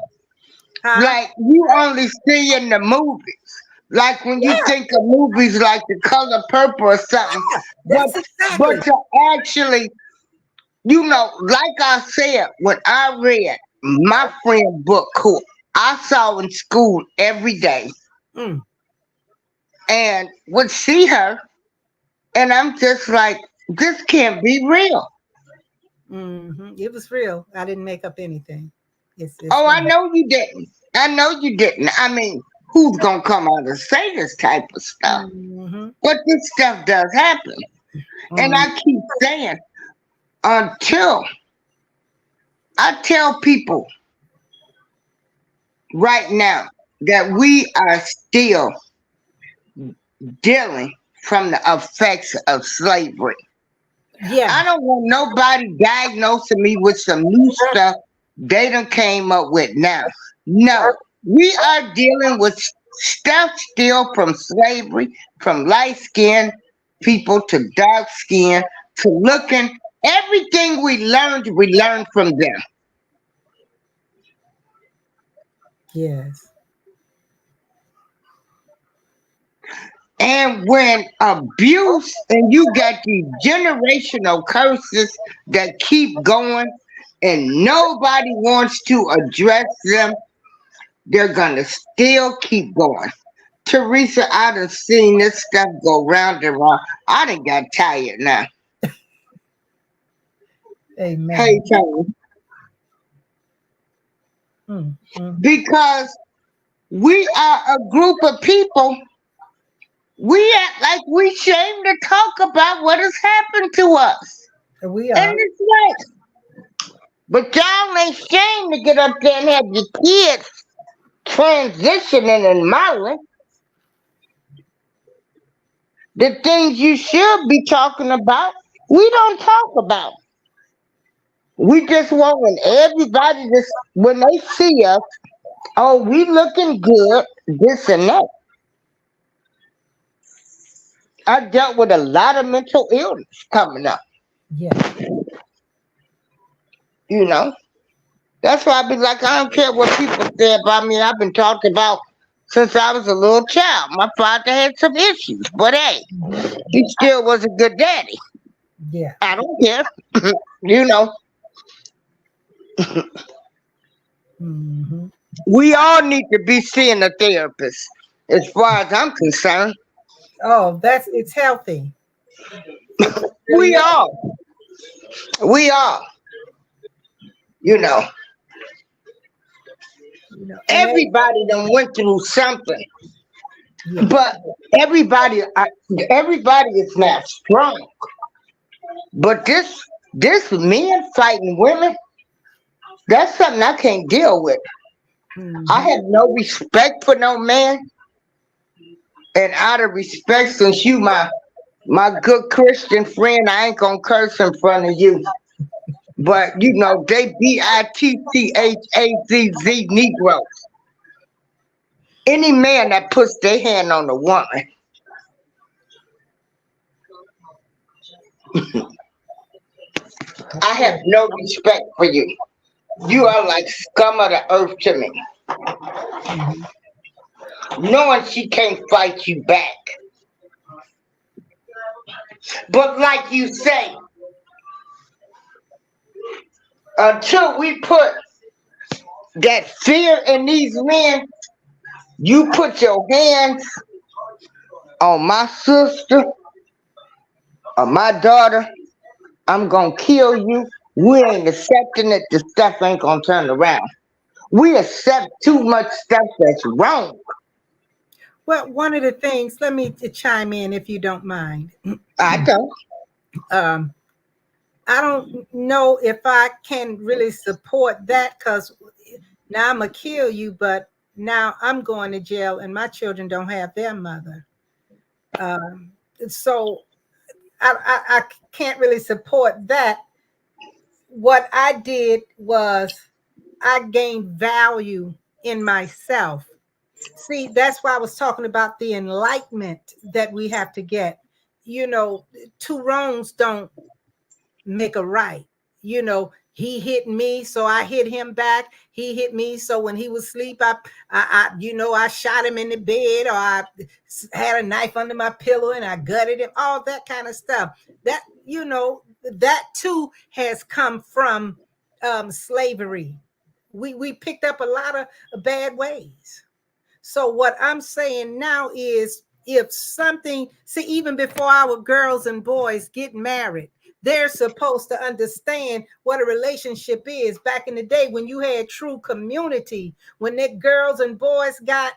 Speaker 1: like you only see in the movies. Like when you think of movies like The Color Purple or something.
Speaker 2: That's
Speaker 1: but to actually, you know, like I said, when I read my friend book, who I saw in school every day, and would see her, and I'm just like, this can't be real.
Speaker 2: It was real. I didn't make up anything. It's
Speaker 1: real. I know you didn't. I know you didn't. I mean, who's gonna come out and say this type of stuff? But this stuff does happen. And I keep saying, until I tell people right now that we are still dealing from the effects of slavery.
Speaker 2: Yeah.
Speaker 1: I don't want nobody diagnosing me with some new stuff they done came up with now. No, we are dealing with stuff still from slavery, from light skinned people to dark skin to looking. Everything we learned from them.
Speaker 2: Yes.
Speaker 1: And when abuse and you got these generational curses that keep going and nobody wants to address them, they're gonna still keep going. Teresa, I done seen this stuff go round and round. I done got tired now.
Speaker 2: Amen.
Speaker 1: Hey, Tony. Because we are a group of people, we act like we ashamed to talk about what has happened to us.
Speaker 2: We are.
Speaker 1: And it's like, but y'all ain't ashamed to get up there and have your kids transitioning and modeling. The things you should be talking about, we don't talk about. We just want when everybody just when they see us, oh, we looking good, this and that. I dealt with a lot of mental illness coming up.
Speaker 2: Yeah.
Speaker 1: You know, that's why I be like, I don't care what people say about me. I've been talked about since I was a little child. My father had some issues, but hey, he still was a good daddy.
Speaker 2: Yeah.
Speaker 1: I don't care. You know. We all need to be seeing a therapist, as far as I'm concerned.
Speaker 2: Oh, it's healthy.
Speaker 1: We are. We are. You know. Everybody done went through something. Yeah. But everybody is not strong. But this men fighting women, that's something I can't deal with. I have no respect for no man. And out of respect, since you my good Christian friend, I ain't gonna curse in front of you. But you know, they BITCHAZZ Negroes. Any man that puts their hand on a woman. I have no respect for you. You are like scum of the earth to me. Knowing she can't fight you back. But like you say, until we put that fear in these men, you put your hands on my sister or my daughter, I'm gonna kill you. We ain't accepting it. The stuff ain't gonna turn around. We accept too much stuff that's wrong.
Speaker 2: Well, one of the things, let me chime in if you don't mind.
Speaker 1: I don't.
Speaker 2: I don't know if I can really support that, because now I'm gonna kill you, but now I'm going to jail and my children don't have their mother. Um, so I can't really support that. What I did was I gained value in myself. See, that's why I was talking about the enlightenment that we have to get. You know, two wrongs don't make a right. You know, he hit me, so I hit him back. He hit me, so when he was asleep, I shot him in the bed, or I had a knife under my pillow and I gutted him. All that kind of stuff. That that too has come from slavery. We picked up a lot of bad ways. So what I'm saying now is, if something, see, even before our girls and boys get married, they're supposed to understand what a relationship is. Back in the day when you had true community, when the girls and boys got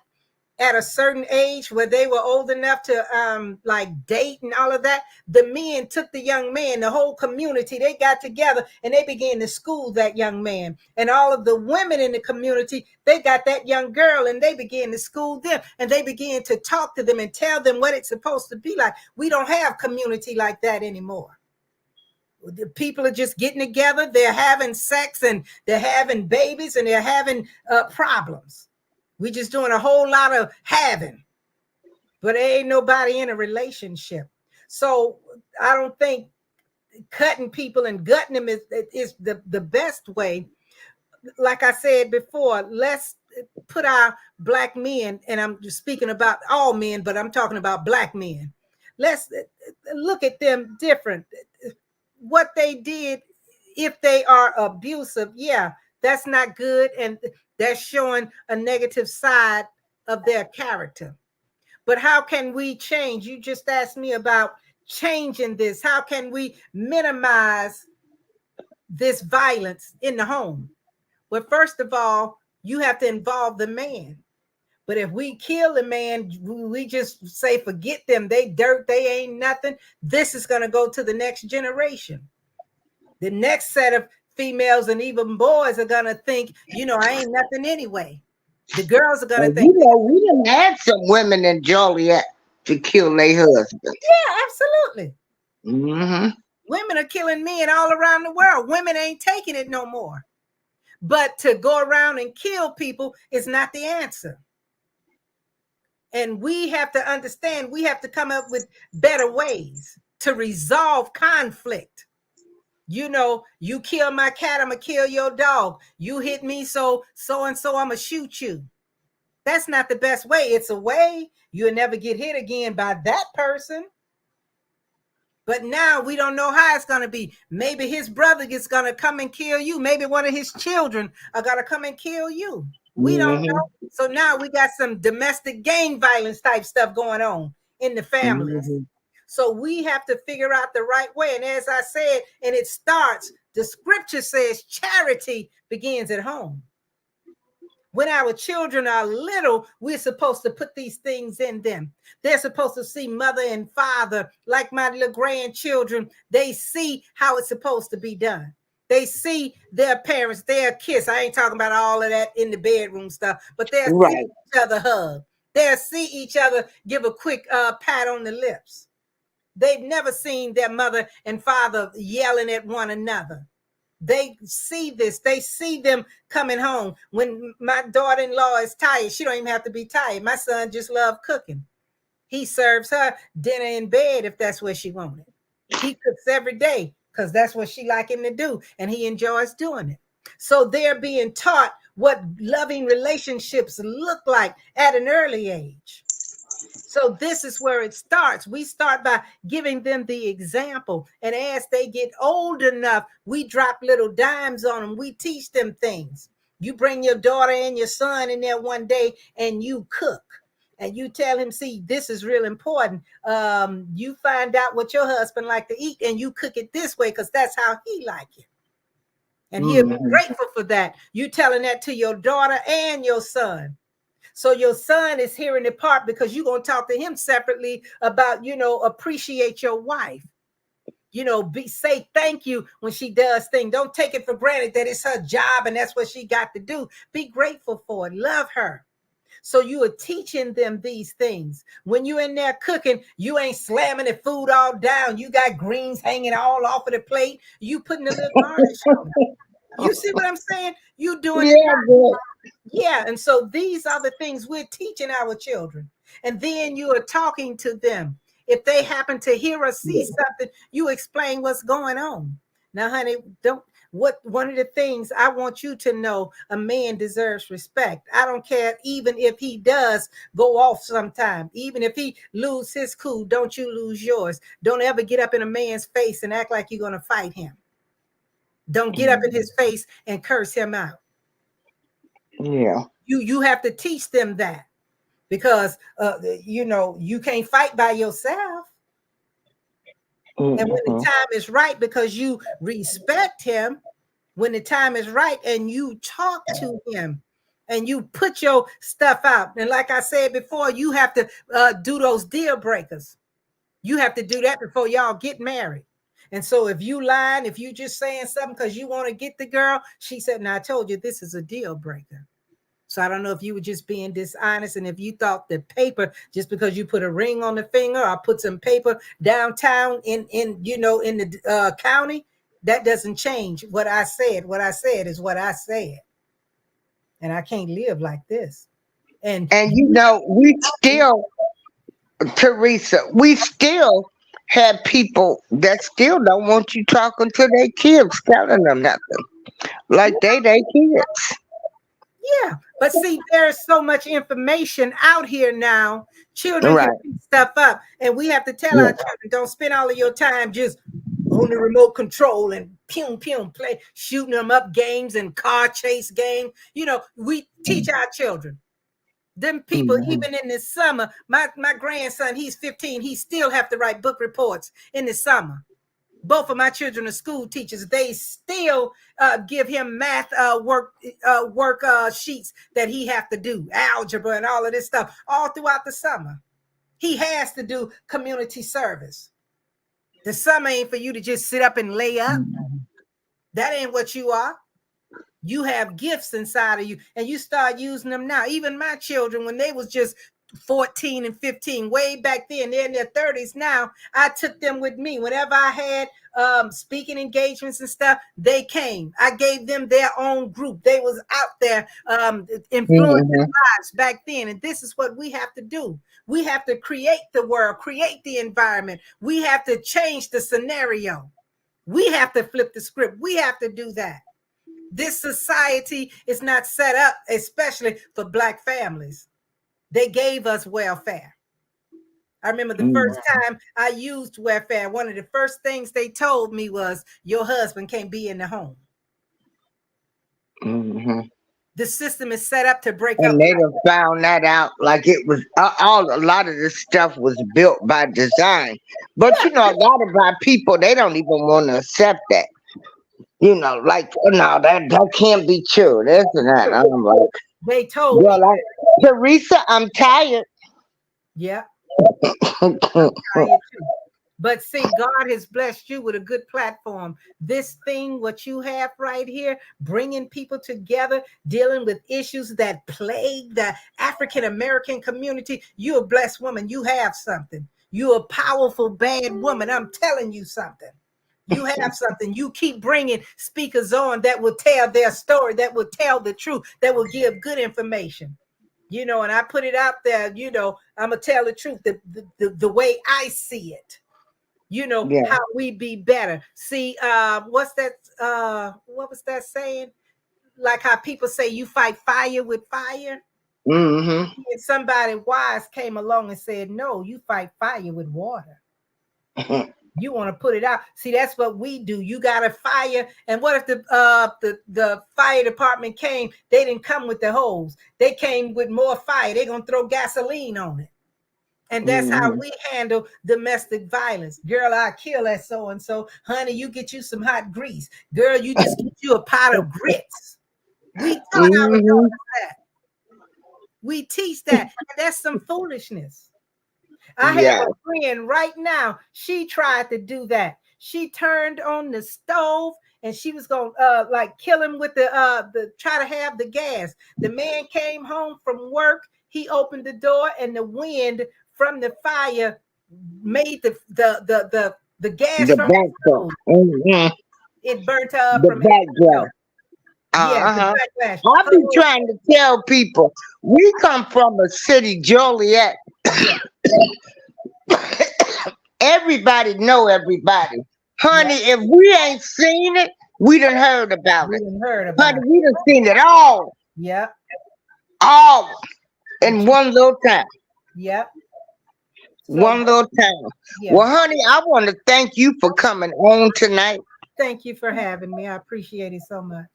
Speaker 2: at a certain age where they were old enough to like date and all of that, the men took the young man, the whole community, they got together and they began to school that young man. And all of the women in the community, they got that young girl and they began to school them, and they began to talk to them and tell them what it's supposed to be like. We don't have community like that anymore. The people are just getting together, they're having sex and they're having babies and they're having problems. We just doing a whole lot of having, but there ain't nobody in a relationship. So I don't think cutting people and gutting them is the best way. Like I said before, let's put our black men, and I'm just speaking about all men, but I'm talking about black men. Let's look at them different. What they did, if they are abusive, yeah, that's not good, and that's showing a negative side of their character. But how can we change? You just asked me about changing this. How can we minimize this violence in the home? Well, first of all, you have to involve the man. But if we kill the man, we just say, forget them. They dirt, they ain't nothing. This is going to go to the next generation. The next set of females and even boys are going to think, I ain't nothing anyway. The girls are going to think.
Speaker 1: We done had some women in Joliet to kill their husbands.
Speaker 2: Yeah, absolutely.
Speaker 1: Mm-hmm.
Speaker 2: Women are killing men all around the world. Women ain't taking it no more. But to go around and kill people is not the answer. And we have to understand, we have to come up with better ways to resolve conflict. You kill my cat, I'm going to kill your dog. You hit me, so and so, I'm going to shoot you. That's not the best way. It's a way. You'll never get hit again by that person. But now we don't know how it's going to be. Maybe his brother is going to come and kill you. Maybe one of his children are going to come and kill you. We don't know. So now we got some domestic gang violence type stuff going on in the families. Mm-hmm. So we have to figure out the right way. And as I said, and it starts, the scripture says charity begins at home. When our children are little, we're supposed to put these things in them. They're supposed to see mother and father, like my little grandchildren. They see how it's supposed to be done. They see their parents, they'll kiss. I ain't talking about all of that in the bedroom stuff, but they'll see each other hug. They'll see each other give a quick pat on the lips. They've never seen their mother and father yelling at one another. They see this. They see them coming home. When my daughter-in-law is tired, she don't even have to be tired. My son just loves cooking. He serves her dinner in bed if that's what she wanted. He cooks every day because that's what she like him to do, and he enjoys doing it. So they're being taught what loving relationships look like at an early age. So this is where it starts. We start by giving them the example. And as they get old enough, we drop little dimes on them. We teach them things. You bring your daughter and your son in there one day and you cook. And you tell him, see, this is real important. You find out what your husband like to eat and you cook it this way because that's how he like it. And he'll be grateful for that. You telling that to your daughter and your son. So your son is hearing the part because you're going to talk to him separately about, appreciate your wife. Say thank you when she does things. Don't take it for granted that it's her job and that's what she got to do. Be grateful for it. Love her. So you are teaching them these things. When you're in there cooking, you ain't slamming the food all down. You got greens hanging all off of the plate. You putting a little garnish on it. You see what I'm saying? You doing it.
Speaker 1: Yeah, good.
Speaker 2: Yeah. And so these are the things we're teaching our children. And then you are talking to them. If they happen to hear or see something, you explain what's going on. Now, honey, one of the things I want you to know, a man deserves respect. I don't care, even if he does go off sometime, even if he lose his cool, don't you lose yours. Don't ever get up in a man's face and act like you're going to fight him. Don't get up in his face and curse him out.
Speaker 1: Yeah.
Speaker 2: You have to teach them that, because you can't fight by yourself. And when the time is right, because you respect him, when the time is right and you talk to him and you put your stuff out. And like I said before, you have to do those deal breakers. You have to do that before y'all get married. And so if you lying, if you just saying something because you want to get the girl, she said, "Now I told you this is a deal breaker." So I don't know if you were just being dishonest, and if you thought the paper, just because you put a ring on the finger or put some paper downtown in the county, that doesn't change what I said. What I said is what I said, and I can't live like this. And
Speaker 1: we still, Teresa, we still have people that still don't want you talking to their kids, telling them nothing. Like they kids.
Speaker 2: yeah, but see, there's so much information out here now. Children
Speaker 1: Right.
Speaker 2: can pick stuff up, and we have to tell our
Speaker 1: Yeah.
Speaker 2: children, don't spend all of your time just on the remote control and pew pew play shooting them up games and car chase game. We teach our children. Them people, even in the summer, my grandson, he's 15, he still have to write book reports in the summer. Both of my children are school teachers. They still give him math work sheets that he have to do, algebra and all of this stuff, all throughout the summer. He has to do community service. The summer ain't for you to just sit up and lay up. That ain't what you are. You have gifts inside of you, and you start using them now. Even my children, when they was just 14 and 15, way back then, they're in their 30s now. I took them with me. Whenever I had speaking engagements and stuff, they came. I gave them their own group. They was out there influencing lives back then. And this is what we have to do. We have to create the world, create the environment. We have to change the scenario. We have to flip the script. We have to do that. This society is not set up, especially for Black families. They gave us welfare. I remember the first time I used welfare, one of the first things they told me was, your husband can't be in the home. The system is set up to break up.
Speaker 1: And they done found that out, like it was a lot of this stuff was built by design. But a lot of our people, they don't even want to accept that. Like, no, that can't be true. This and that. And I'm like,
Speaker 2: they told me.
Speaker 1: Like, Teresa, I'm tired.
Speaker 2: Yeah. I'm tired too. But see, God has blessed you with a good platform. This thing, what you have right here, bringing people together, dealing with issues that plague the African American community. You're a blessed woman. You have something. You're a powerful, bad woman. I'm telling you something. You have something. You keep bringing speakers on that will tell their story, that will tell the truth, that will give good information. And I put it out there, I'm going to tell the truth, the way I see it. How we be better. See, what's that? What was that saying? Like how people say you fight fire with fire. And somebody wise came along and said, no, you fight fire with water. You want to put it out. See, that's what we do. You got a fire. And what if the fire department came? They didn't come with the hose. They came with more fire. They're going to throw gasoline on it. And that's how we handle domestic violence. Girl, I kill that so-and-so. Honey, you get you some hot grease. Girl, you just get you a pot of grits. We taught our daughters that. We teach that. And that's some foolishness. I have a friend right now. She tried to do that. She turned on the stove and she was gonna like kill him with the try to have the gas. The man came home from work. He opened the door and the wind from the fire made the gas
Speaker 1: The
Speaker 2: from the
Speaker 1: backdrop.
Speaker 2: stove.
Speaker 1: Mm-hmm.
Speaker 2: It burnt her up
Speaker 1: The
Speaker 2: from head to toe.
Speaker 1: backdrop.
Speaker 2: Yeah, the
Speaker 1: Uh-huh.
Speaker 2: backlash.
Speaker 1: I
Speaker 2: Her
Speaker 1: be
Speaker 2: whole-
Speaker 1: trying to tell people we come from a city, Joliet.
Speaker 2: yeah,
Speaker 1: Everybody know everybody.
Speaker 2: yeah.
Speaker 1: Honey, if we ain't seen it, we done heard about
Speaker 2: We
Speaker 1: it.
Speaker 2: didn't heard
Speaker 1: Honey,
Speaker 2: about it.
Speaker 1: we done seen it
Speaker 2: Yep,
Speaker 1: all
Speaker 2: but
Speaker 1: in one little time.
Speaker 2: yep. So
Speaker 1: One little time.
Speaker 2: yeah,
Speaker 1: Well, honey, I want to thank you for coming on tonight.
Speaker 2: thank you for having me. I appreciate it so much.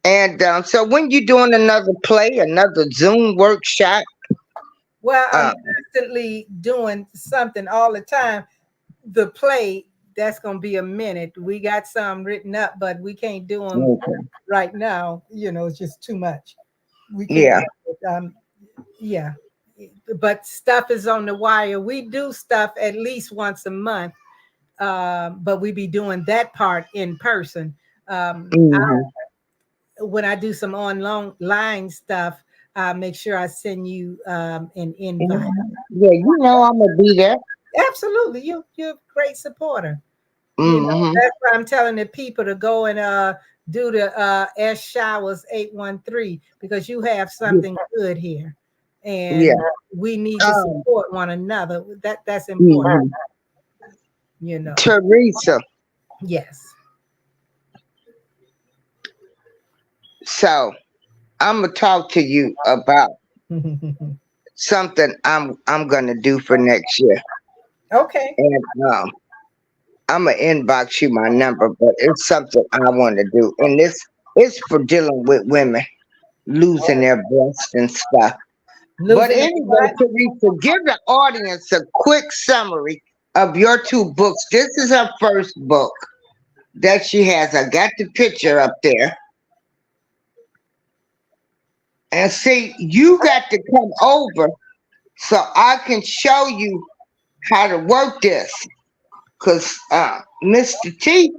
Speaker 1: And so when you doing another play, another Zoom workshop?
Speaker 2: Well, I'm
Speaker 1: Uh,
Speaker 2: constantly doing something all the time. The play, that's gonna be a minute. We got some written up, but we can't do them
Speaker 1: okay.
Speaker 2: right now. It's just too much. We can't.
Speaker 1: Yeah.
Speaker 2: Yeah, but stuff is on the wire. We do stuff at least once a month, but we be doing that part in person.
Speaker 1: Hmm.
Speaker 2: When I do some online stuff, I make sure I send you an invite.
Speaker 1: Yeah, you know I'm gonna be there.
Speaker 2: Absolutely, you're a great supporter.
Speaker 1: Hmm.
Speaker 2: That's why I'm telling the people to go and do the S Showers 813 because you have something good here, and
Speaker 1: Yeah.
Speaker 2: we need to
Speaker 1: Um,
Speaker 2: support one another. That's important.
Speaker 1: mhm.
Speaker 2: You know.
Speaker 1: Teresa.
Speaker 2: Yes.
Speaker 1: So I'm gonna talk to you about something I'm gonna do for next year,
Speaker 2: Okay.
Speaker 1: and I'm gonna inbox you my number, but it's something I want to do, and this it's for dealing with women losing their breasts and stuff. But
Speaker 2: Losing
Speaker 1: anyway,
Speaker 2: what?
Speaker 1: Teresa, give the audience a quick summary of your two books. This is her first book that she has. I got the picture up there. And see, you got to come over so I can show you how to work this. Cause Mr. T,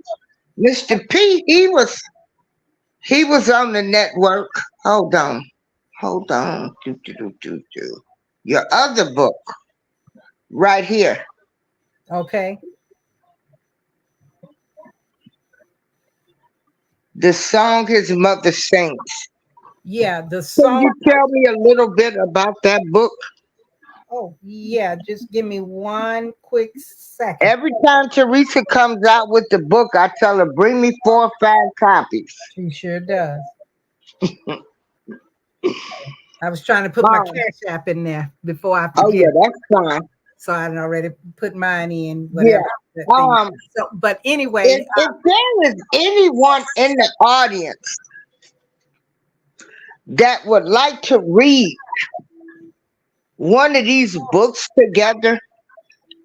Speaker 1: Mr. P, he was on the network. Hold on. Hold on. Do. Your other book, right here.
Speaker 2: Okay.
Speaker 1: The song his mother sings.
Speaker 2: Yeah, the
Speaker 1: Can
Speaker 2: song.
Speaker 1: you tell me a little bit about that book?
Speaker 2: Oh, yeah. Just give me one quick second.
Speaker 1: Every time Teresa comes out with the book, I tell her, bring me 4 or 5 copies.
Speaker 2: She sure does. I was trying to put my
Speaker 1: Mom.
Speaker 2: cash app in there before I
Speaker 1: Oh, yeah,
Speaker 2: forget.
Speaker 1: that's fine.
Speaker 2: So I had already put mine in,
Speaker 1: Yeah.
Speaker 2: whatever that thing.
Speaker 1: Um,
Speaker 2: So, but anyway,
Speaker 1: if there is anyone in the audience that would like to read one of these books together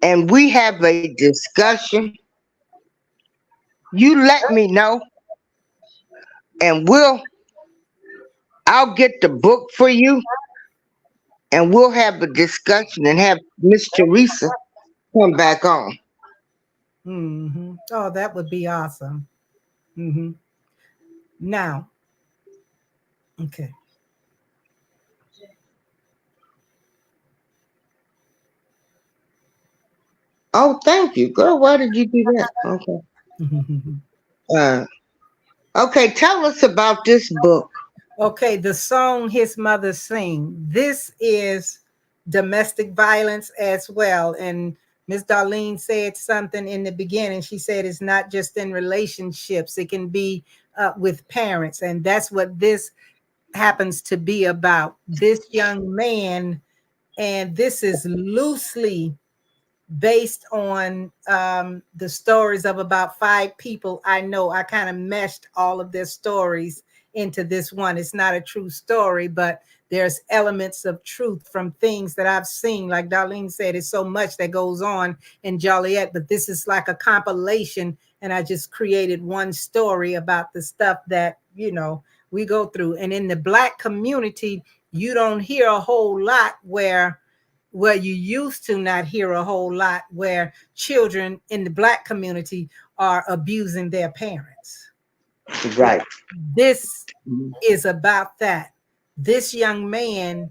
Speaker 1: and we have a discussion, you let me know and I'll get the book for you and we'll have a discussion and have Miss Teresa come back on.
Speaker 2: oh, that would be awesome. hmm Now, okay.
Speaker 1: Oh, thank you, girl. Why did you do that? Okay. Uh, okay, tell us about this book.
Speaker 2: Okay, the song his mother sing. This is domestic violence as well. And Miss Darlene said something in the beginning. She said it's not just in relationships, it can be with parents. And that's what this happens to be about. This young man, and this is loosely based on the stories of about 5 people I know. I kind of meshed all of their stories into this one. It's not a true story, but there's elements of truth from things that I've seen. Like Darlene said, it's so much that goes on in Joliet, but this is like a compilation. And I just created one story about the stuff that, we go through. And in the Black community, you don't hear a whole lot where where you used to not hear a whole lot, where children in the Black community are abusing their parents.
Speaker 1: Right.
Speaker 2: This is about that. This young man,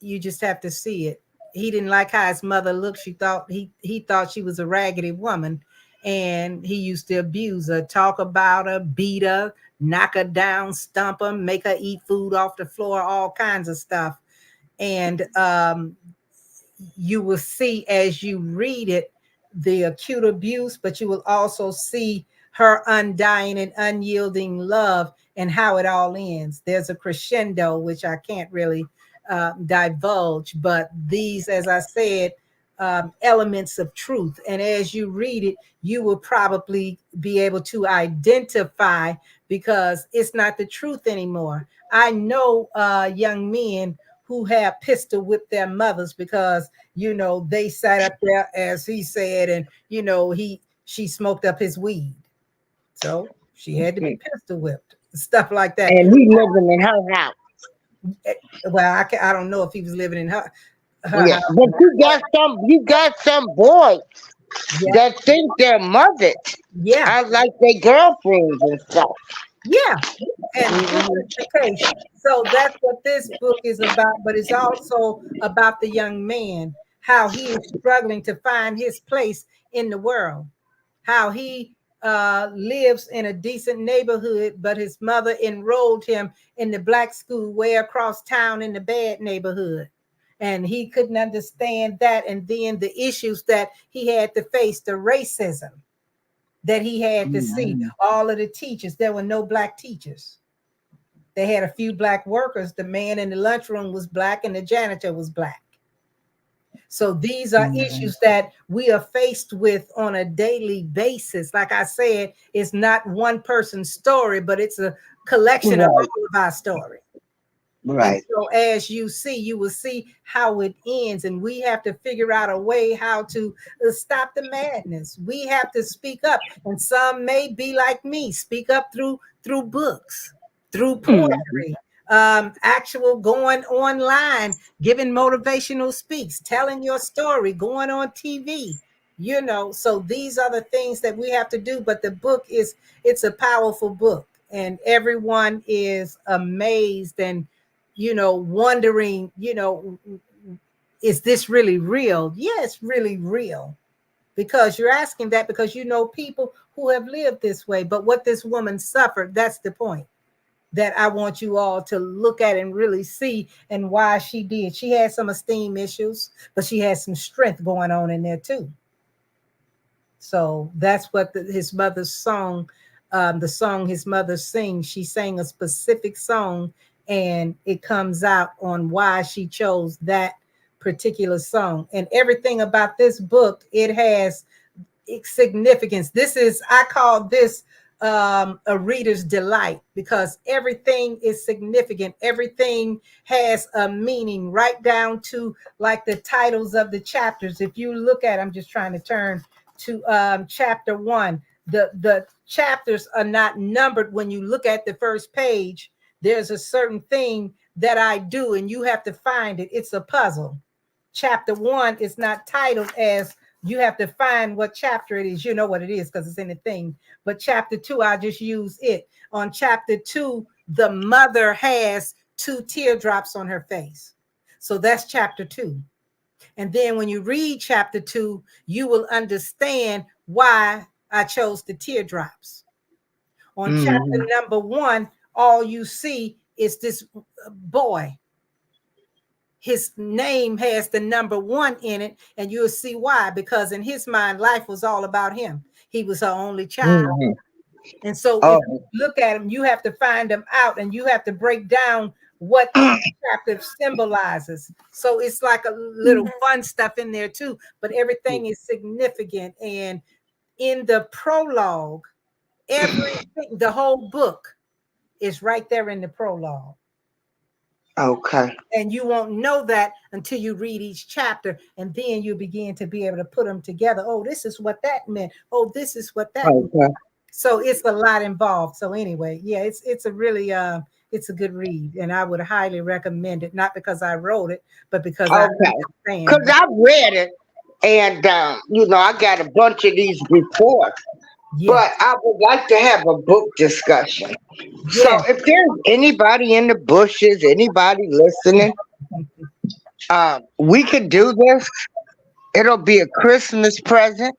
Speaker 2: you just have to see it. He didn't like how his mother looked. He thought she was a raggedy woman, and he used to abuse her, talk about her, beat her, knock her down, stump her, make her eat food off the floor, all kinds of stuff. And you will see as you read it the acute abuse, but you will also see her undying and unyielding love and how it all ends. There's a crescendo, which I can't really divulge, but these, as I said, elements of truth. And as you read it, you will probably be able to identify, because it's not the truth anymore. I know young men who have pistol whipped their mothers because, they sat up there, as he said, and she smoked up his weed, so she had to be pistol whipped, stuff like that.
Speaker 1: And he living in her house.
Speaker 2: Well, I don't know if he was living in her
Speaker 1: Yeah,
Speaker 2: house.
Speaker 1: but you got some boys
Speaker 2: Yeah,
Speaker 1: that think they're mothers.
Speaker 2: yeah,
Speaker 1: I like their girlfriends and stuff.
Speaker 2: yeah. And this
Speaker 1: Mhm.
Speaker 2: is the case. So that's what this book is about, but it's also about the young man, how he is struggling to find his place in the world, how he lives in a decent neighborhood, but his mother enrolled him in the Black school way across town in the bad neighborhood. And he couldn't understand that. And then the issues that he had to face, the racism that he had to see, all of the teachers, there were no Black teachers. They had a few Black workers. The man in the lunchroom was Black and the janitor was Black. So these are issues that we are faced with on a daily basis. Like I said, it's not one person's story, but it's a collection of
Speaker 1: Right,
Speaker 2: all of our story. And
Speaker 1: right.
Speaker 2: so as you see, you will see how it ends. And we have to figure out a way how to stop the madness. We have to speak up. And some may be like me, speak up through books, through
Speaker 1: Mhm.
Speaker 2: poetry, actual going online, giving motivational speaks, telling your story, going on TV. So these are the things that we have to do. But the book it's a powerful book, and everyone is amazed and wondering, is this really real? Yeah, it's really real, because you're asking that because people who have lived this way. But what this woman suffered, that's the point that I want you all to look at and really see, and why she did. She had some esteem issues, but she had some strength going on in there too. So that's what his mother's song, the song his mother sings. She sang a specific song, and it comes out on why she chose that particular song. And everything about this book, it has significance. I call this a reader's delight, because everything is significant. Everything has a meaning, right down to like the titles of the chapters. If you look at, I'm just trying to turn to chapter 1. The chapters are not numbered. When you look at the first page, there's a certain thing that I do, and you have to find it. It's a puzzle. Chapter 1 is not titled as, you have to find what chapter it is. You know what it is because it's in the thing. But chapter 2, I just use it. On chapter 2, the mother has 2 teardrops on her face. So that's chapter 2. And then when you read chapter 2, you will understand why I chose the teardrops. On chapter
Speaker 1: Mhm.
Speaker 2: number 1, all you see is this boy. His name has the number 1 in it, and you'll see why, because in his mind, life was all about him. He was her only child.
Speaker 1: Mhm.
Speaker 2: And so if you
Speaker 1: Oh,
Speaker 2: look at him, you have to find them out, and you have to break down what each chapter symbolizes. So it's like a little fun stuff in there too, but everything is significant. And in the prologue, everything, the whole book is right there in the prologue.
Speaker 1: okay.
Speaker 2: And you won't know that until you read each chapter, and then you begin to be able to put them together. Oh, this is what that meant. Oh, this is what that meant.
Speaker 1: Okay.
Speaker 2: So it's a lot involved. So anyway, yeah, it's a really it's a good read, and I would highly recommend it. Not because I wrote it, but because I
Speaker 1: Okay. Because
Speaker 2: understand.
Speaker 1: I read it, and I got a bunch of these reports,
Speaker 2: Yes,
Speaker 1: but I would like to have a book discussion. So
Speaker 2: yes,
Speaker 1: if there's anybody in the bushes, anybody listening, we could do this. It'll be a Christmas present,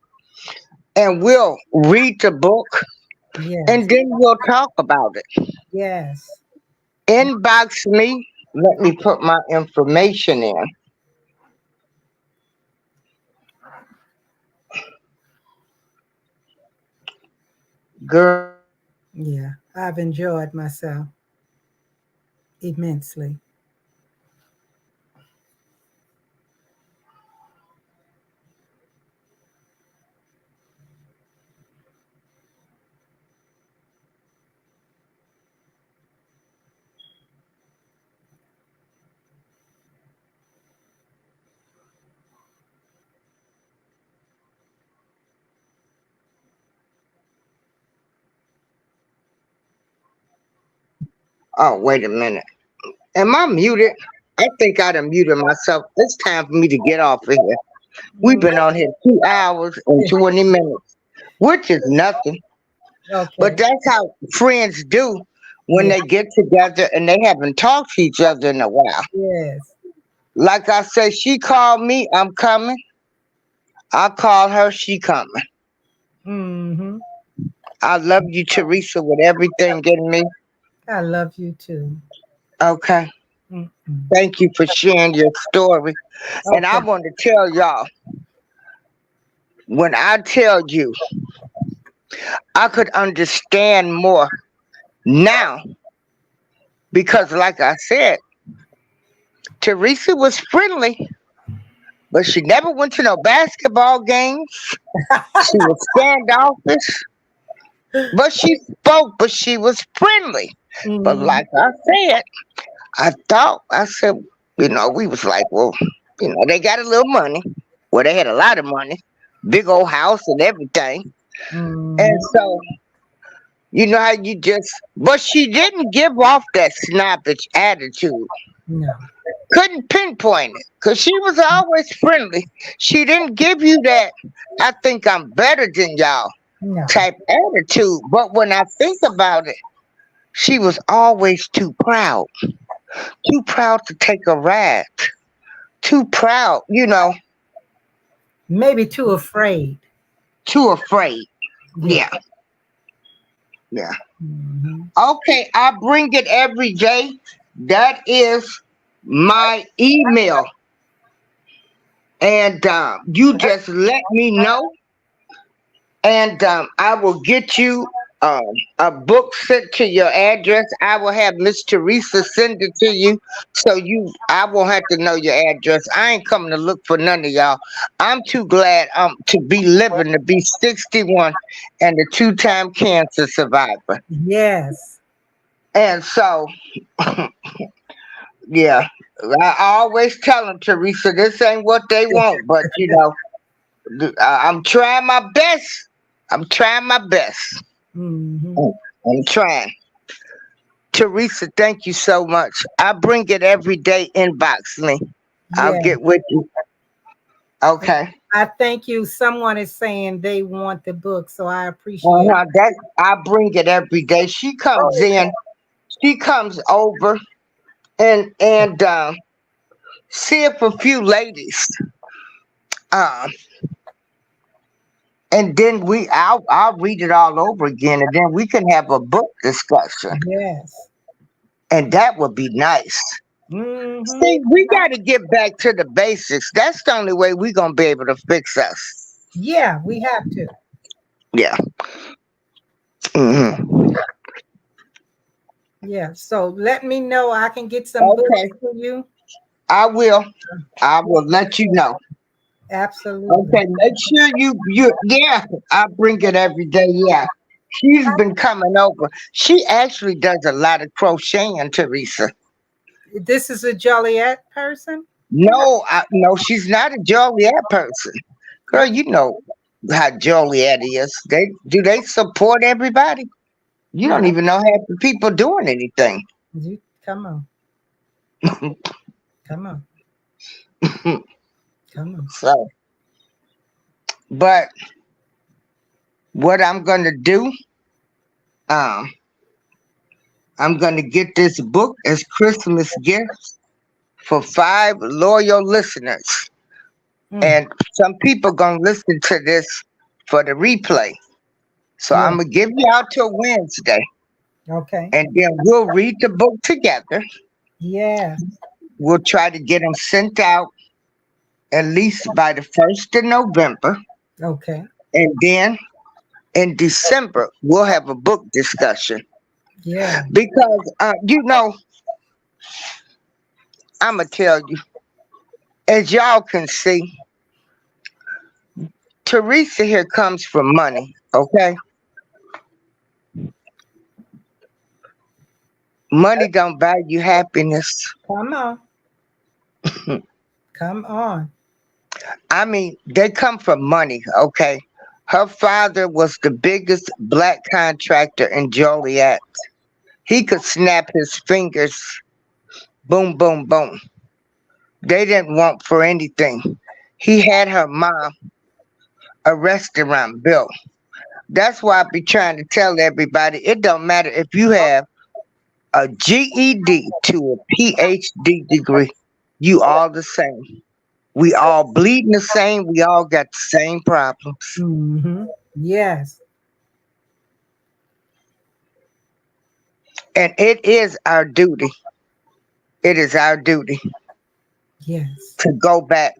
Speaker 1: and we'll read the book,
Speaker 2: yes,
Speaker 1: and then we'll talk about it.
Speaker 2: yes.
Speaker 1: Inbox me. Let me put my information in. Girl,
Speaker 2: Yeah, I've enjoyed myself immensely.
Speaker 1: oh, wait a minute. Am I muted? I think I done muted myself. It's time for me to get off of here. We've
Speaker 2: Mm,
Speaker 1: been on here 2 hours and 20 minutes, which is nothing. But
Speaker 2: okay.
Speaker 1: that's how friends do when
Speaker 2: Yeah.
Speaker 1: they get together and they haven't talked to each other in a while.
Speaker 2: Yes.
Speaker 1: Like I said, she called me, I'm coming. I call her, she coming.
Speaker 2: Mm-hmm.
Speaker 1: I love you, Teresa, with everything in me.
Speaker 2: I love you too.
Speaker 1: Okay.
Speaker 2: Mm-mm.
Speaker 1: Thank you for sharing your story. And I
Speaker 2: Okay.
Speaker 1: want to tell y'all, when I tell you I could understand more now, because like I said, Teresa was friendly, but she never went to no basketball games. She was standoffish, but she spoke, but she was friendly. But
Speaker 2: Mm-hmm.
Speaker 1: like I said, I said, we was like, well, they got a little money. Well, they had a lot of money, big old house and everything. And
Speaker 2: Mm-hmm.
Speaker 1: so, you know how you just, but she didn't give off that snobbish attitude.
Speaker 2: No.
Speaker 1: Couldn't pinpoint it because she was always friendly. She didn't give you that, I think I'm better than y'all
Speaker 2: No.
Speaker 1: type attitude. But when I think about it, she was always too proud to take a ride, too proud,
Speaker 2: Maybe too afraid.
Speaker 1: too afraid.
Speaker 2: Yeah.
Speaker 1: Yeah, yeah.
Speaker 2: Mm-hmm.
Speaker 1: Okay, I bring it every day. That is my email. And you just let me know, and I will get you um, a book sent to your address. I will have Miss Teresa send it to you, so I won't have to know your address. I ain't coming to look for none of y'all. I'm too glad to be living to be 61 and a two-time cancer survivor.
Speaker 2: Yes.
Speaker 1: And so, yeah, I always tell them, Teresa, this ain't what they want, but I'm trying my best. I'm trying my best.
Speaker 2: Mm-hmm.
Speaker 1: I'm trying. Teresa, thank you so much. I bring it every day. Inbox me. I'll
Speaker 2: Yeah.
Speaker 1: get with you. Okay.
Speaker 2: I thank you. Someone is saying they want the book, so I appreciate it.
Speaker 1: That I bring it every day. She comes
Speaker 2: Oh,
Speaker 1: in. She comes over and see if a few ladies. Um, and then I'll read it all over again, and then we can have a book discussion,
Speaker 2: yes.
Speaker 1: and that would be nice.
Speaker 2: Mm-hmm.
Speaker 1: See, we got to get back to the basics. That's the only way we're gonna be able to fix us.
Speaker 2: Yeah, we have to.
Speaker 1: Yeah. Hmm.
Speaker 2: Yeah. So let me know. I can get some books
Speaker 1: Okay.
Speaker 2: for you.
Speaker 1: I will. I will let you know.
Speaker 2: Absolutely.
Speaker 1: Okay. Make sure you. Yeah. I bring it every day. Yeah. She's been coming over. She actually does a lot of crocheting, Teresa.
Speaker 2: This is a Joliet person.
Speaker 1: No, she's not a Joliet person. Girl, you know how Joliet is. They support everybody. You don't
Speaker 2: No.
Speaker 1: even know half the people doing anything.
Speaker 2: You come on. Come on. Come on.
Speaker 1: So, but what I'm gonna do, um, I'm gonna get this book as Christmas gifts for 5 loyal listeners,
Speaker 2: Mm.
Speaker 1: and some people gonna listen to this for the replay. So
Speaker 2: Yeah.
Speaker 1: I'm gonna give you out till Wednesday,
Speaker 2: Okay.
Speaker 1: and then we'll read the book together.
Speaker 2: Yeah.
Speaker 1: We'll try to get them sent out at least by the 1st of November,
Speaker 2: Okay.
Speaker 1: and then in December we'll have a book discussion
Speaker 2: Yeah.
Speaker 1: because I'm gonna tell you, as y'all can see, Teresa here comes from money. Okay, money don't buy you happiness.
Speaker 2: Come on. Come on.
Speaker 1: I mean, they come from money. Okay, her father was the biggest black contractor in Joliet. He could snap his fingers, boom, boom, boom. They didn't want for anything. He had her mom a restaurant built. That's why I be trying to tell everybody it don't matter if you have a GED to a PhD degree, you all the same. We all bleeding the same. We all got the same problems.
Speaker 2: Mm-hmm. Yes.
Speaker 1: And it is our duty. It is our duty
Speaker 2: Yes.
Speaker 1: to go back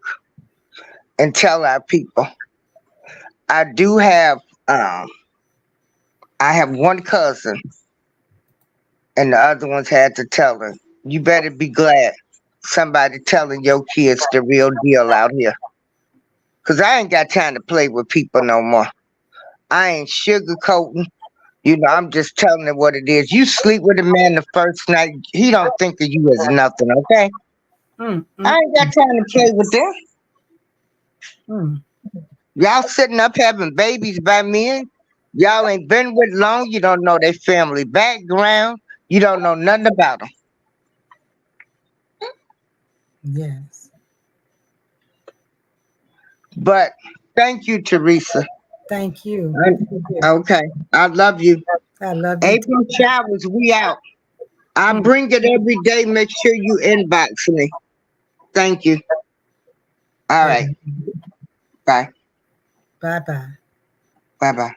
Speaker 1: and tell our people. I do have I have one cousin and the other ones had to tell her, you better be glad somebody telling your kids the real deal out here. Cause I ain't got time to play with people no more. I ain't sugarcoating. I'm just telling them what it is. You sleep with a man the first night, he don't think of you as nothing, okay?
Speaker 2: Mm,
Speaker 1: I
Speaker 2: mm,
Speaker 1: ain't got time to play with them.
Speaker 2: mm.
Speaker 1: Y'all sitting up having babies by men. Y'all ain't been with long. You don't know their family background. You don't know nothing about them.
Speaker 2: Yes.
Speaker 1: But thank you, Teresa.
Speaker 2: Thank you.
Speaker 1: Okay, I love you.
Speaker 2: I love you too.
Speaker 1: April Showers, we out. I
Speaker 2: Mm.
Speaker 1: bring it every day. Make sure you inbox me. Thank you. All right. Bye.
Speaker 2: Bye bye.
Speaker 1: Bye bye.